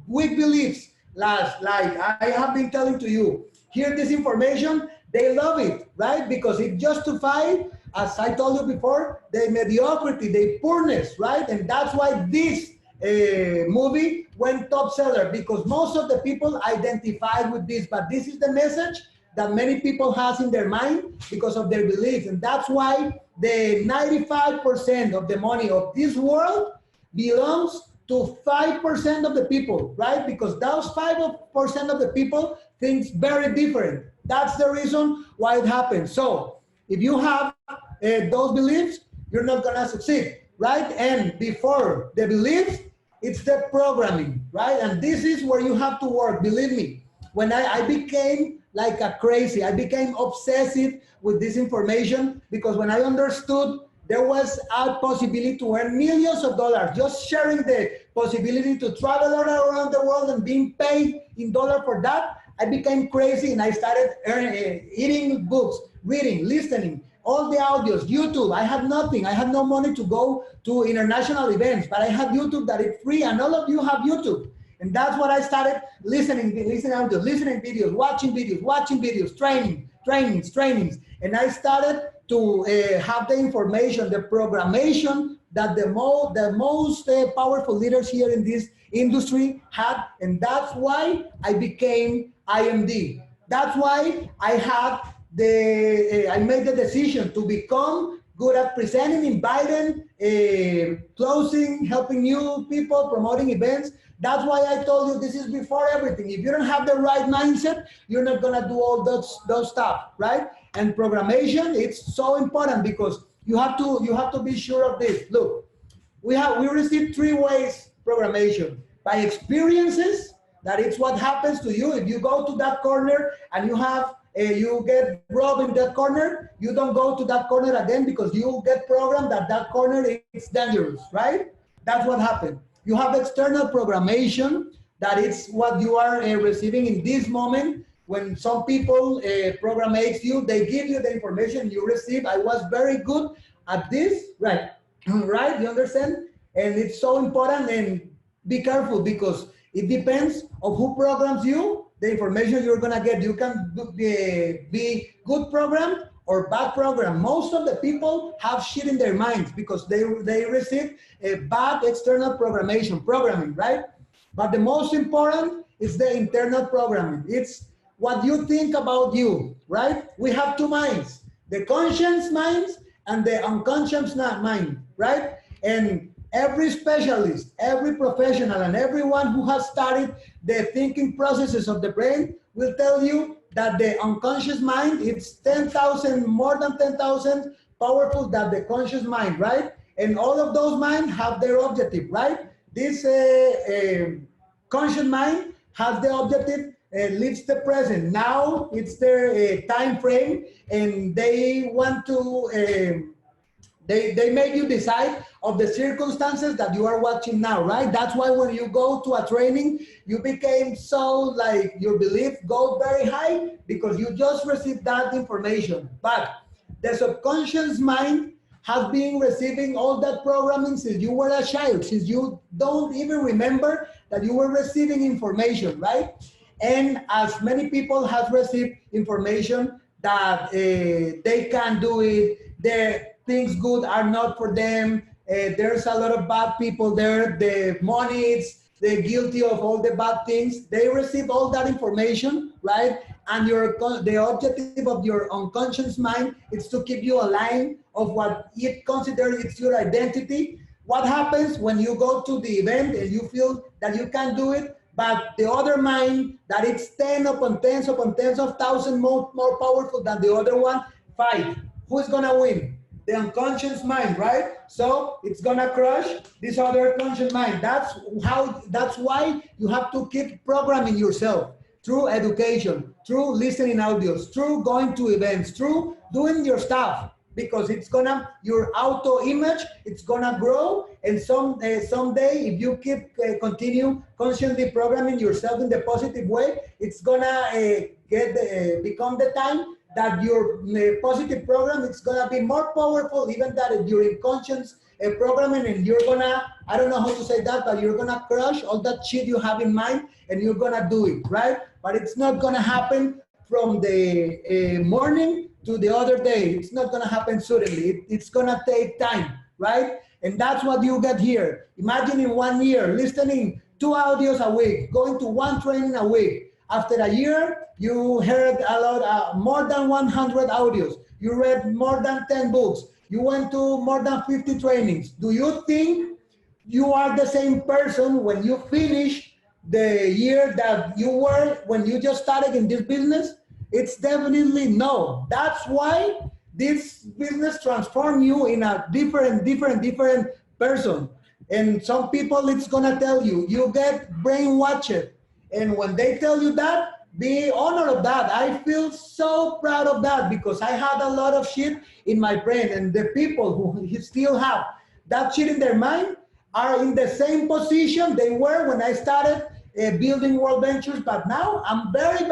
weak beliefs, like I have been telling to you, hear this information, they love it, right? Because it justifies, as I told you before, the mediocrity, the poorness, right? And that's why this movie went top seller, because most of the people identified with this. But this is the message that many people has in their mind because of their beliefs. And that's why the 95% of the money of this world belongs to 5% of the people, right? Because those 5% of the people think very different. That's the reason why it happens. So if you have those beliefs, you're not gonna succeed, right? And before the beliefs, it's the programming, right? And this is where you have to work, believe me. When I became like a crazy, I became obsessive with this information, because when I understood there was a possibility to earn millions of dollars, just sharing the possibility to travel around the world and being paid in dollars for that, I became crazy, and I started eating books, reading, listening, all the audios, YouTube. I had nothing. I had no money to go to international events, but I had YouTube that is free, and all of you have YouTube. And that's what I started listening audio, listening videos, watching videos, trainings. And I started to have the information, the programmation that the most powerful leaders here in this industry had. And that's why I became IMD. That's why I made the decision to become good at presenting, inviting, closing, helping new people, promoting events. That's why I told you this is before everything. If you don't have the right mindset, you're not gonna do all those stuff, right? And programmation, it's so important, because you have to be sure of this. Look, we receive 3 ways programmation: by experiences, that it's what happens to you. If you go to that corner and you get robbed in that corner, you don't go to that corner again, because you get programmed that corner is dangerous, right? That's what happened. You have external programmation, that is what you are receiving in this moment. When some people programmate you, they give you the information you receive. I was very good at this, right? Right, you understand? And it's so important, and be careful, because it depends on who programs you, the information you're gonna get. You can be good programmed or bad program. Most of the people have shit in their minds because they receive a bad external programming, right? But the most important is the internal programming. It's what you think about you, right? We have 2 minds, the conscious mind and the unconscious mind, right? And Every specialist, every professional, and everyone who has studied the thinking processes of the brain will tell you that the unconscious mind, it's 10,000, more than 10,000 powerful than the conscious mind, right? And all of those minds have their objective, right? This conscious mind has the objective, lives the present. Now it's their time frame, and they want to, they make you decide of the circumstances that you are watching now, right? That's why when you go to a training, you became so like your belief goes very high because you just received that information. But the subconscious mind has been receiving all that programming since you were a child, since you don't even remember that you were receiving information, right? And as many people have received information that they can't do it, the things good are not for them, there's a lot of bad people there, the money is the guilty of all the bad things. They receive all that information, right? And the objective of your unconscious mind is to keep you aligned of what it considers it's your identity. What happens when you go to the event and you feel that you can't do it, but the other mind that it's 10 upon 10s upon 10s of thousands more powerful than the other one, fight. Who's gonna win? The unconscious mind, right? So it's gonna crush this other conscious mind. That's why you have to keep programming yourself through education, through listening audios, through going to events, through doing your stuff, because it's gonna, your auto image, it's gonna grow, and someday if you keep continue consciously programming yourself in the positive way, it's gonna become the time that your positive program is gonna be more powerful even than your unconscious programming, and you're gonna, I don't know how to say that, but you're gonna crush all that shit you have in mind and you're gonna do it, right? But it's not gonna happen from the morning to the other day. It's not gonna happen suddenly. It's gonna take time, right? And that's what you get here. Imagine in 1 year, listening 2 audios a week, going to 1 training a week. After a year, you heard a lot, more than 100 audios. You read more than 10 books. You went to more than 50 trainings. Do you think you are the same person when you finish the year that you were when you just started in this business? It's definitely no. That's why this business transformed you in a different person. And some people, it's gonna tell you, you get brainwashed. And when they tell you that, be honored of that. I feel so proud of that because I had a lot of shit in my brain, and the people who still have that shit in their mind are in the same position they were when I started building WorldVentures, but now I'm very,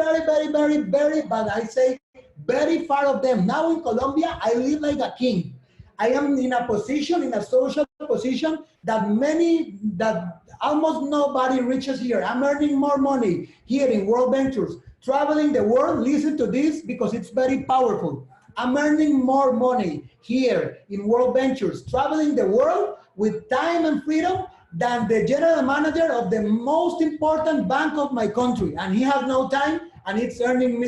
but I say very far of them. Now in Colombia, I live like a king. I am in a position, in a social position that almost nobody reaches here. I'm earning more money here in WorldVentures, traveling the world. Listen to this because it's very powerful. I'm earning more money here in WorldVentures, traveling the world with time and freedom than the general manager of the most important bank of my country. And he has no time and it's earning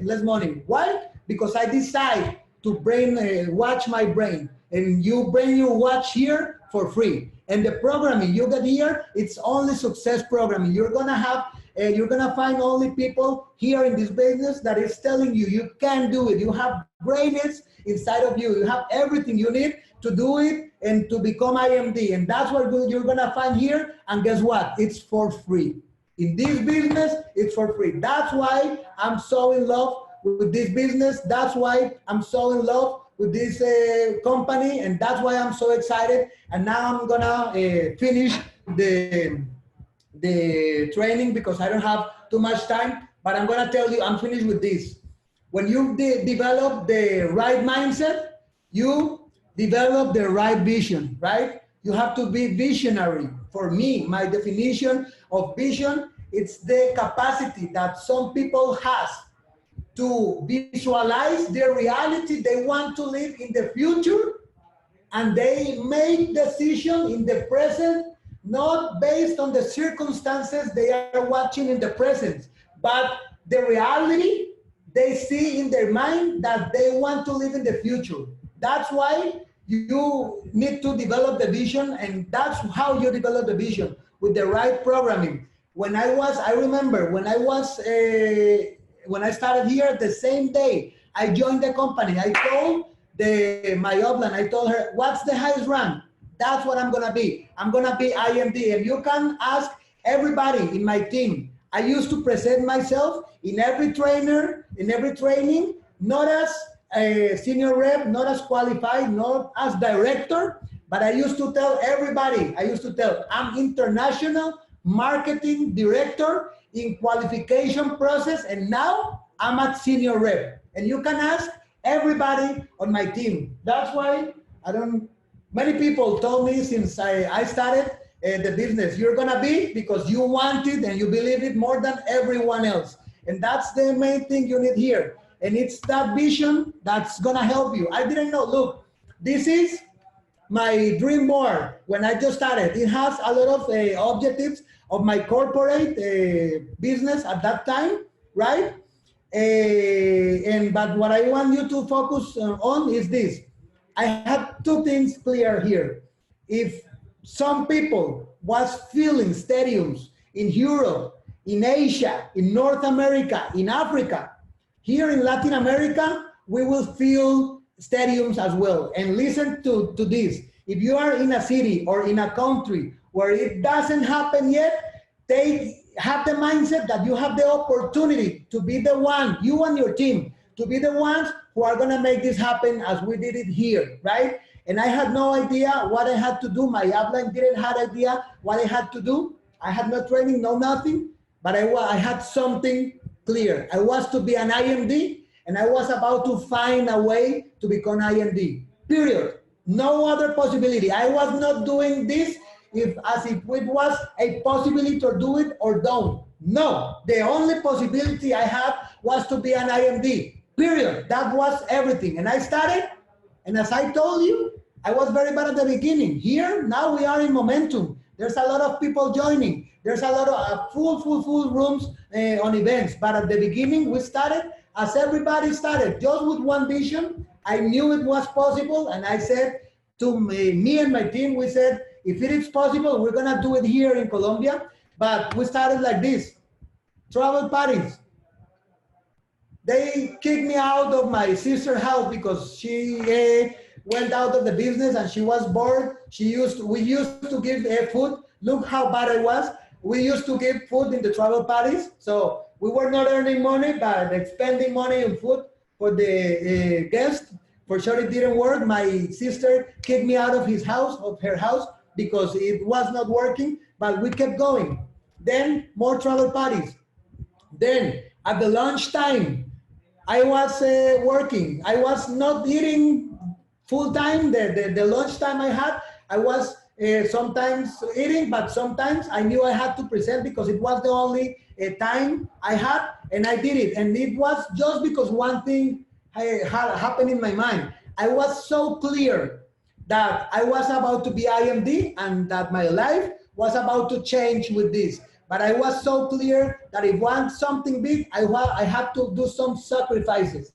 less money. Why? Because I decide to watch my brain. And you bring your watch here for free. And the programming you get here, it's only success programming. You're gonna find only people here in this business that is telling you you can do it. You have greatness inside of you. You have everything you need to do it and to become IMD. And that's what you're gonna find here. And guess what? It's for free. In this business, it's for free. That's why I'm so in love with this business. That's why I'm so in love with this company, and that's why I'm so excited. And now I'm gonna finish the training because I don't have too much time, but I'm gonna tell you, I'm finished with this. When you develop the right mindset, you develop the right vision, right? You have to be visionary. For me, my definition of vision, it's the capacity that some people have to visualize the reality they want to live in the future, and they make decisions in the present, not based on the circumstances they are watching in the present, but the reality they see in their mind that they want to live in the future. That's why you need to develop the vision, and that's how you develop the vision, with the right programming. I remember when I started here, the same day I joined the company, I told my upline, I told her, what's the highest rank? That's what I'm gonna be. I'm gonna be IMD. And you can ask everybody in my team. I used to present myself in every training, not as a senior rep, not as qualified, not as director, but I used to tell everybody, I'm international marketing director in qualification process, and now I'm at senior rep. And you can ask everybody on my team. That's why many people told me since I started the business, you're gonna be, because you want it and you believe it more than everyone else. And that's the main thing you need here. And it's that vision that's gonna help you. I didn't know, look, this is my dream board when I just started. It has a lot of objectives of my corporate business at that time, right? But what I want you to focus on is this. I have two things clear here. If some people was filling stadiums in Europe, in Asia, in North America, in Africa, here in Latin America, we will fill stadiums as well. And listen to this. If you are in a city or in a country where it doesn't happen yet, have the mindset that you have the opportunity to be the one, you and your team, to be the ones who are gonna make this happen as we did it here, right? And I had no idea what I had to do. My upline didn't have idea what I had to do. I had no training, no nothing, but I had something clear. I was to be an IMD, and I was about to find a way to become IMD, period. No other possibility. I was not doing this as if it was a possibility to do it or don't. No, the only possibility I had was to be an IMD, period. That was everything. And I started, and as I told you, I was very bad at the beginning. Here, now we are in momentum. There's a lot of people joining. There's a lot of full rooms on events. But at the beginning, we started as everybody started, just with one vision. I knew it was possible, and I said to me and my team, we said, if it is possible, we're gonna do it here in Colombia. But we started like this, travel parties. They kicked me out of my sister's house because she went out of the business and she was bored. We used to give food. Look how bad I was. We used to give food in the travel parties. So we were not earning money, but spending money on food for the guests. For sure it didn't work. My sister kicked me out of her house, because it was not working, but we kept going. Then more travel parties. Then at the lunchtime, I was working. I was not eating full time. The lunchtime I had, I was sometimes eating, but sometimes I knew I had to present because it was the only time I had, and I did it. And it was just because one thing happened in my mind. I was so clear that I was about to be IMD and that my life was about to change with this. But I was so clear that if I want something big, I had to do some sacrifices.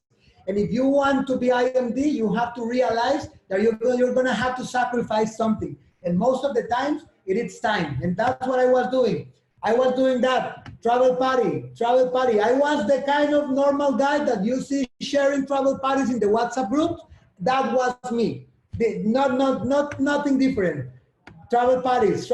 And if you want to be IMD, you have to realize that you're gonna have to sacrifice something. And most of the times, it is time. And that's what I was doing. I was doing that, travel party. I was the kind of normal guy that you see sharing travel parties in the WhatsApp groups. That was me. Nothing different. Travel parties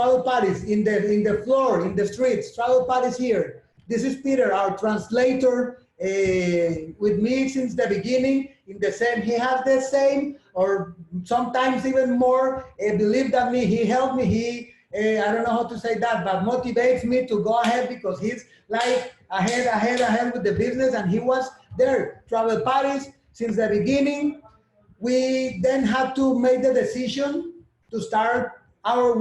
in the floor, in the streets, travel parties here. This is Peter, our translator, with me since the beginning. In the same, he has the same, or sometimes even more, believe than me. He helped me. I don't know how to say that, but motivates me to go ahead because he's like ahead with the business, and he was there. Travel parties since the beginning. We then had to make the decision to start our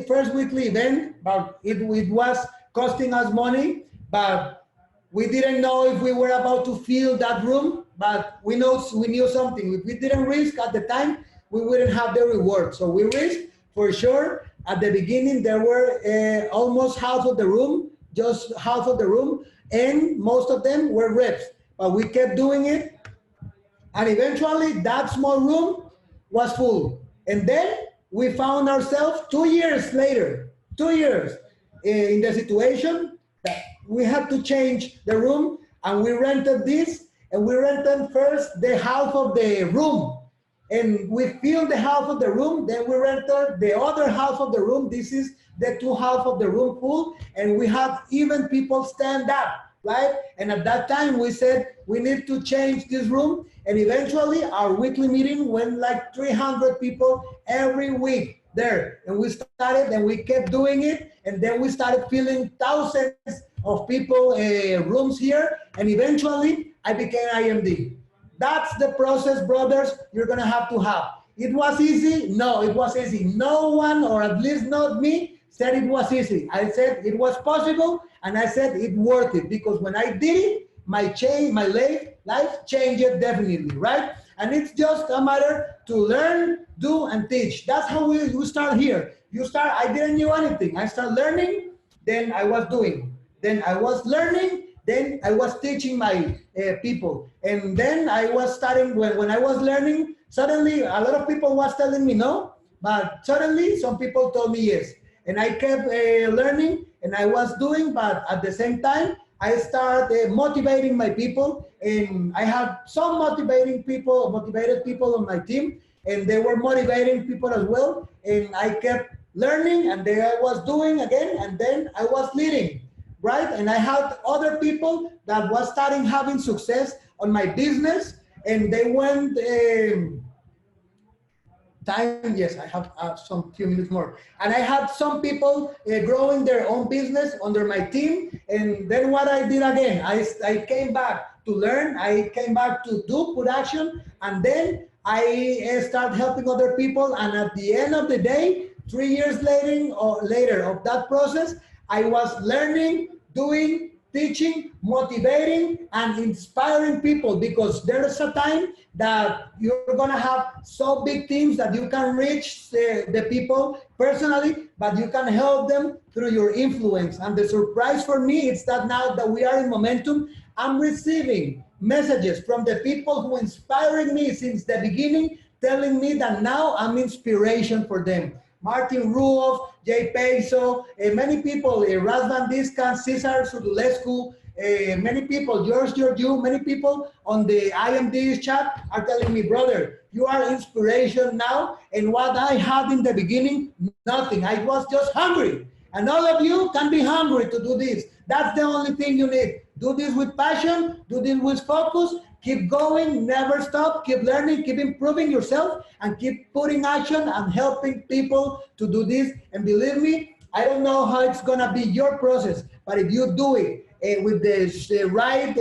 first weekly event, but it was costing us money, but we didn't know if we were about to fill that room, but we knew something. If we didn't risk at the time, we wouldn't have the reward. So we risked for sure. At the beginning, there were almost half of the room, and most of them were reps, but we kept doing it. And eventually that small room was full. And then we found ourselves 2 years later, 2 years in the situation that we had to change the room, and we rented this, and we rented first the half of the room, and we filled the half of the room, then we rented the other half of the room. This is the two half of the room full, and we had even people stand up, right? And at that time we said we need to change this room, and eventually our weekly meeting went like 300 people every week there, and we started and we kept doing it, and then we started filling thousands of people rooms here, and eventually I became IMD. That's the process, brothers, you're gonna have to have. It was easy? No, it was easy. No one, or at least not me, said it was easy. I said it was possible, and I said it worth it, because when I did it, my life changed definitely, right? And it's just a matter to learn, do, and teach. That's how we start here. I didn't know anything. I started learning, then I was doing. Then I was learning, then I was teaching my people. And then I was starting, when I was learning, suddenly a lot of people was telling me no, but suddenly some people told me yes. And I kept learning, and I was doing, but at the same time, I started motivating my people, and I had some motivated people on my team, and they were motivating people as well. And I kept learning, and then I was doing again, and then I was leading, right? And I had other people that was starting having success on my business, and they went, yes, I have some few minutes more. And I had some people growing their own business under my team. And then what I did again, I came back to learn, I came back to do production, and then I started helping other people. And at the end of the day, 3 years later of that process, I was learning, doing, teaching, motivating, and inspiring people, because there's a time that you're gonna have so big teams that you can reach the people personally, but you can help them through your influence. And the surprise for me is that now that we are in momentum, I'm receiving messages from the people who inspiring me since the beginning, telling me that now I'm inspiration for them. Martin Ruoff, Jay Peso, many people, Razvan Diskan, Cesar Sudulescu, many people, George Georgiou, many people on the IMD chat are telling me, brother, you are inspiration now, and what I had in the beginning, nothing. I was just hungry. And all of you can be hungry to do this. That's the only thing you need. Do this with passion, do this with focus, keep going, never stop, keep learning, keep improving yourself, and keep putting action and helping people to do this. And believe me, I don't know how it's gonna be your process, but if you do it with the right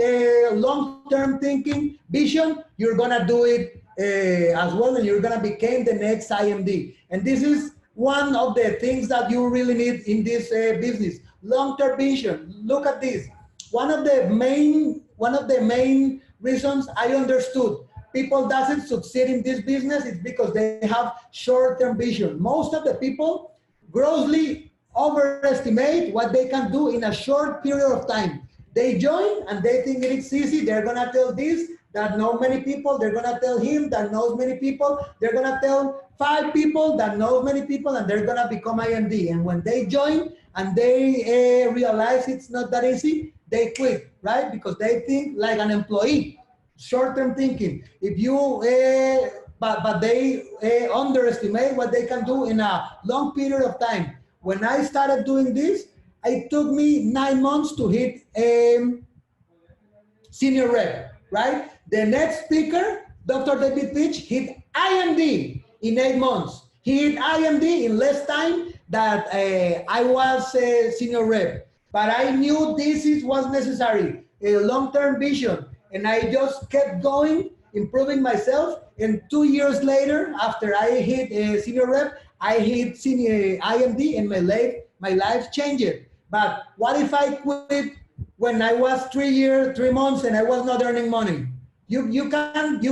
long-term thinking, vision, you're gonna do it as well, and you're gonna become the next IMD. And this is one of the things that you really need in this business. Long-term vision. Look at this. One of the main reasons I understood people doesn't succeed in this business is because they have short-term vision. Most of the people grossly overestimate what they can do in a short period of time. They join and they think it's easy. They're gonna tell this, that know many people. They're gonna tell him that knows many people. They're gonna tell 5 people that knows many people, and they're gonna become IMD. And when they join and they realize it's not that easy, they quit, right? Because they think like an employee, short-term thinking. If you, but they underestimate what they can do in a long period of time. When I started doing this, it took me 9 months to hit senior rep, right? The next speaker, Dr. David Pietsch, hit IMD in 8 months. He hit IMD in less time that I was a senior rep. But I knew this was necessary, a long-term vision. And I just kept going, improving myself. And 2 years later, after I hit a senior rep, I hit senior IMD, and my life changed. But what if I quit when I was 3 months and I was not earning money? You can,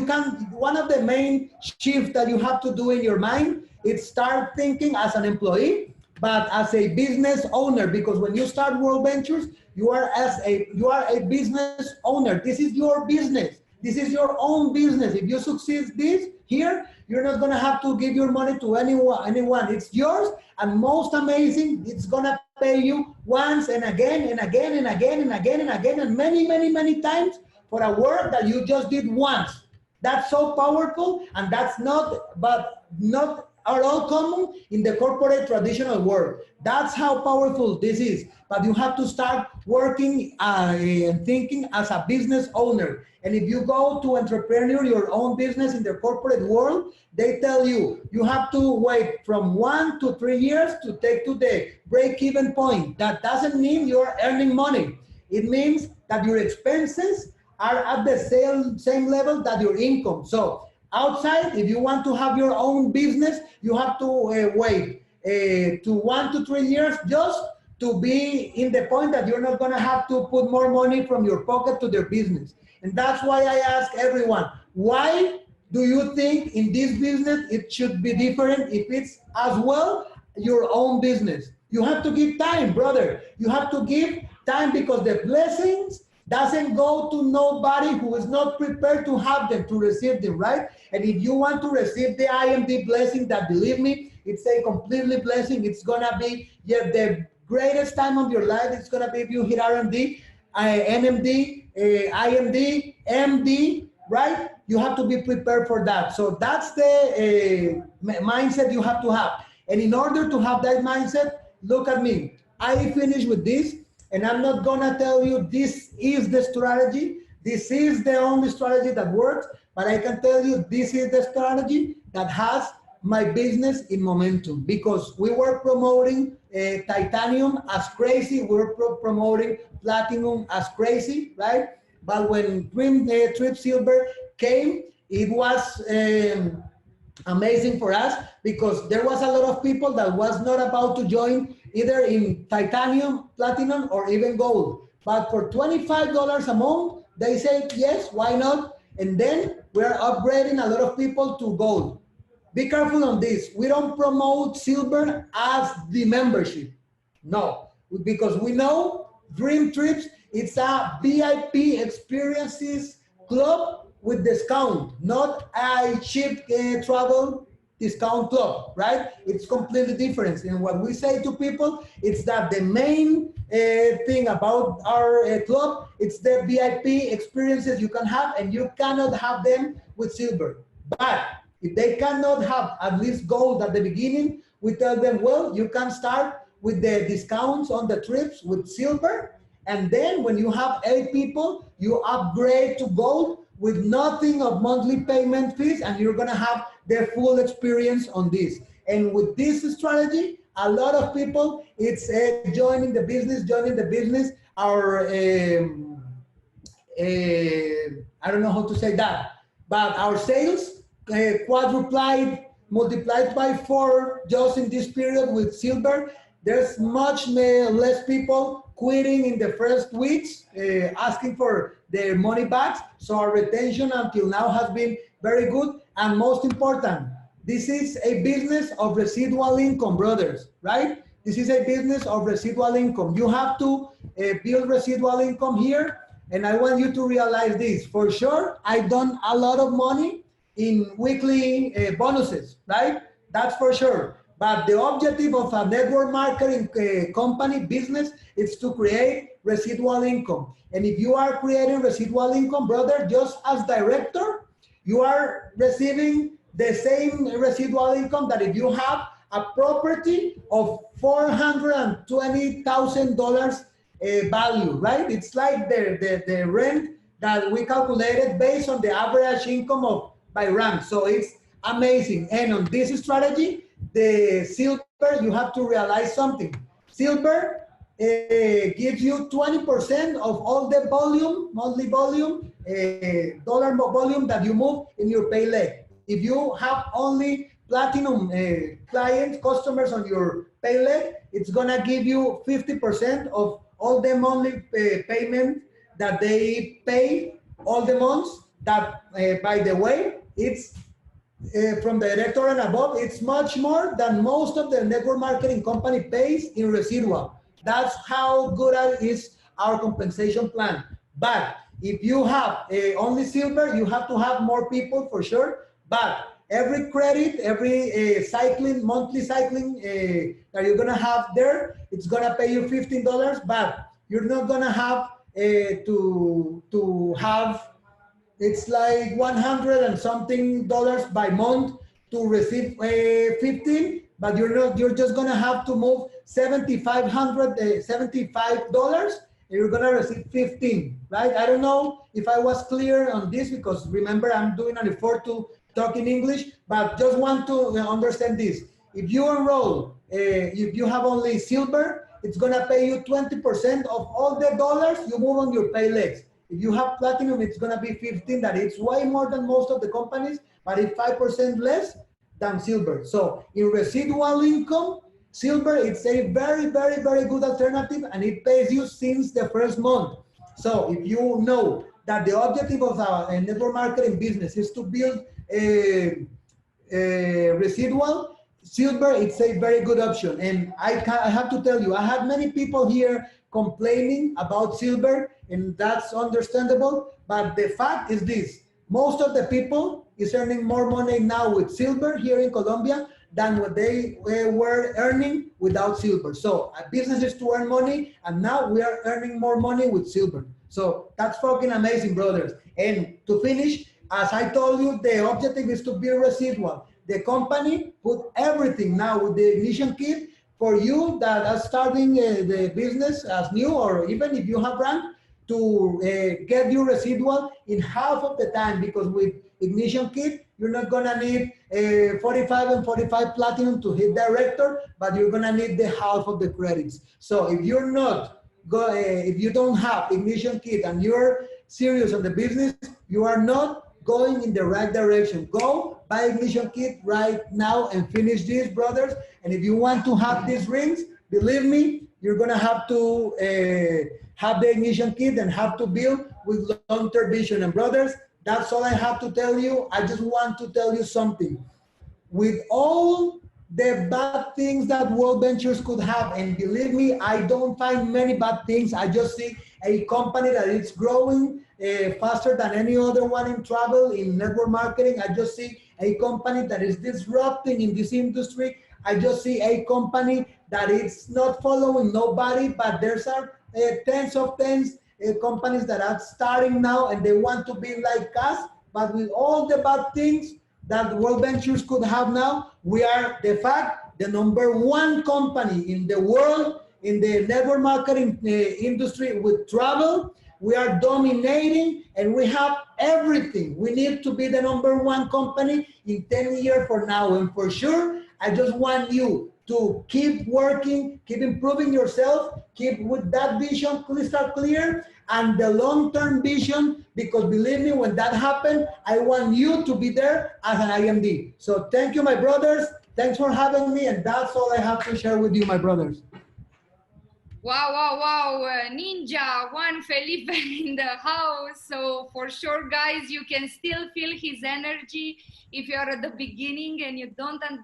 one of the main shifts that you have to do in your mind is start thinking as an employee, but as a business owner, because when you start WorldVentures, you are a business owner. This is your business. This is your own business. If you succeed this here, you're not gonna have to give your money to anyone. It's yours, and most amazing, it's gonna pay you once and again and again and again and again and again and many, many, many times for a work that you just did once. That's so powerful, and that's not at all common in the corporate traditional world. That's how powerful this is. But you have to start working and thinking as a business owner. And if you go to entrepreneur your own business in the corporate world, they tell you, you have to wait from 1 to 3 years to take to the break-even point. That doesn't mean you're earning money. It means that your expenses are at the same level that your income. So outside, if you want to have your own business, you have to wait to 1 to 3 years just to be in the point that you're not gonna have to put more money from your pocket to their business. And that's why I ask everyone, why do you think in this business it should be different if it's as well your own business? You have to give time, brother. You have to give time because the blessings doesn't go to nobody who is not prepared to have them, to receive them, right? And if you want to receive the IMD blessing, that, believe me, it's a completely blessing. It's gonna be the greatest time of your life. It's gonna be if you hit RMD, NMD, IMD, MD, right? You have to be prepared for that. So that's the mindset you have to have. And in order to have that mindset, look at me. I finished with this. And I'm not gonna tell you this is the strategy, this is the only strategy that works, but I can tell you this is the strategy that has my business in momentum, because we were promoting titanium as crazy, we were promoting platinum as crazy, right? But when Dream Trip Silver came, it was amazing for us because there was a lot of people that was not about to join either in titanium, platinum, or even gold. But for $25 a month, they said, yes, why not? And then we're upgrading a lot of people to gold. Be careful on this. We don't promote silver as the membership. No, because we know Dream Trips, it's a VIP experiences club with discount, not a cheap travel discount club, right? It's completely different. And what we say to people, it's that the main thing about our club, it's the VIP experiences you can have, and you cannot have them with silver. But if they cannot have at least gold at the beginning, we tell them, well, you can start with the discounts on the trips with silver. And then when you have 8 people, you upgrade to gold with nothing of monthly payment fees, and you're gonna have the full experience on this. And with this strategy, a lot of people, it's joining the business. Our, I don't know how to say that, but our sales quadruplied, multiplied by 4 just in this period with silver. There's much less people quitting in the first weeks, asking for their money back. So our retention until now has been very good. And most important, this is a business of residual income, brothers, right? This is a business of residual income. You have to build residual income here. And I want you to realize this. For sure, I've done a lot of money in weekly bonuses, right? That's for sure. But the objective of a network marketing company business is to create residual income. And if you are creating residual income, brother, just as director, you are receiving the same residual income that if you have a property of $420,000 value, right? It's like the rent that we calculated based on the average income of by rank. So it's amazing. And on this strategy, the silver, you have to realize something. Silver gives you 20% of all the volume, monthly volume, dollar volume that you move in your pay leg. If you have only platinum clients, customers on your pay leg, it's gonna give you 50% of all the monthly payment that they pay all the months. That, by the way, it's from the director and above, it's much more than most of the network marketing company pays in residual. That's how good is our compensation plan. But if you have only silver, you have to have more people for sure, but every credit, every cycling, monthly cycling that you're gonna have there, it's gonna pay you $15, but you're not gonna have to have, it's like 100 and something dollars by month to receive 15, but you're just gonna have to move $75, and you're gonna receive 15, right? I don't know if I was clear on this, because remember, I'm doing an effort to talk in English, but just want to understand this. If you enroll, if you have only silver, it's gonna pay you 20% of all the dollars you move on your pay legs. If you have platinum, it's gonna be 15, that it's way more than most of the companies, but it's 5% less than silver. So in residual income, silver, it's a very, very, very good alternative, and it pays you since the first month. So if you know that the objective of a network marketing business is to build a residual, silver, it's a very good option. And I have to tell you, I have many people here complaining about silver, and that's understandable, but the fact is this: most of the people is earning more money now with silver here in Colombia than what they were earning without silver. So a business is to earn money, and now we are earning more money with silver. So that's fucking amazing, brothers. And to finish, as I told you, the objective is to be residual. The company put everything now with the ignition kit for you that are starting the business as new, or even if you have rank, to get your residual in half of the time, because with ignition kit, you're not gonna need 45 and 45 platinum to hit director, but you're gonna need the half of the credits. So if you're not, if you don't have ignition kit and you're serious on the business, you are not going in the right direction. Go buy ignition kit right now and finish this, brothers. And if you want to have these rings, believe me, you're gonna have to have the ignition kit and have to build with long-term vision. And brothers, that's all I have to tell you. I just want to tell you something. With all the bad things that WorldVentures could have, and believe me, I don't find many bad things. I just see a company that is growing faster than any other one in travel, in network marketing. I just see a company that is disrupting in this industry. I just see a company that is not following nobody, but there's tens of companies that are starting now and they want to be like us, but with all the bad things that WorldVentures could have now, we are the #1 company in the world in the network marketing industry with travel. We are dominating and we have everything. We need to be the #1 company in 10 years from now. And for sure, I just want you to keep working, keep improving yourself, keep with that vision crystal clear and the long-term vision, because believe me, when that happens, I want you to be there as an IMD. So thank you, my brothers. Thanks for having me. And that's all I have to share with you, my brothers. Wow, wow, wow, Ninja, Juan Felipe in the house. So for sure, guys, you can still feel his energy if you are at the beginning and you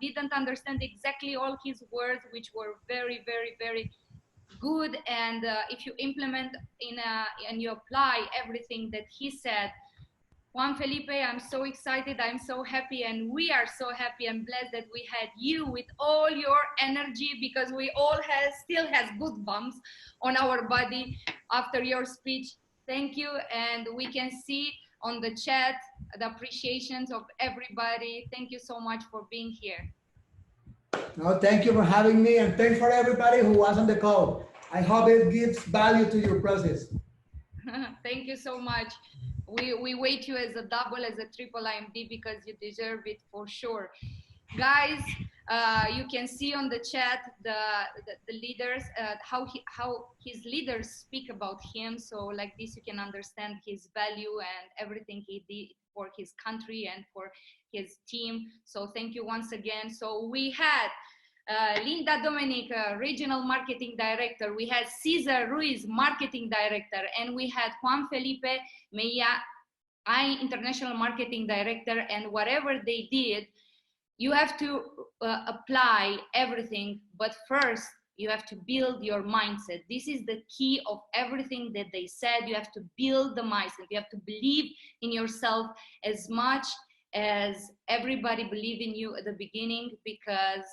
didn't understand exactly all his words, which were very, very, very good. And if you implement and you apply everything that he said, Juan Felipe, I'm so excited, I'm so happy, and we are so happy and blessed that we had you with all your energy, because we all still has good bumps on our body after your speech. Thank you, and we can see on the chat the appreciations of everybody. Thank you so much for being here. No, thank you for having me, and thanks for everybody who was on the call. I hope it gives value to your process. Thank you so much. We weight you as a double, as a triple IMD, because you deserve it for sure. Guys, you can see on the chat the leaders, how his leaders speak about him. So like this, you can understand his value and everything he did for his country and for his team. So thank you once again. So we had Linda Domenech, Regional Marketing Director. We had Cesar Ruiz, Marketing Director. And we had Juan Felipe Mejia, International Marketing Director. And whatever they did, you have to apply everything. But first, You have to build your mindset. This is the key of everything that they said. You have to build the mindset. You have to believe in yourself as much as everybody believed in you at the beginning, because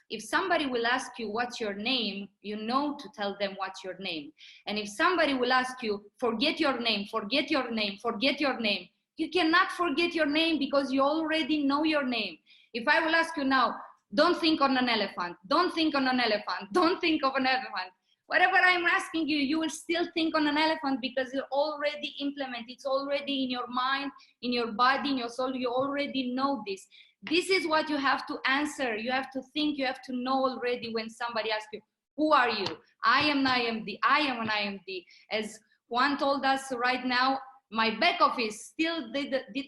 if somebody will ask you what's your name, you know to tell them what's your name. And if somebody will ask you, forget your name, forget your name, forget your name, you cannot forget your name because you already know your name. If I will ask you now, don't think on an elephant, don't think on an elephant, don't think of an elephant. Whatever I'm asking you, you will still think on an elephant because you already implement. It's already in your mind, in your body, in your soul. You already know this. This is what you have to answer. You have to think, you have to know already when somebody asks you, who are you? I am an IMD, I am an IMD. As Juan told us right now, my back office still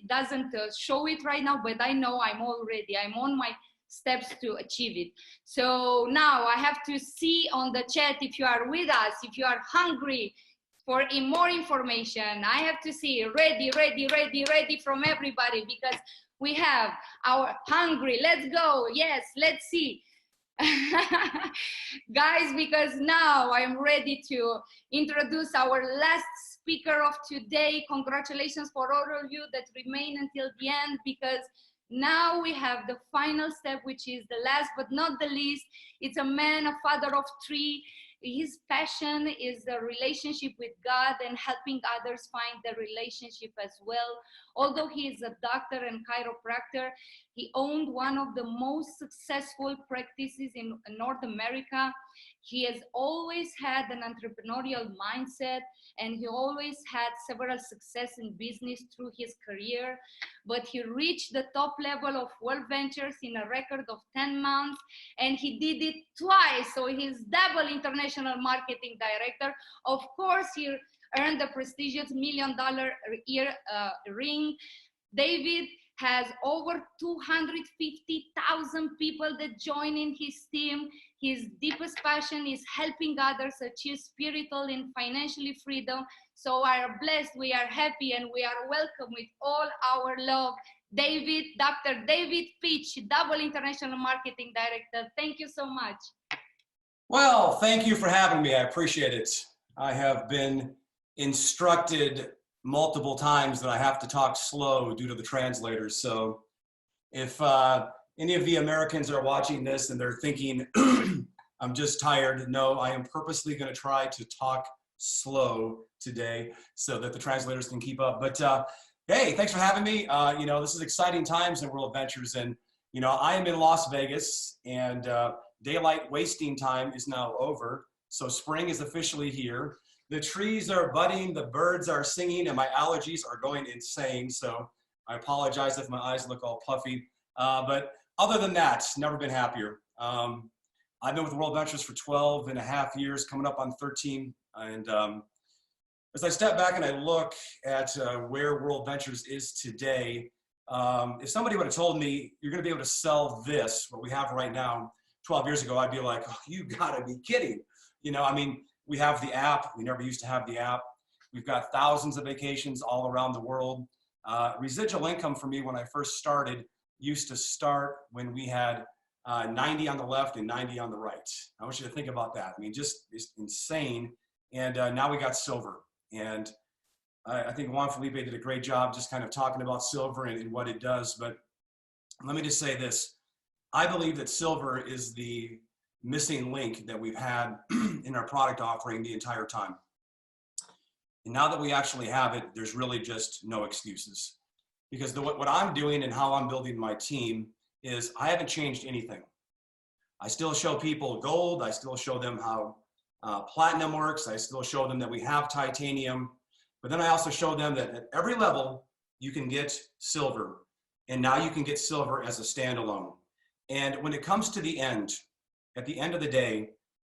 doesn't show it right now, but I know I'm on my steps to achieve it. So now I have to see on the chat if you are with us, if you are hungry for more information. I have to see ready from everybody, because we have our hungry. Let's go. Yes, let's see. Guys, because now I'm ready to introduce our last speaker of today. Congratulations for all of you that remain until the end, because now we have the final step, which is the last but not the least. It's a man, a father of three. His passion is the relationship with God and helping others find the relationship as well. Although he is a doctor and chiropractor, he owned one of the most successful practices in North America. He has always had an entrepreneurial mindset, and he always had several success in business through his career. But he reached the top level of WorldVentures in a record of 10 months, and he did it twice. So he's double international marketing director. Of course, he earned the prestigious $1 million ring. David has over 250,000 people that join in his team. His deepest passion is helping others achieve spiritual and financially freedom. So we are blessed, we are happy, and we are welcome with all our love. David, Dr. David Pietsch, double international marketing director. Thank you so much. Well, thank you for having me. I appreciate it. I have been instructed multiple times that I have to talk slow due to the translators. So if any of the Americans are watching this and they're thinking, I'm just tired, no, I am purposely going to try to talk slow today so that the translators can keep up. But hey, thanks for having me. You know, this is exciting times in WorldVentures, and you know, I am in Las Vegas, and daylight wasting time is now over. So spring is officially here. The trees are budding, the birds are singing, and my allergies are going insane. So I apologize if my eyes look all puffy. But other than that, never been happier. I've been with WorldVentures for 12 and a half years, coming up on 13. And as I step back and I look at where WorldVentures is today, if somebody would have told me you're going to be able to sell this, what we have right now, 12 years ago, I'd be like, oh, you gotta be kidding. You know, I mean, we have the app. We never used to have the app. We've got thousands of vacations all around the world. Residual income for me when I first started used to start when we had 90 on the left and 90 on the right. I want you to think about that. I mean, just it's insane. And now we got silver. And I think Juan Felipe did a great job just kind of talking about silver and what it does. But let me just say this. I believe that silver is the missing link that we've had in our product offering the entire time. And now that we actually have it, there's really just no excuses. Because what I'm doing and how I'm building my team is I haven't changed anything. I still show people gold. I still show them how platinum works. I still show them that we have titanium. But then I also show them that at every level, you can get silver. And now you can get silver as a standalone. And when it comes to the end, at the end of the day,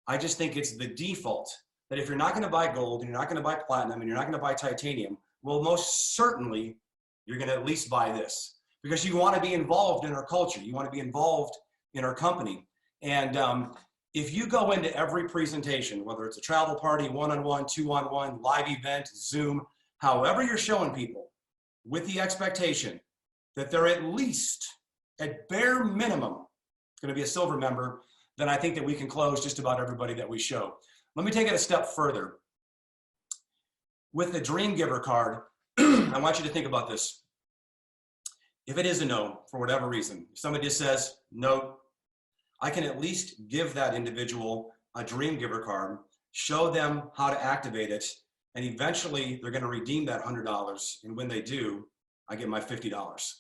I just think it's the default that if you're not going to buy gold and you're not going to buy platinum and you're not going to buy titanium, well, most certainly you're going to at least buy this because you want to be involved in our culture. You want to be involved in our company. And if you go into every presentation, whether it's a travel party, one-on-one, two-on-one, live event, Zoom, however you're showing people with the expectation that they're at least, at bare minimum, going to be a silver member, then I think that we can close just about everybody that we show. Let me take it a step further. With the Dream Giver card, I want you to think about this. If it is a no, for whatever reason, if somebody just says no, I can at least give that individual a Dream Giver card, show them how to activate it, and eventually they're going to redeem that $100. And when they do, I get my $50.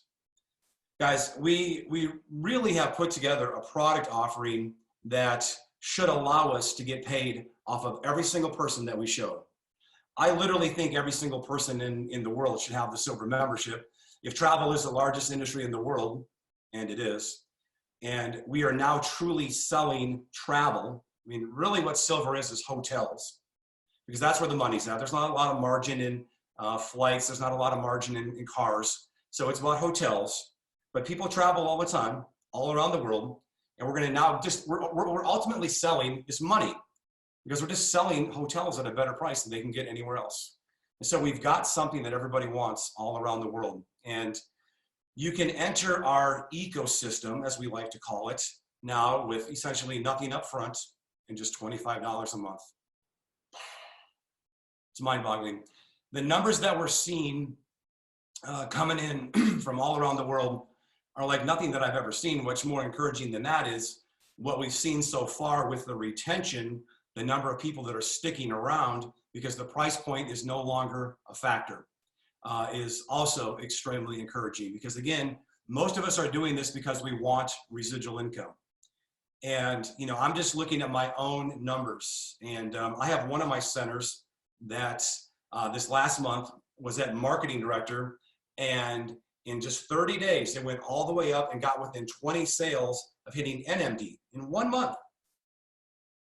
Guys, we really have put together a product offering that should allow us to get paid off of every single person that we show. I literally think every single person in the world should have the silver membership. If travel is the largest industry in the world, and it is, and we are now truly selling travel. I mean, really what silver is hotels, because that's where the money's at. There's not a lot of margin in flights. There's not a lot of margin in cars. So it's about hotels, but people travel all the time, all around the world. And we're going to now we're ultimately selling this money, because we're just selling hotels at a better price than they can get anywhere else. And so we've got something that everybody wants all around the world. And you can enter our ecosystem, as we like to call it, now with essentially nothing up front and just $25 a month. It's mind-boggling. The numbers that we're seeing coming in from all around the world are like nothing that I've ever seen. What's more encouraging than that is what we've seen so far with the retention, the number of people that are sticking around because the price point is no longer a factor, is also extremely encouraging. Because again, most of us are doing this because we want residual income. And you know, I'm just looking at my own numbers, and I have one of my centers that this last month was at marketing director, and in just 30 days, it went all the way up and got within 20 sales of hitting NMD in 1 month.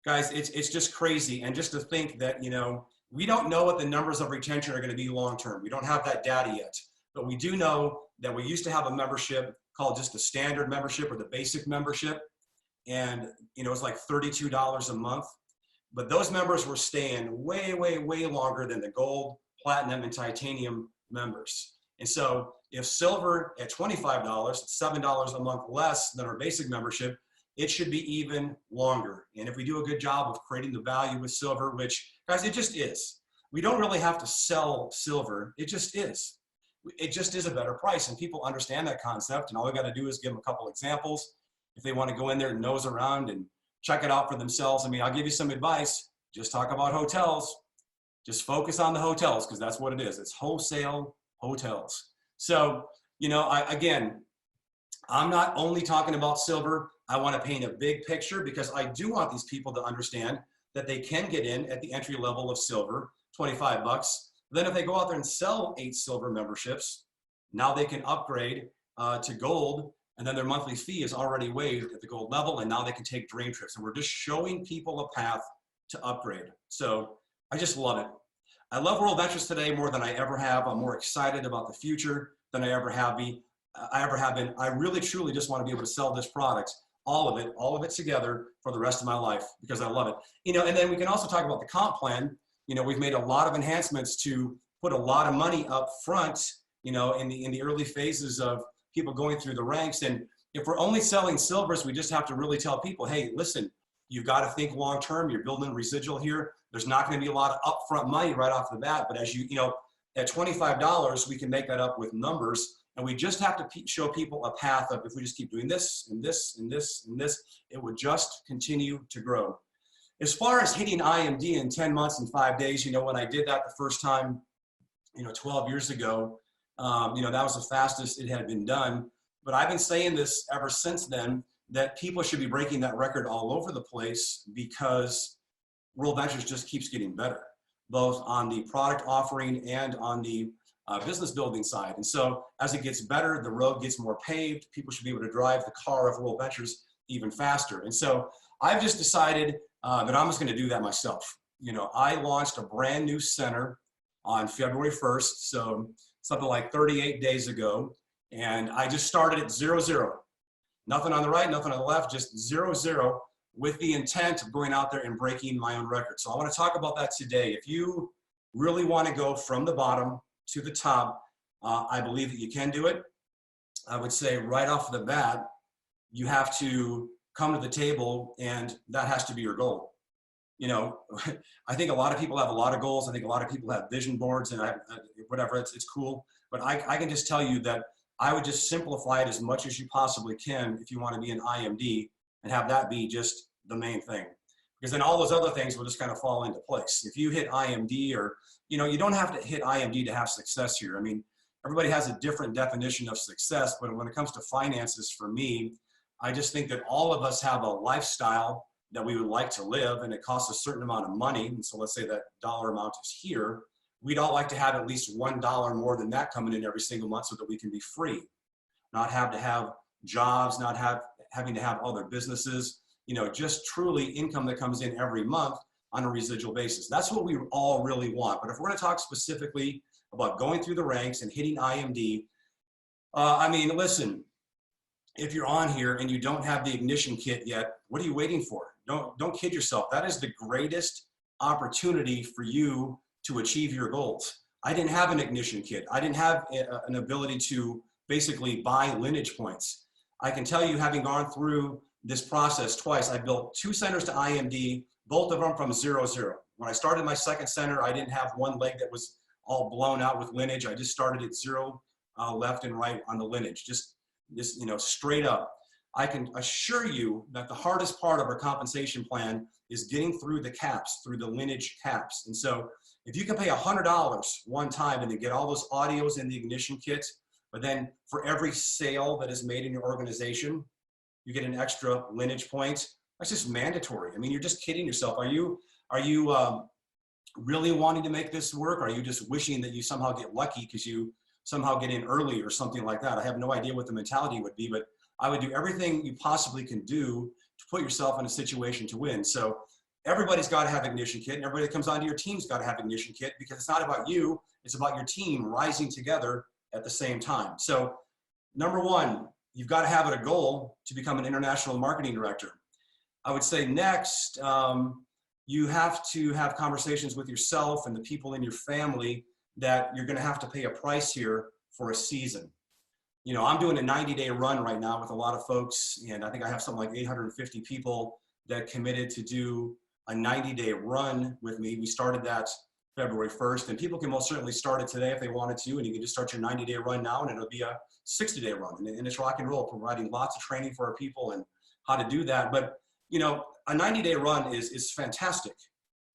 Guys, it's just crazy. And just to think that, you know, we don't know what the numbers of retention are going to be long-term. We don't have that data yet, but we do know that we used to have a membership called just the standard membership or the basic membership. And, you know, it's like $32 a month, but those members were staying way, way, way longer than the gold, platinum, and titanium members. And so if silver at $25, $7 a month less than our basic membership, it should be even longer. And if we do a good job of creating the value with silver, which, guys, it just is. We don't really have to sell silver. It just is. It just is a better price, and people understand that concept. And all we got to do is give them a couple examples. If they want to go in there and nose around and check it out for themselves. I mean, I'll give you some advice. Just talk about hotels. Just focus on the hotels, because that's what it is. It's wholesale hotels. So, you know, again, I'm not only talking about silver. I want to paint a big picture, because I do want these people to understand that they can get in at the entry level of silver, 25 bucks. Then if they go out there and sell 8 silver memberships, now they can upgrade to gold, and then their monthly fee is already waived at the gold level, and now they can take dream trips. And we're just showing people a path to upgrade. So I just love it. I love WorldVentures today more than I ever have. I'm more excited about the future than I ever have been. I really, truly just want to be able to sell this product, all of it together for the rest of my life, because I love it. You know, and then we can also talk about the comp plan. You know, we've made a lot of enhancements to put a lot of money up front, you know, in the early phases of people going through the ranks. And if we're only selling silvers, we just have to really tell people, hey, listen, you've got to think long-term. You're building residual here. There's not going to be a lot of upfront money right off the bat, but as you know, at $25, we can make that up with numbers. And we just have to show people a path of, if we just keep doing this and this and this and this, it would just continue to grow. As far as hitting IMD in 10 months and 5 days, you know, when I did that the first time, you know, 12 years ago, you know, that was the fastest it had been done. But I've been saying this ever since then, that people should be breaking that record all over the place, because WorldVentures just keeps getting better, both on the product offering and on the business building side. And so as it gets better, the road gets more paved. People should be able to drive the car of WorldVentures even faster. And so I've just decided that I'm just going to do that myself. You know, I launched a brand new center on February 1st, so something like 38 days ago. And I just started at 0-0. Nothing on the right, nothing on the left, just 0-0, with the intent of going out there and breaking my own record. So I want to talk about that today. If you really want to go from the bottom to the top, I believe that you can do it. I would say right off the bat, you have to come to the table, and that has to be your goal. You know, I think a lot of people have a lot of goals. I think a lot of people have vision boards and whatever, it's cool. But I can just tell you that I would just simplify it as much as you possibly can if you want to be an IMD, and have that be just the main thing. Because then all those other things will just kind of fall into place. If you hit IMD, or, you know, you don't have to hit IMD to have success here. I mean, everybody has a different definition of success, but when it comes to finances, for me, I just think that all of us have a lifestyle that we would like to live, and it costs a certain amount of money. And so let's say that dollar amount is here. We'd all like to have at least $1 more than that coming in every single month so that we can be free, not have to have jobs, not having to have other businesses, you know, just truly income that comes in every month on a residual basis. That's what we all really want. But if we're going to talk specifically about going through the ranks and hitting IMD, I mean, listen, if you're on here and you don't have the ignition kit yet, what are you waiting for? Don't kid yourself. That is the greatest opportunity for you to achieve your goals. I didn't have an ignition kit. I didn't have an ability to basically buy lineage points. I can tell you, having gone through this process twice, I built 2 centers to IMD, both of them from 0-0. When I started my second center, I didn't have one leg that was all blown out with lineage. I just started at 0 left and right on the lineage, just you know, straight up. I can assure you that the hardest part of our compensation plan is getting through the caps, through the lineage caps. And so if you can pay $100 one time and then get all those audios in the ignition kit, but then for every sale that is made in your organization, you get an extra lineage point, that's just mandatory. I mean, you're just kidding yourself. Are you really wanting to make this work? Or are you just wishing that you somehow get lucky because you somehow get in early or something like that? I have no idea what the mentality would be, but I would do everything you possibly can do to put yourself in a situation to win. So everybody's got to have ignition kit, and everybody that comes onto your team's got to have ignition kit, because it's not about you, it's about your team rising together at the same time. So number one, you've got to have it a goal to become an international marketing director. I would say next, you have to have conversations with yourself and the people in your family that you're going to have to pay a price here for a season. You know, I'm doing a 90-day run right now with a lot of folks, and I think I have something like 850 people that committed to do a 90-day run with me. We started that February 1st, and people can most certainly start it today if they wanted to, and you can just start your 90-day run now, and it'll be a 60-day run, and it's rock and roll, providing lots of training for our people and how to do that. But, you know, a 90-day run is fantastic,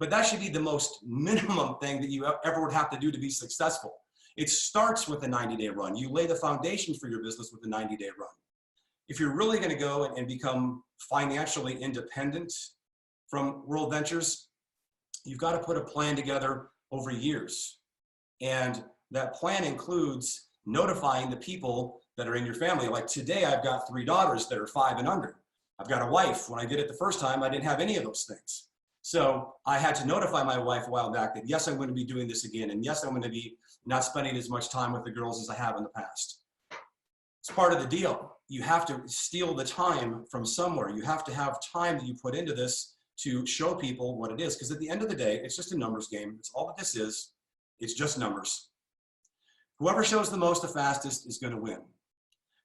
but that should be the most minimum thing that you ever would have to do to be successful. It starts with a 90-day run. You lay the foundation for your business with a 90-day run. If you're really going to go and become financially independent from WorldVentures, you've got to put a plan together over years. And that plan includes notifying the people that are in your family. Like today, I've got 3 daughters that are 5 and under. I've got a wife. When I did it the first time, I didn't have any of those things. So I had to notify my wife a while back that, yes, I'm going to be doing this again. And yes, I'm going to be not spending as much time with the girls as I have in the past. It's part of the deal. You have to steal the time from somewhere. You have to have time that you put into this to show people what it is. Because at the end of the day, it's just a numbers game. It's all that this is. It's just numbers. Whoever shows the most the fastest is going to win.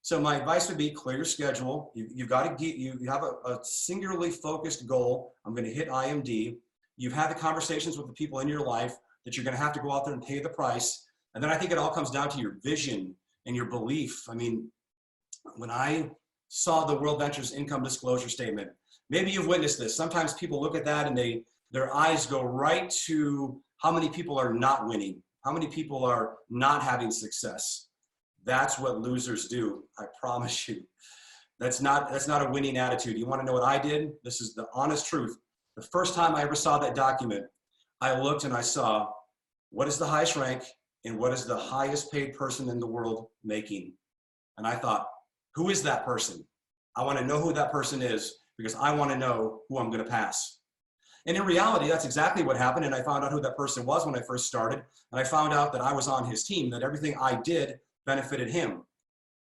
So my advice would be clear your schedule. You've got to get, you have a singularly focused goal. I'm going to hit IMD. You've had the conversations with the people in your life that you're going to have to go out there and pay the price. And then I think it all comes down to your vision and your belief. I mean, when I saw the WorldVentures income disclosure statement, maybe you've witnessed this. Sometimes people look at that and their eyes go right to how many people are not winning, how many people are not having success. That's what losers do. I promise you. That's not a winning attitude. You want to know what I did? This is the honest truth. The first time I ever saw that document, I looked and I saw what is the highest rank and what is the highest paid person in the world making. And I thought, who is that person? I want to know who that person is because I want to know who I'm going to pass. And in reality, that's exactly what happened. And I found out who that person was when I first started. And I found out that I was on his team, that everything I did benefited him.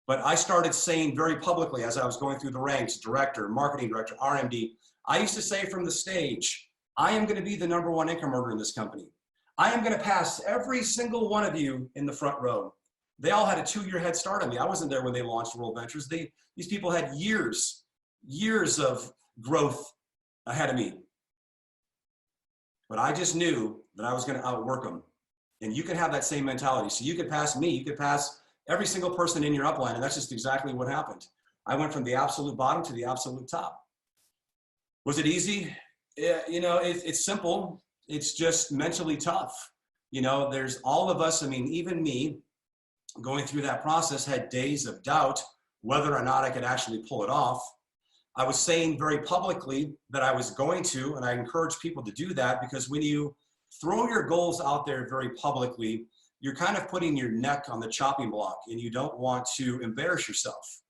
But I started saying very publicly as I was going through the ranks, director, marketing director, RMD, I used to say from the stage, I am going to be the #1 income earner in this company. I am going to pass every single one of you in the front row. They all had a 2-year head start on me. I wasn't there when they launched WorldVentures. These people had years years of growth ahead of me. But I just knew that I was going to outwork them. And you can have that same mentality. So you could pass me, you could pass every single person in your upline, and that's just exactly what happened. I went from the absolute bottom to the absolute top. Was it easy? Yeah, you know, it's simple. It's just mentally tough. You know, there's all of us, I mean, even me, going through that process had days of doubt whether or not I could actually pull it off. I was saying very publicly that I was going to, and I encourage people to do that, because when you throw your goals out there very publicly, you're kind of putting your neck on the chopping block, and you don't want to embarrass yourself.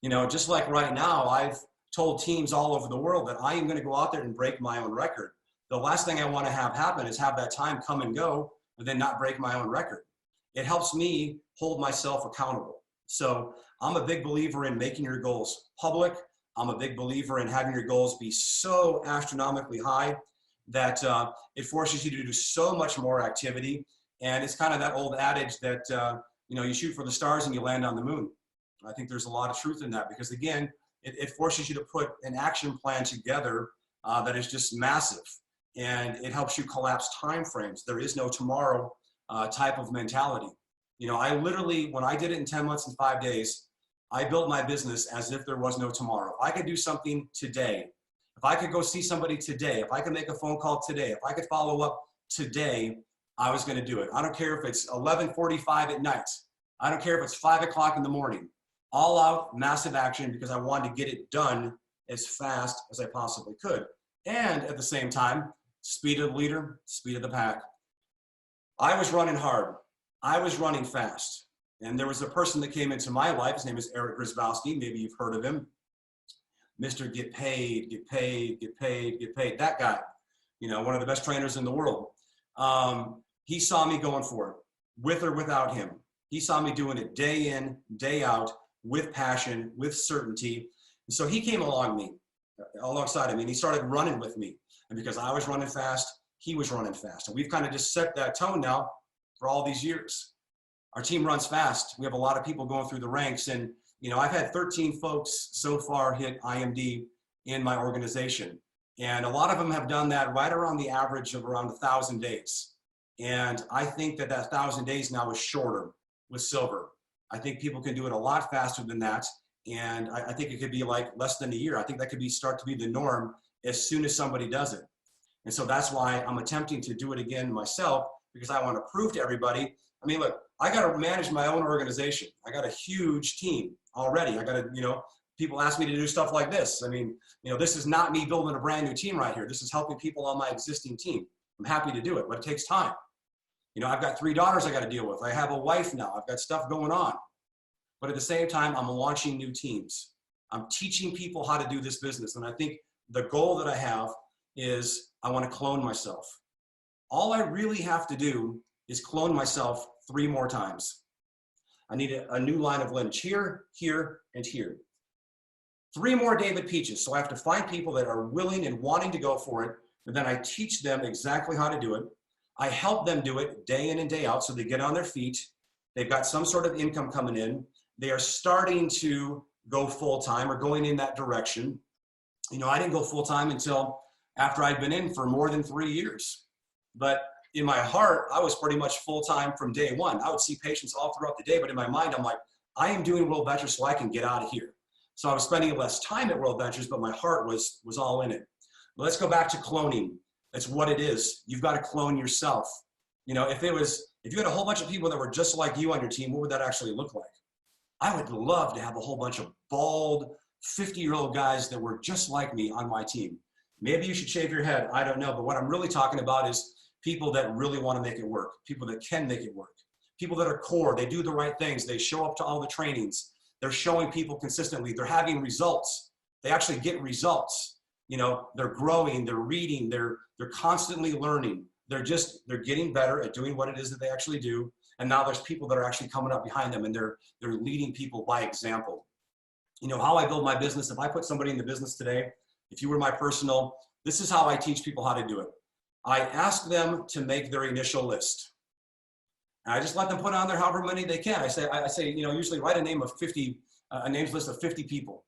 You know, just like right now, I've told teams all over the world that I am going to go out there and break my own record. The last thing I want to have happen is have that time come and go, and then not break my own record. It helps me hold myself accountable. So I'm a big believer in making your goals public. I'm a big believer in having your goals be so astronomically high that it forces you to do so much more activity. And it's kind of that old adage that, you know, you shoot for the stars and you land on the moon. I think there's a lot of truth in that, because again, it forces you to put an action plan together that is just massive. And it helps you collapse time frames. There is no tomorrow type of mentality. You know, I literally, when I did it in 10 months and 5 days, I built my business as if there was no tomorrow. If I could do something today, if I could go see somebody today, if I could make a phone call today, if I could follow up today, I was going to do it. I don't care if it's 11:45 at night. I don't care if it's 5 o'clock in the morning. All out, massive action, because I wanted to get it done as fast as I possibly could. And at the same time, speed of the leader, speed of the pack. I was running hard. I was running fast. And there was a person that came into my life. His name is Eric Grzybowski. Maybe you've heard of him. Mr. Get Paid, Get Paid, Get Paid, Get Paid. That guy, you know, one of the best trainers in the world. He saw me going for it, with or without him. He saw me doing it day in, day out, with passion, with certainty. And so he came alongside of me, and he started running with me. And because I was running fast, he was running fast. And we've kind of just set that tone now for all these years. Our team runs fast. We have a lot of people going through the ranks. And, you know, I've had 13 folks so far hit IMD in my organization. And a lot of them have done that right around the average of around 1,000 days. And I think that 1,000 days now is shorter with silver. I think people can do it a lot faster than that. And I think it could be like less than a year. I think that could start to be the norm as soon as somebody does it. And so that's why I'm attempting to do it again myself, because I want to prove to everybody. I mean, look, I got to manage my own organization. I got a huge team already. I got to, you know, people ask me to do stuff like this. I mean, you know, this is not me building a brand new team right here. This is helping people on my existing team. I'm happy to do it, but it takes time. You know, I've got 3 daughters I got to deal with. I have a wife now. I've got stuff going on. But at the same time, I'm launching new teams. I'm teaching people how to do this business. And I think the goal that I have is I want to clone myself. All I really have to do is clone myself 3 more times. I need a new line of lineage here, here, and here. 3 more David Pietches. So I have to find people that are willing and wanting to go for it. And then I teach them exactly how to do it. I help them do it day in and day out so they get on their feet. They've got some sort of income coming in. They are starting to go full-time or going in that direction. You know, I didn't go full-time until after I'd been in for more than 3 years. But in my heart, I was pretty much full-time from day one. I would see patients all throughout the day, but in my mind, I'm like, I am doing WorldVentures so I can get out of here. So I was spending less time at WorldVentures, but my heart was all in it. Let's go back to cloning. That's what it is. You've got to clone yourself. You know, if you had a whole bunch of people that were just like you on your team, what would that actually look like? I would love to have a whole bunch of bald 50-year-old guys that were just like me on my team. Maybe you should shave your head. I don't know. But what I'm really talking about is people that really want to make it work, people that can make it work, people that are core. They do the right things. They show up to all the trainings. They're showing people consistently. They're having results. They actually get results. You know, they're growing, they're reading, they're constantly learning. They're getting better at doing what it is that they actually do. And now there's people that are actually coming up behind them, and they're leading people by example. You know, how I build my business, if I put somebody in the business today, if you were my personal, this is how I teach people how to do it. I ask them to make their initial list. And I just let them put on there however many they can. I say, you know, usually write a names list of 50 people.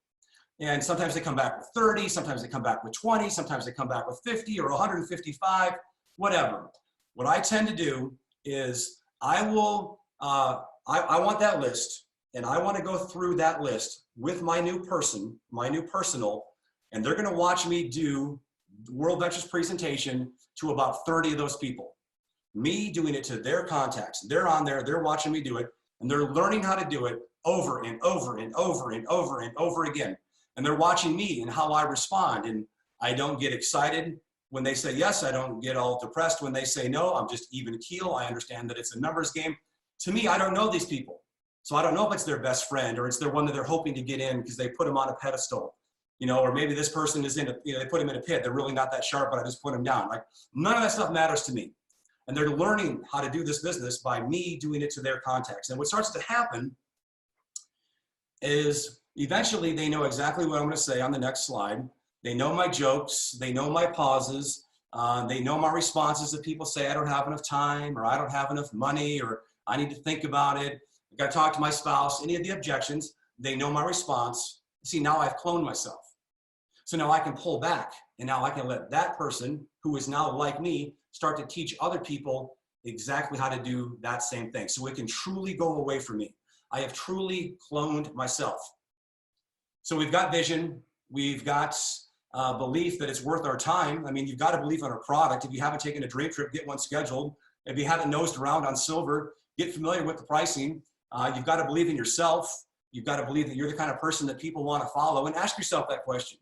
And sometimes they come back with 30, sometimes they come back with 20, sometimes they come back with 50 or 155, whatever. What I tend to do is I will, I want that list, and I want to go through that list with my new person, my new personal, and they're going to watch me do WorldVentures presentation to about 30 of those people. Me doing it to their contacts. They're on there, they're watching me do it, and they're learning how to do it over and over and over and over and over again. And they're watching me and how I respond. And I don't get excited when they say yes. I don't get all depressed when they say no. I'm just even keel. I understand that it's a numbers game. To me, I don't know these people. So I don't know if it's their best friend or it's their one that they're hoping to get in because they put them on a pedestal, you know, or maybe this person is in a, you know, they put him in a pit. They're really not that sharp, but I just put them down. Like, none of that stuff matters to me. And they're learning how to do this business by me doing it to their contacts. And what starts to happen is eventually they know exactly what I'm going to say on the next slide. They know my jokes. They know my pauses. They know my responses if people say I don't have enough time or I don't have enough money or I need to think about it. I got to talk to my spouse, any of the objections. They know my response. See, now I've cloned myself. So now I can pull back and now I can let that person who is now like me start to teach other people exactly how to do that same thing. So it can truly go away from me. I have truly cloned myself. So we've got vision, we've got belief that it's worth our time. I mean, you've got to believe in our product. If you haven't taken a dream trip, get one scheduled. If you haven't nosed around on silver, get familiar with the pricing. You've got to believe in yourself. You've got to believe that you're the kind of person that people want to follow, and ask yourself that question.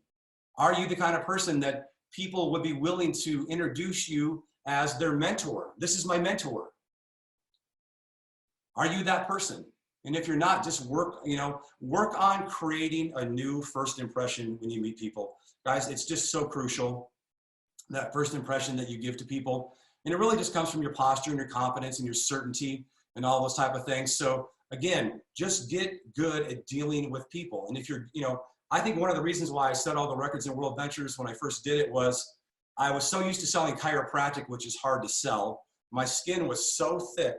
Are you the kind of person that people would be willing to introduce you as their mentor? This is my mentor. Are you that person? And if you're not, just work on creating a new first impression when you meet people. Guys, it's just so crucial, that first impression that you give to people. And it really just comes from your posture and your confidence and your certainty and all those type of things. So again, just get good at dealing with people. And if you're, I think one of the reasons why I set all the records in WorldVentures when I first did it was I was so used to selling chiropractic, which is hard to sell. My skin was so thick.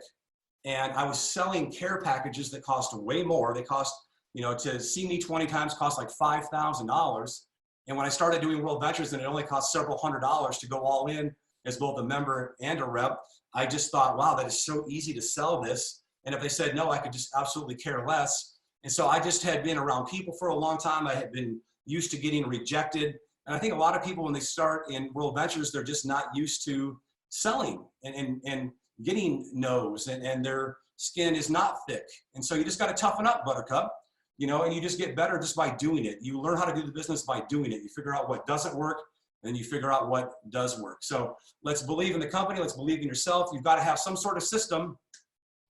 And I was selling care packages that cost way more. They cost, to see me 20 times cost like $5,000. And when I started doing WorldVentures and it only cost several $100s to go all in as both a member and a rep, I just thought, wow, that is so easy to sell this. And if they said no, I could just absolutely care less. And so I just had been around people for a long time. I had been used to getting rejected. And I think a lot of people, when they start in WorldVentures, they're just not used to selling and getting no's, and their skin is not thick. And so you just got to toughen up, buttercup, and you just get better just by doing it. You learn how to do the business by doing it. You figure out what doesn't work, and you figure out what does work. So let's believe in the company. Let's believe in yourself. You've got to have some sort of system.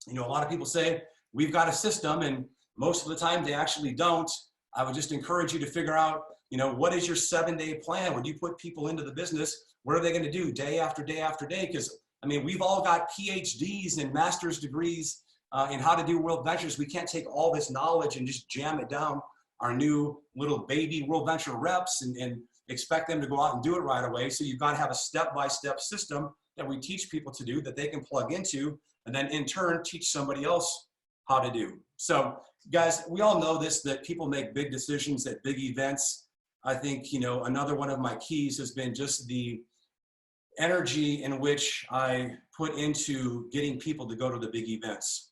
A lot of people say, we've got a system, and most of the time they actually don't. I would just encourage you to figure out, what is your 7-day plan? When you put people into the business, what are they going to do day after day after day? Because we've all got PhDs and master's degrees in how to do WorldVentures. We can't take all this knowledge and just jam it down our new little baby WorldVenture reps and expect them to go out and do it right away. So you've got to have a step-by-step system that we teach people to do that they can plug into, and then in turn teach somebody else how to do. So guys, we all know this, that people make big decisions at big events. I think, another one of my keys has been just the energy in which I put into getting people to go to the big events,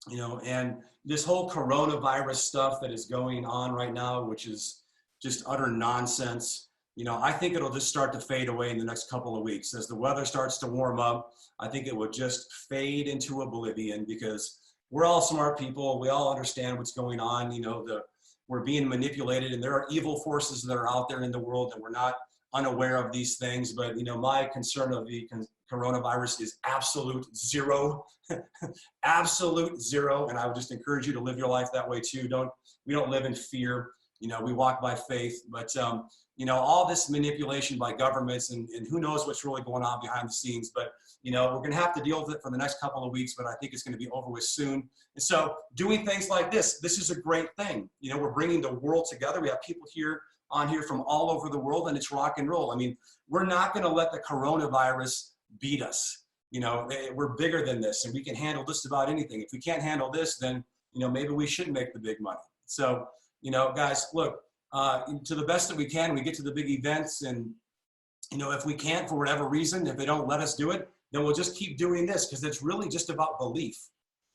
and this whole coronavirus stuff that is going on right now, which is just utter nonsense. I think it'll just start to fade away in the next couple of weeks. As the weather starts to warm up, I think it will just fade into oblivion, because we're all smart people. We all understand what's going on. We're being manipulated, and there are evil forces that are out there in the world, and we're not unaware of these things. But my concern of the coronavirus is absolute zero. Absolute zero. And I would just encourage you to live your life that way too. We don't live in fear. We walk by faith. But all this manipulation by governments, and who knows what's really going on behind the scenes. But we're going to have to deal with it for the next couple of weeks, but I think it's going to be over with soon. And so doing things like this is a great thing. We're bringing the world together. We have people on here from all over the world, and it's rock and roll. We're not going to let the coronavirus beat us. We're bigger than this, and we can handle just about anything. If we can't handle this, then maybe we shouldn't make the big money. So guys, look, to the best that we can. We get to the big events, and if we can't for whatever reason, if they don't let us do it, then we'll just keep doing this, because it's really just about belief.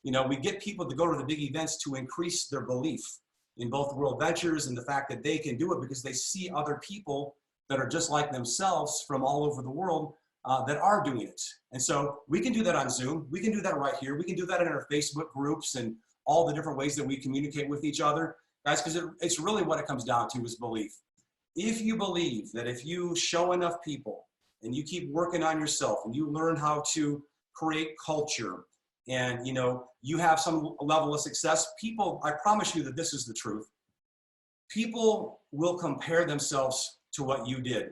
We get people to go to the big events to increase their belief in both WorldVentures and the fact that they can do it, because they see other people that are just like themselves from all over the world that are doing it. And so we can do that on Zoom. We can do that right here. We can do that in our Facebook groups and all the different ways that we communicate with each other, guys, because it's really what it comes down to is belief. If you believe that if you show enough people and you keep working on yourself and you learn how to create culture and you have some level of success, people, I promise you that this is the truth, people will compare themselves to what you did.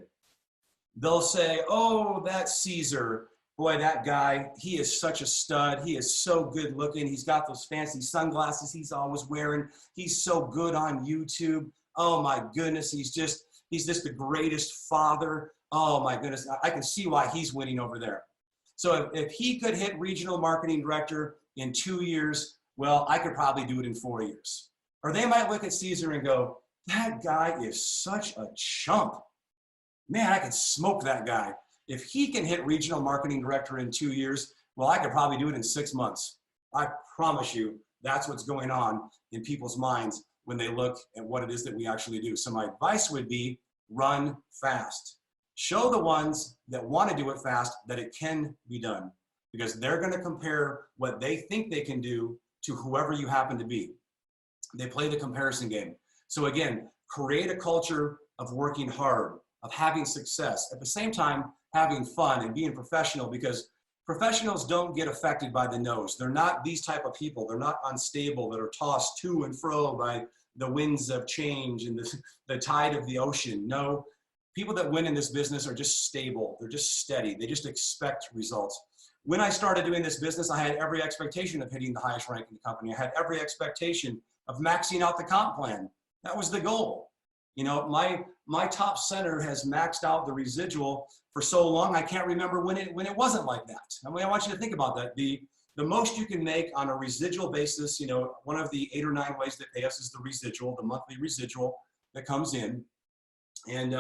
They'll say, oh, that's Cesar. Boy, that guy, he is such a stud. He is so good looking. He's got those fancy sunglasses he's always wearing. He's so good on YouTube. Oh my goodness, he's just the greatest father. Oh my goodness, I can see why he's winning over there. So if he could hit regional marketing director in 2 years, well, I could probably do it in 4 years. Or they might look at Cesar and go, that guy is such a chump. Man, I could smoke that guy. If he can hit regional marketing director in 2 years, well, I could probably do it in 6 months. I promise you, that's what's going on in people's minds when they look at what it is that we actually do. So my advice would be run fast. Show the ones that want to do it fast that it can be done, because they're going to compare what they think they can do to whoever you happen to be. They play the comparison game. So again, create a culture of working hard, of having success, at the same time having fun and being professional, because professionals don't get affected by the no's. They're not these type of people. They're not unstable, that are tossed to and fro by the winds of change and the tide of the ocean. No, people that win in this business are just stable. They're just steady. They just expect results. When I started doing this business, I had every expectation of hitting the highest rank in the company. I had every expectation of maxing out the comp plan. That was the goal. My top center has maxed out the residual for so long, I can't remember when it wasn't like that. I mean, I want you to think about that. The most you can make on a residual basis, one of the 8 or 9 ways that pay us is the residual, the monthly residual that comes in. And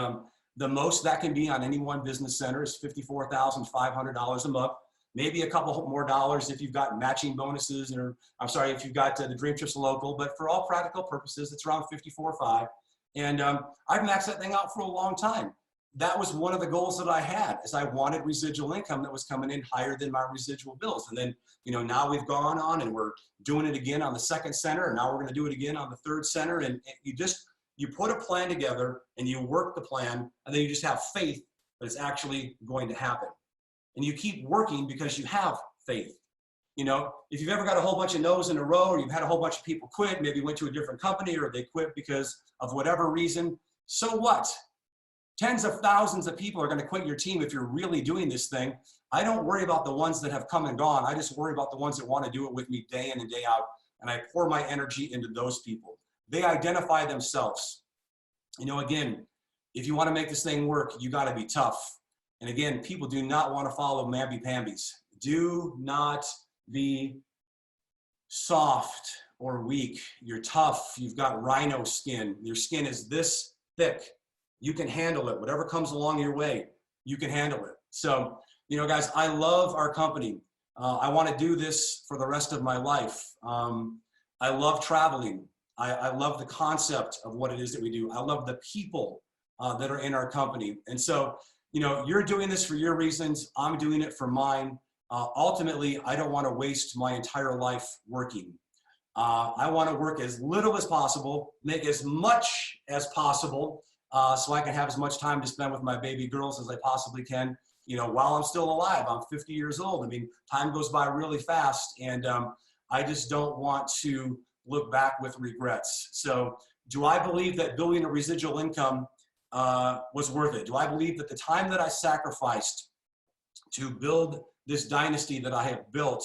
the most that can be on any one business center is $54,500 a month. Maybe a couple more dollars if you've got matching bonuses, or I'm sorry, if you've got the Dream Trips local, but for all practical purposes, it's around $54,500. And I've maxed that thing out for a long time. That was one of the goals that I had, is I wanted residual income that was coming in higher than my residual bills. And then, now we've gone on and we're doing it again on the 2nd center, and now we're going to do it again on the 3rd center. And you put a plan together and you work the plan, and then you just have faith that it's actually going to happen. And you keep working because you have faith. If you've ever got a whole bunch of no's in a row, or you've had a whole bunch of people quit, maybe went to a different company, or they quit because of whatever reason, so what? Tens of thousands of people are going to quit your team if you're really doing this thing. I don't worry about the ones that have come and gone. I just worry about the ones that want to do it with me day in and day out. And I pour my energy into those people. They identify themselves. Again, if you want to make this thing work, you got to be tough. And again, people do not want to follow mamby-pambies. Do not be soft or weak. You're tough. You've got rhino skin. Your skin is this thick. You can handle it. Whatever comes along your way, you can handle it. So, guys, I love our company. I want to do this for the rest of my life. I love traveling. I love the concept of what it is that we do. I love the people that are in our company. And so, you're doing this for your reasons. I'm doing it for mine. Ultimately, I don't want to waste my entire life working. I want to work as little as possible, make as much as possible, so I can have as much time to spend with my baby girls as I possibly can, while I'm still alive. I'm 50 years old. I mean, time goes by really fast, and I just don't want to look back with regrets. So do I believe that building a residual income was worth it? Do I believe that the time that I sacrificed to build this dynasty that I have built,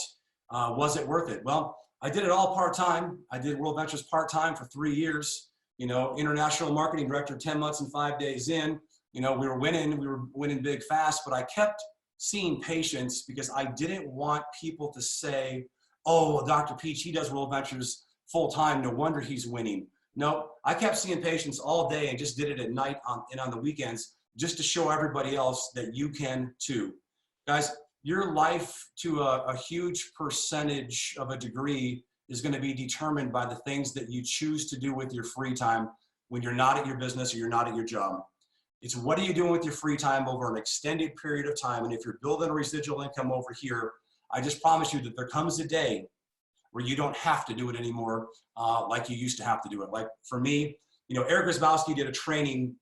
was it worth it? Well, I did it all part-time. I did WorldVentures part-time for 3 years. International marketing director, 10 months and 5 days in. We were winning big fast, but I kept seeing patients because I didn't want people to say, oh, well, Dr. Pietsch, he does WorldVentures full-time. No wonder he's winning. No, I kept seeing patients all day and just did it at night and on the weekends just to show everybody else that you can too. Guys, your life to a huge percentage of a degree is going to be determined by the things that you choose to do with your free time when you're not at your business or you're not at your job. It's what are you doing with your free time over an extended period of time? And if you're building a residual income over here, I just promise you that there comes a day where you don't have to do it anymore like you used to have to do it. Like for me, Eric Grzybowski did a training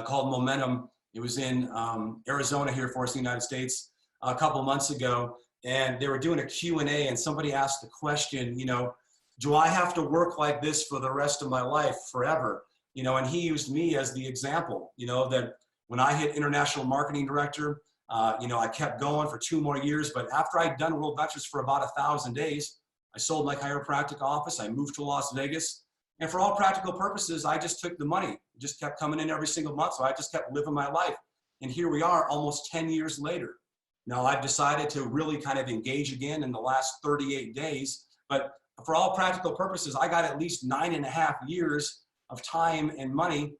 called Momentum. It was in Arizona here for us in the United States a couple months ago. And they were doing a Q&A and somebody asked the question, do I have to work like this for the rest of my life forever? And he used me as the example, that when I hit international marketing director, I kept going for 2 more years. But after I'd done WorldVentures for about 1,000 days, I sold my chiropractic office. I moved to Las Vegas. And for all practical purposes, I just took the money. It just kept coming in every single month. So I just kept living my life. And here we are almost 10 years later. Now I've decided to really kind of engage again in the last 38 days. But for all practical purposes, I got at least 9.5 years of time and money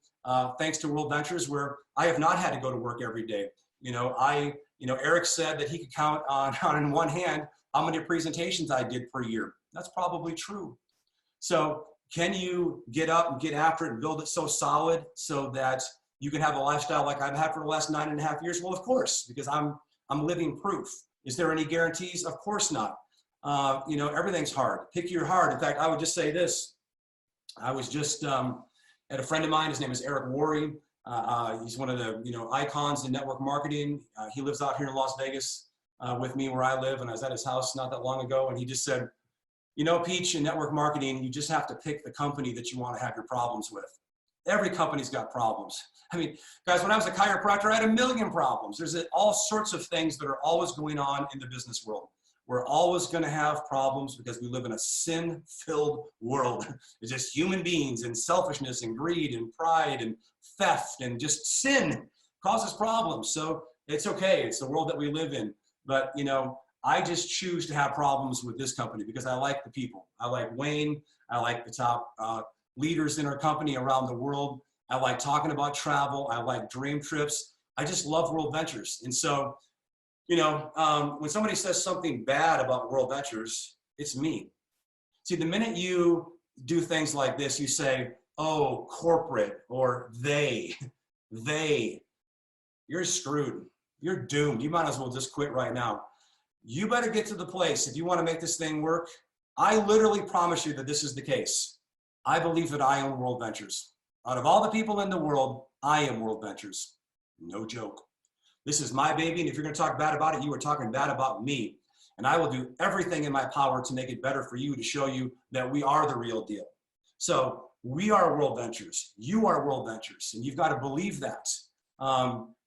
thanks to WorldVentures, where I have not had to go to work every day. Eric said that he could count on in one hand how many presentations I did per year. That's probably true. So can you get up and get after it and build it so solid so that you can have a lifestyle like I've had for the last 9.5 years? Well, of course, because I'm living proof. Is there any guarantees? Of course not. Everything's hard. Pick your heart. In fact, I would just say this. I was just at a friend of mine. His name is Eric Worre. He's one of the icons in network marketing. He lives out here in Las Vegas with me where I live, and I was at his house not that long ago, and he just said, Pietsch, in network marketing, you just have to pick the company that you want to have your problems with. Every company's got problems. I mean, guys, when I was a chiropractor, I had 1 million problems. There's all sorts of things that are always going on in the business world. We're always going to have problems because we live in a sin-filled world. It's just human beings and selfishness and greed and pride and theft and just sin causes problems. So it's okay. It's the world that we live in. But, I just choose to have problems with this company because I like the people. I like Wayne. I like the top leaders in our company around the world. I like talking about travel. I like dream trips. I just love WorldVentures. And so, when somebody says something bad about WorldVentures, it's me. See, the minute you do things like this, you say, oh, corporate or they, you're screwed. You're doomed. You might as well just quit right now. You better get to the place, if you want to make this thing work, I literally promise you that this is the case. I believe that I own WorldVentures. Out of all the people in the world, I am WorldVentures. No joke. This is my baby, and if you're going to talk bad about it, you are talking bad about me. And I will do everything in my power to make it better for you, to show you that we are the real deal. So we are WorldVentures. You are WorldVentures, and you've got to believe that.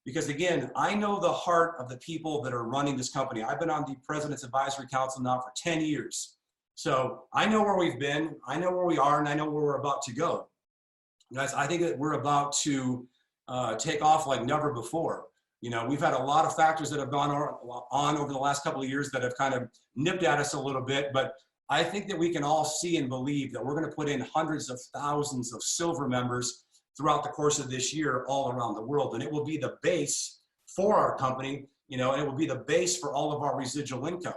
Because again, I know the heart of the people that are running this company. I've been on the President's Advisory Council now for 10 years. So I know where we've been, I know where we are, and I know where we're about to go. Guys, I think that we're about to take off like never before. We've had a lot of factors that have gone on over the last couple of years that have kind of nipped at us a little bit, but I think that we can all see and believe that we're going to put in hundreds of thousands of silver members throughout the course of this year all around the world. And it will be the base for our company, and it will be the base for all of our residual income.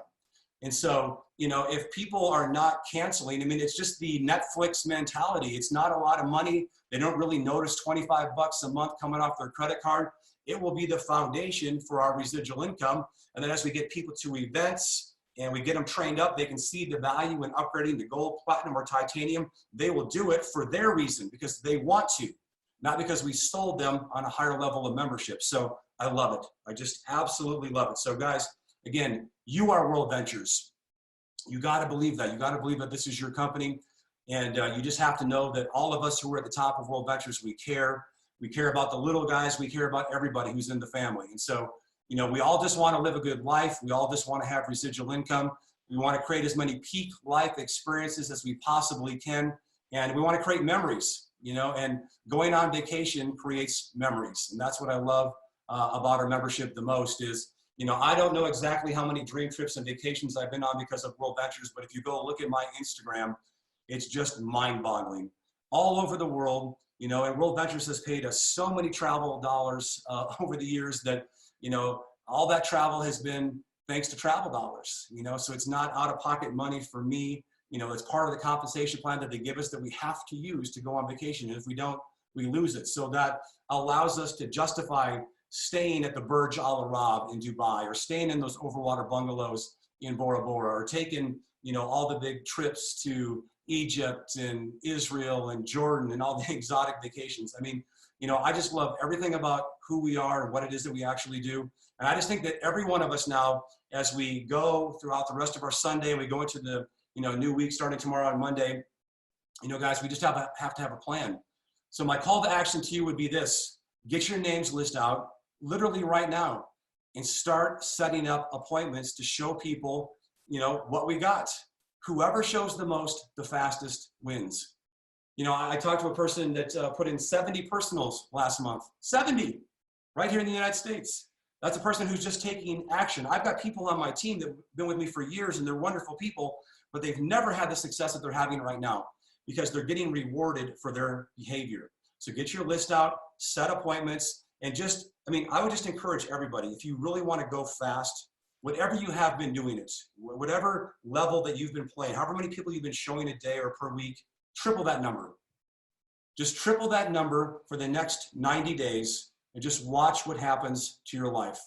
And so, if people are not canceling, it's just the Netflix mentality. It's not a lot of money. They don't really notice $25 a month coming off their credit card. It will be the foundation for our residual income. And then as we get people to events and we get them trained up, they can see the value in upgrading to gold, platinum, or titanium. They will do it for their reason, because they want to, not because we sold them on a higher level of membership. So I love it. I just absolutely love it. So guys, again, you are WorldVentures. You got to believe that. You got to believe that this is your company. And you just have to know that all of us who are at the top of WorldVentures, we care. We care about the little guys. We care about everybody who's in the family. And so, we all just want to live a good life. We all just want to have residual income. We want to create as many peak life experiences as we possibly can. And we want to create memories, and going on vacation creates memories. And that's what I love about our membership the most is, I don't know exactly how many dream trips and vacations I've been on because of WorldVentures, but if you go look at my Instagram, it's just mind-boggling. all over the world, you know, and WorldVentures has paid us so many travel dollars over the years that, you know, all that travel has been thanks to travel dollars, you know, so it's not out-of-pocket money for me. You know, it's part of the compensation plan that they give us that we have to use to go on vacation. And if we don't, we lose it. So that allows us to justify staying at the Burj Al Arab in Dubai, or staying in those overwater bungalows in Bora Bora, or taking, you know, all the big trips to Egypt and Israel and Jordan and all the exotic vacations. I mean, you know, I just love everything about who we are and what it is that we actually do. And I just think that every one of us now, as we go throughout the rest of our Sunday, and we go into the, you know, new week starting tomorrow on Monday, you know, guys, we just have to have a plan. So my call to action to you would be this: get your names list out literally right now and start setting up appointments to show people, you know, what we got. Whoever shows the most, the fastest wins. You know, I talked to a person that put in 70 personals last month. 70, right here in the United States. That's a person who's just taking action. I've got people on my team that have been with me for years, and they're wonderful people, but they've never had the success that they're having right now because they're getting rewarded for their behavior. So get your list out, set appointments, and just, I mean, I would just encourage everybody, if you really want to go fast, whatever you have been doing it, whatever level that you've been playing, however many people you've been showing a day or per week, triple that number. Just triple that number for the next 90 days and just watch what happens to your life.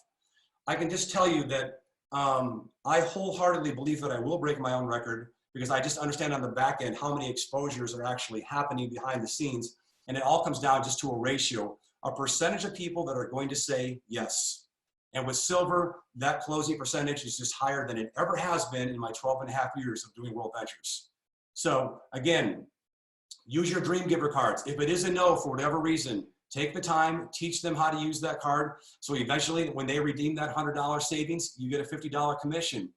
I can just tell you that I wholeheartedly believe that I will break my own record, because I just understand on the back end how many exposures are actually happening behind the scenes. And it all comes down just to a ratio, a percentage of people that are going to say yes. And with silver, that closing percentage is just higher than it ever has been in my 12.5 years of doing WorldVentures. So again, use your dream giver cards. If it is a no for whatever reason, take the time, teach them how to use that card. So eventually when they redeem that $100 savings, you get a $50 commission.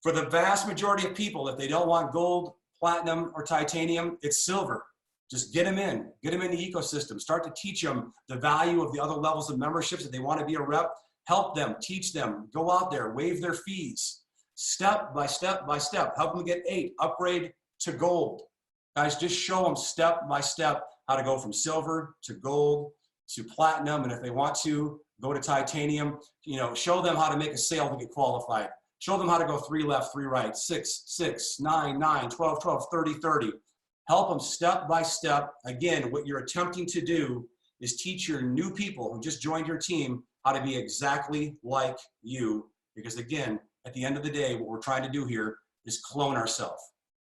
For the vast majority of people, if they don't want gold, platinum, or titanium, it's silver. Just get them in the ecosystem. Start to teach them the value of the other levels of memberships. If they want to be a rep, help them, teach them, go out there, waive their fees, step by step by step. Help them get 8, upgrade to gold. Guys, just show them step by step how to go from silver to gold to platinum. And if they want to go to titanium, you know, show them how to make a sale to get qualified. Show them how to go 3 left, 3 right, 6, 6, 9, 9, 12, 12, 30, 30. Help them step by step. Again, what you're attempting to do is teach your new people who just joined your team how to be exactly like you. Because again, at the end of the day, what we're trying to do here is clone ourselves.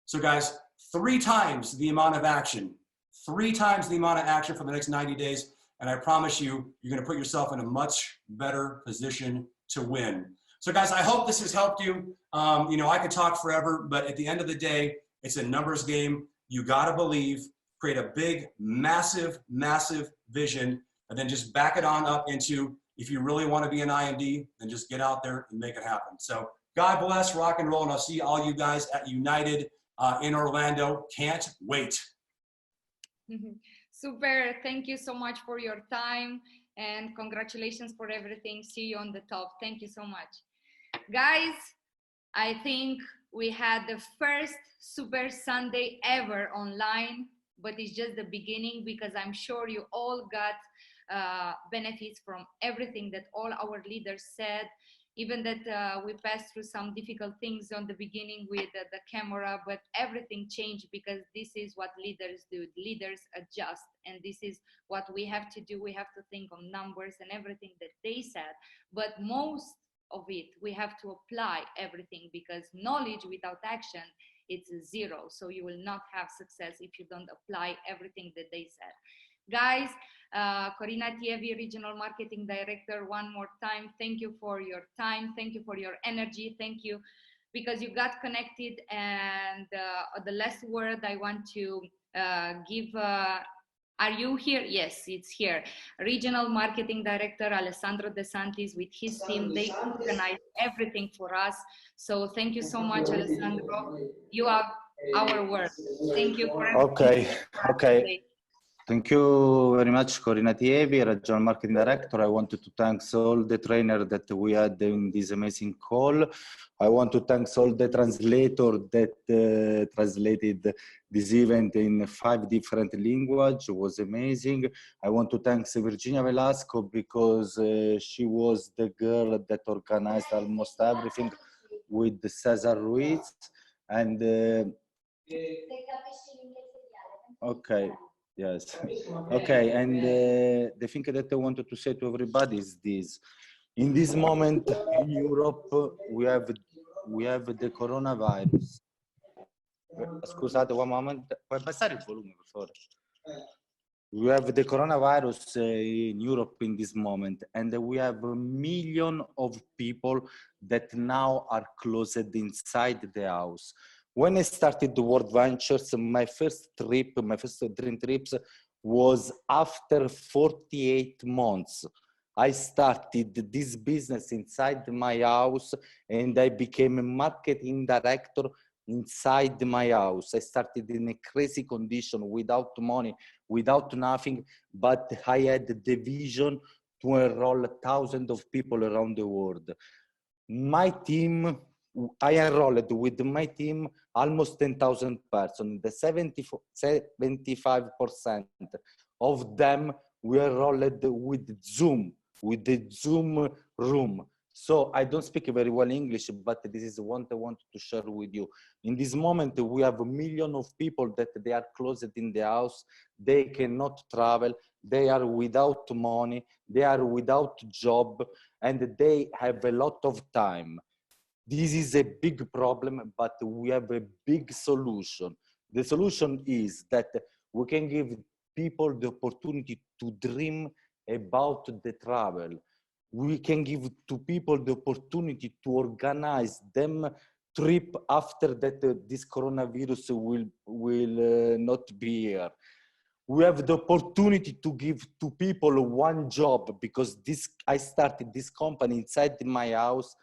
So guys, 3 times the amount of action, 3 times the amount of action for the next 90 days. And I promise you, you're gonna put yourself in a much better position to win. So guys, I hope this has helped you. You know, I could talk forever, but at the end of the day, it's a numbers game. You gotta believe, create a big, massive, massive vision, and then just back it on up into, if you really wanna be an IMD, then just get out there and make it happen. So God bless, rock and roll, and I'll see all you guys at United in Orlando. Can't wait. Super, thank you so much for your time, and congratulations for everything. See you on the top. Thank you so much. Guys, I think we had the first Super Sunday ever online, but it's just the beginning, because I'm sure you all got benefits from everything that all our leaders said, even that we passed through some difficult things on the beginning with the camera, but everything changed, because this is what leaders do. Leaders adjust, and this is what we have to do. We have to think on numbers and everything that they said, but most of it, we have to apply everything, because knowledge without action, it's 0. So you will not have success if you don't apply everything that they said. Guys, Corina Tievi, Regional Marketing Director, one more time, thank you for your time. Thank you for your energy. Thank you because you got connected. And the last word I want to give, are you here? Yes, it's here. Regional Marketing Director Alessandro De Santis with his team, they organize everything for us. So thank you so much, Alessandro. You are our word. Thank you for everything. Okay. Thank you very much, Corina Tievi, Regional Marketing Director. I wanted to thank all the trainers that we had in this amazing call. I want to thank all the translators that translated this event in 5 different languages. It was amazing. I want to thank Virginia Velasco because she was the girl that organized almost everything with Cesar Ruiz. And okay. Yes. Okay. And the thing that I wanted to say to everybody is this: in this moment in Europe, we have the coronavirus. Scusate, one moment. Puoi abbassare il volume, per favore? We have the coronavirus in Europe in this moment, and we have a million of people that now are closed inside the house. When I started the WorldVentures, my first dream trips was after 48 months. I started this business inside my house and I became a marketing director inside my house. I started in a crazy condition, without money, without nothing, but I had the vision to enroll thousands of people around the world. My team, I enrolled with my team almost 10,000 persons. The 75% of them were enrolled with Zoom, with the Zoom room. So I don't speak very well English, but this is what I want to share with you. In this moment, we have a million of people that they are closed in the house. They cannot travel. They are without money. They are without job, and they have a lot of time. This is a big problem, but we have a big solution. The solution is that we can give people the opportunity to dream about the travel. We can give to people the opportunity to organize them trip after that this coronavirus will not be here. We have the opportunity to give to people one job, because I started this company inside my house,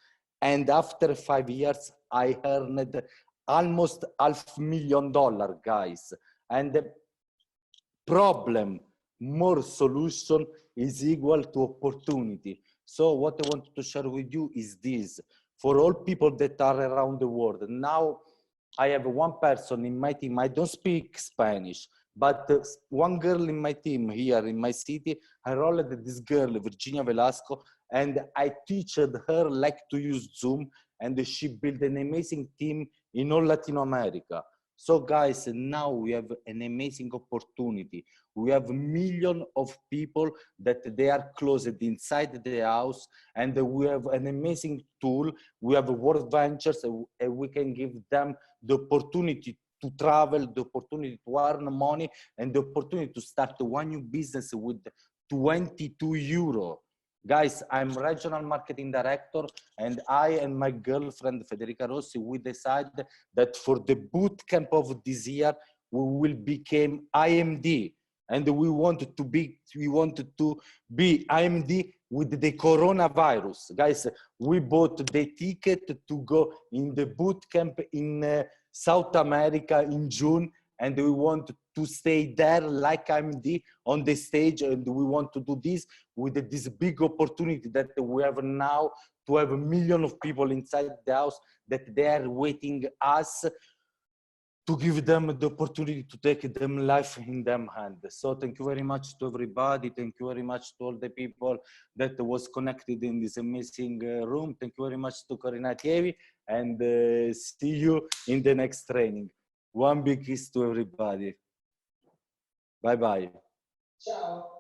and after 5 years, I earned almost $500,000, guys. And the problem, more solution is equal to opportunity. So what I want to share with you is this: for all people that are around the world. Now, I have one person in my team. I don't speak Spanish, but one girl in my team here in my city, I enrolled this girl, Virginia Velasco, and I teach her like to use Zoom, and she built an amazing team in all Latin America. So guys, now we have an amazing opportunity. We have millions of people that they are closed inside the house, and we have an amazing tool. We have WorldVentures, and we can give them the opportunity to travel, the opportunity to earn money, and the opportunity to start one new business with 22 euro. Guys, I'm Regional Marketing Director, and I and my girlfriend, Federica Rossi, we decided that for the boot camp of this year, we will become IMD. And we wanted to be IMD with the coronavirus. Guys, we bought the ticket to go in the boot camp in South America in June, and we want to stay there like IMD on the stage, and we want to do this with this big opportunity that we have now, to have a million of people inside the house that they are waiting us to give them the opportunity to take them life in them hand. So thank you very much to everybody. Thank you very much to all the people that was connected in this amazing room. Thank you very much to Corina Tievi, and see you in the next training. One big kiss to everybody. Bye-bye. Ciao.